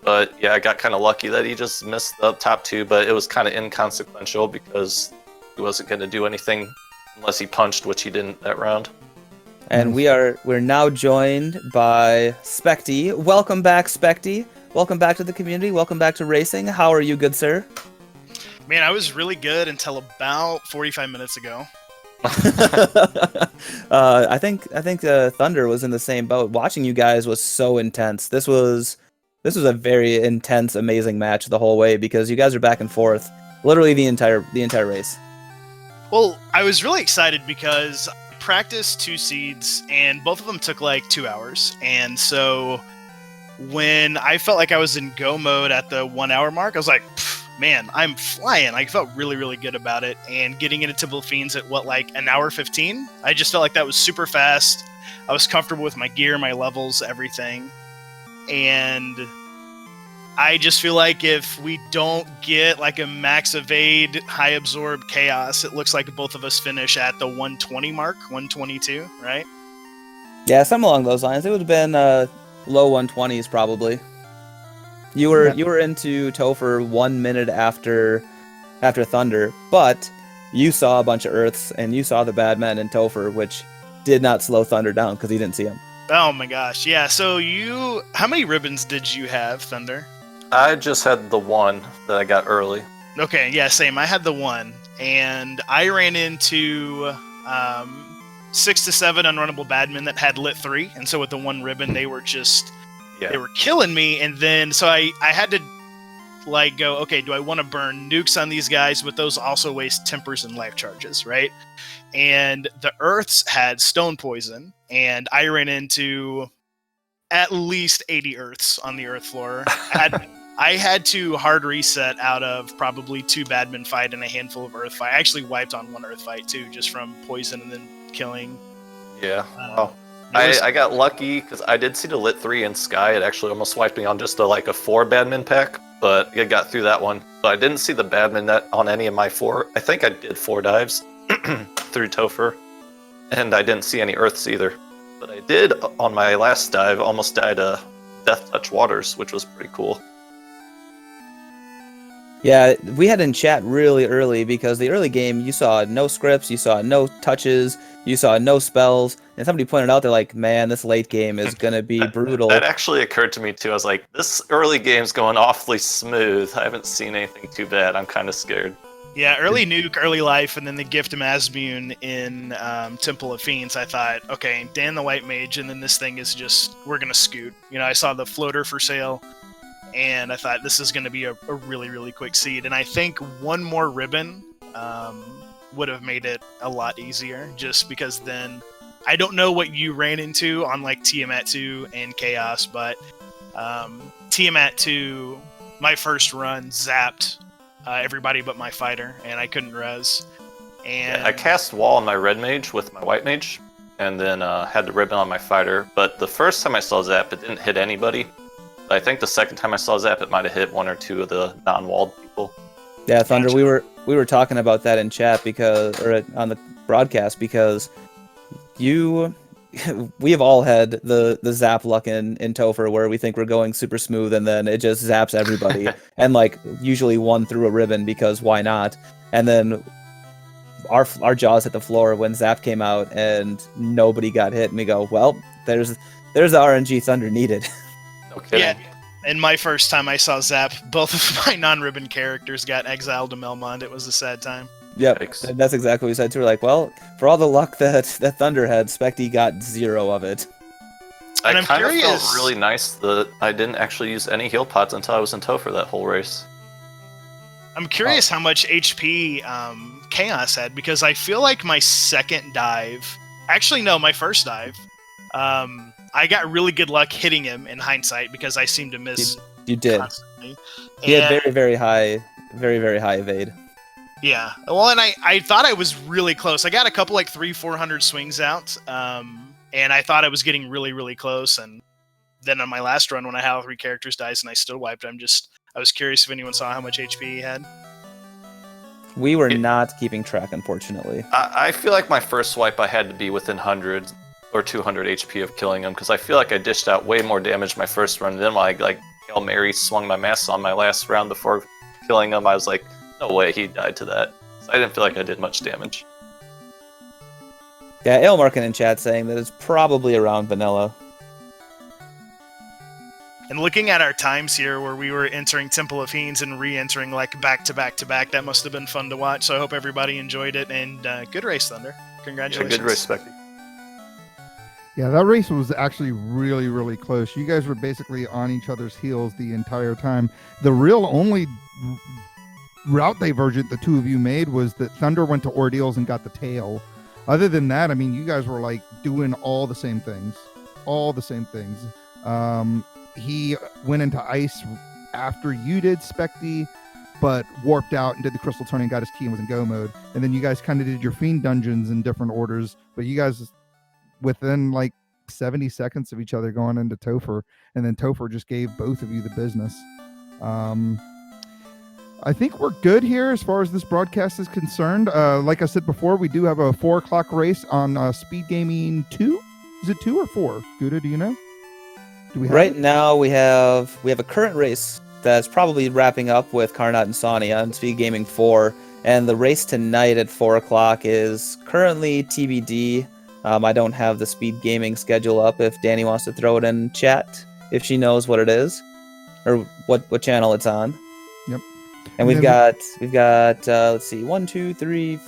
But yeah, I got kind of lucky that he just missed the top two, but it was kind of inconsequential because he wasn't going to do anything unless he punched, which he didn't that round.
And we're now joined by Spectie. Welcome back, Spectie. Welcome back to the community. Welcome back to racing. How are you, good sir?
Man, I was really good until about 45 minutes ago.
I think Thunder was in the same boat. Watching you guys was so intense. This was a very intense, amazing match the whole way because you guys are back and forth, literally the entire race.
Well, I was really excited because I practiced 2 seeds and both of them took like 2 hours. And so when I felt like I was in go mode at the 1 hour mark, I was like, man, I'm flying. I felt really, really good about it. And getting into Temple of Fiends at like an hour 15, I just felt like that was super fast. I was comfortable with my gear, my levels, everything. And I just feel like if we don't get like a max evade, high absorb chaos, it looks like both of us finish at the 120 mark, 122, right?
Yeah, something along those lines. It would have been low 120s probably. You were into Topher 1 minute after Thunder, but you saw a bunch of Earths and you saw the bad men in Topher, which did not slow Thunder down because he didn't see him.
Oh my gosh, yeah. So how many ribbons did you have, Thunder?
I just had the one that I got early.
Okay, yeah, same. I had the one, and I ran into 6 to 7 unrunnable badmen that had lit 3, and so with the one ribbon, they were just they were killing me. And then so I had to like go, okay, do I want to burn nukes on these guys? But those also waste tempers and life charges, right? And the Earths had stone poison, and I ran into at least 80 Earths on the Earth floor. I had to hard reset out of probably 2 badman fight and a handful of Earth fight. I actually wiped on 1 Earth fight too, just from poison and then killing.
Yeah. I got lucky because I did see the lit 3 in Sky. It actually almost wiped me on just a 4 badman pack, but it got through that one. But I didn't see the badman net on any of my 4. I think I did 4 dives through Topher, and I didn't see any Earths either. But I did, on my last dive, almost died Death Touch Waters, which was pretty cool.
Yeah, we had in chat really early because the early game, you saw no scripts, you saw no touches, you saw no spells, and somebody pointed out, they're like, man, this late game is going to be brutal.
That actually occurred to me too. I was like, this early game's going awfully smooth. I haven't seen anything too bad. I'm kind of scared.
Yeah, early nuke, early life, and then the gift of Masmune in Temple of Fiends. I thought, okay, Dan the White Mage, and then this thing is just, we're going to scoot. You know, I saw the floater for sale, and I thought this is going to be a really, really quick seed. And I think 1 more ribbon would have made it a lot easier, just because then, I don't know what you ran into on like Tiamat 2 and Chaos, but Tiamat 2, my first run, zapped everybody but my fighter, and I couldn't res. And
I cast wall on my red mage with my white mage, and then had the ribbon on my fighter. But the first time I saw zap, it didn't hit anybody. I think the second time I saw zap, it might have hit 1 or 2 of the non-walled people.
Yeah, Thunder, we were talking about that in chat or on the broadcast because we have all had the zap luck in Topher where we think we're going super smooth and then it just zaps everybody and like usually 1 through a ribbon because why not? And then our jaws hit the floor when zap came out and nobody got hit and we go, well, there's the RNG Thunder needed.
No kidding.
yeah, and my first time I saw zap, both of my non-ribbon characters got exiled to Melmond. It was a sad time.
Yep,
Yikes.
that's exactly what we said too. We're like, well, for all the luck that Thunder had, Spectie got 0 of it.
And
I
I'm
kind of
curious-
felt really nice that I didn't actually use any heal pods until I was in Topher that whole race.
I'm curious how much HP Chaos had, because I feel like my second dive, actually no, my first dive, I got really good luck hitting him in hindsight because I seemed to miss
You did.
constantly.
He had
And-
very very high evade.
Yeah. Well, and I thought I was really close. I got a couple like 300-400 swings out, and I thought I was getting really, really close, and then on my last run, when I had all 3 characters dies and I still wiped, I was curious if anyone saw how much HP he had.
We were not keeping track, unfortunately.
I feel like my first wipe I had to be within 100 or 200 HP of killing him, because I feel like I dished out way more damage my first run. Then when I like Hail Mary swung my mass on my last round before killing him, I was like, no way he died to that. So I didn't feel like I did much damage.
Yeah, Ailmarkin in chat saying that it's probably around vanilla.
And looking at our times here, where we were entering Temple of Fiends and re-entering like back to back to back, that must have been fun to watch. So I hope everybody enjoyed it, and good race, Thunder. Congratulations.
Yeah, good race, Spectie.
Yeah, that race was actually really, really close. You guys were basically on each other's heels the entire time. The real only route divergent the two of you made was that Thunder went to Ordeals and got the tail. Other than that, I mean, you guys were like doing all the same things. He went into ice after you did, Spectie, but warped out and did the crystal turning, got his key and was in go mode. And then you guys kind of did your Fiend dungeons in different orders, but you guys within like 70 seconds of each other going into Topher, and then Topher just gave both of you the business. I think we're good here as far as this broadcast is concerned. Like I said before, we do have a 4 o'clock race on Speed Gaming 2. Is it 2 or 4? Gouda, do you know? Do we have
Right
it?
now we have a current race that's probably wrapping up with Carnot and Sonya on Speed Gaming 4, and the race tonight at 4 o'clock is currently TBD. I don't have the Speed Gaming schedule up. If Danny wants to throw it in chat, if she knows what it is or what channel it's on.
Yep.
And we've got let's see, 1, 2, 3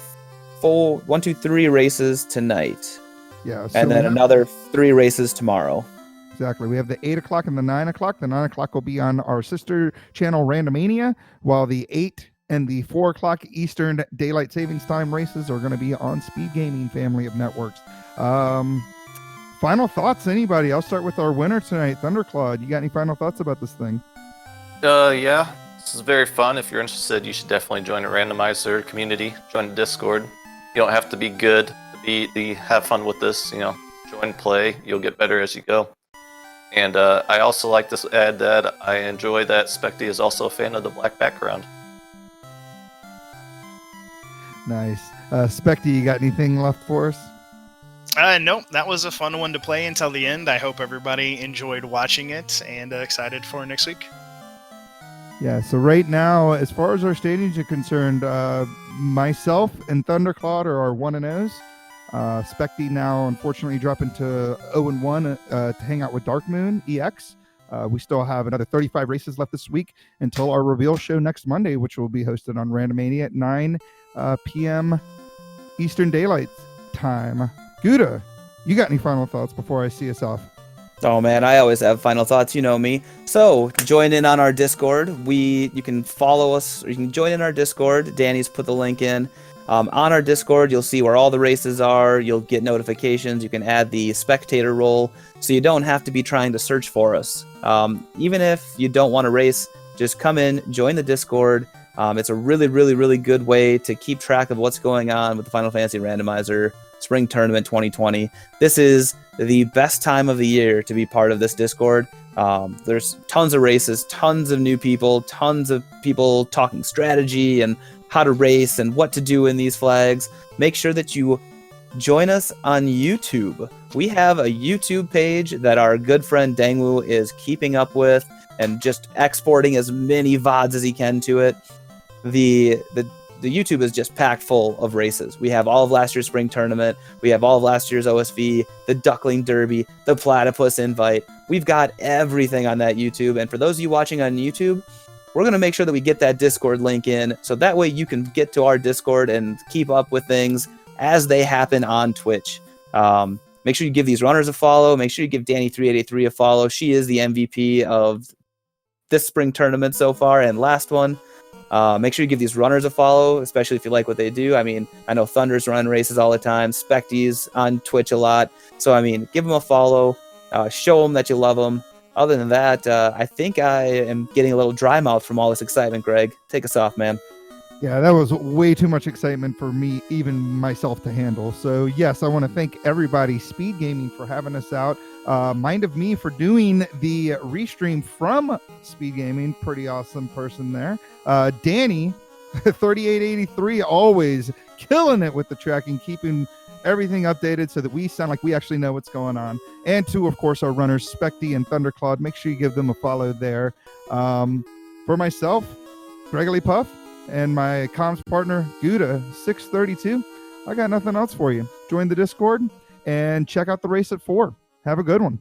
races tonight.
Yeah. So
And then another 3 races tomorrow.
Exactly. We have the 8 o'clock and the 9 o'clock. The 9 o'clock will be on our sister channel Randomania, while the 8 and the 4 o'clock Eastern Daylight Savings Time races are going to be on Speed Gaming family of networks. Final thoughts, anybody? I'll start with our winner tonight, Thunderclaude. You got any final thoughts about this thing?
Yeah, this is very fun. If you're interested, you should definitely join a Randomizer community. Join the Discord. You don't have to be good to have fun with this. You know, join, play. You'll get better as you go. And I also like to add that I enjoy that Spectie is also a fan of the black background.
Nice. Spectie, you got anything left for us?
No, that was a fun one to play until the end. I hope everybody enjoyed watching it, and excited for next week.
Yeah, so right now, as far as our standings are concerned, myself and Thunderclaude are our 1-0s. Spectie now, unfortunately, dropping to 0-1 to hang out with Dark Moon EX. We still have another 35 races left this week until our reveal show next Monday, which will be hosted on Randomania at 9 p.m. Eastern Daylight Time. Gouda, you got any final thoughts before I see us off?
Oh man, I always have final thoughts, you know me. So join in on our Discord. You can follow us, or you can join in our Discord. Danny's put the link in. On our Discord, you'll see where all the races are. You'll get notifications. You can add the spectator role, so you don't have to be trying to search for us. Even if you don't want to race, just come in, join the Discord. It's a really, really, really good way to keep track of what's going on with the Final Fantasy Randomizer Spring Tournament 2020. This is the best time of the year to be part of this Discord. There's tons of races, tons of new people, tons of people talking strategy and how to race and what to do in these flags. Make sure that you join us on YouTube. We have a YouTube page that our good friend Dangwoo is keeping up with and just exporting as many VODs as he can to it. The YouTube is just packed full of races. We have all of last year's spring tournament. We have all of last year's OSV, the Duckling Derby, the Platypus Invite. We've got everything on that YouTube. And for those of you watching on YouTube, we're going to make sure that we get that Discord link in, so that way you can get to our Discord and keep up with things as they happen on Twitch. Make sure you give these runners a follow. Make sure you give Danny383 a follow. She is the MVP of this spring tournament so far and last one. Make sure you give these runners a follow, especially if you like what they do. I mean, I know Thunder's run races all the time. Spectie's on Twitch a lot. So, I mean, give them a follow. Show them that you love them. Other than that, I think I am getting a little dry mouth from all this excitement, Greg. Take us off, man.
Yeah, that was way too much excitement for me, even myself, to handle. So, yes, I want to thank everybody, Speed Gaming, for having us out. Mind of Me for doing the restream from Speed Gaming. Pretty awesome person there. Danny, 3883, always killing it with the tracking, keeping everything updated so that we sound like we actually know what's going on. And to, of course, our runners, Spectie and Thunderclaude. Make sure you give them a follow there. For myself, Gregory Puff, and my comms partner, Gouda632, I got nothing else for you. Join the Discord and check out the race at 4. Have a good one.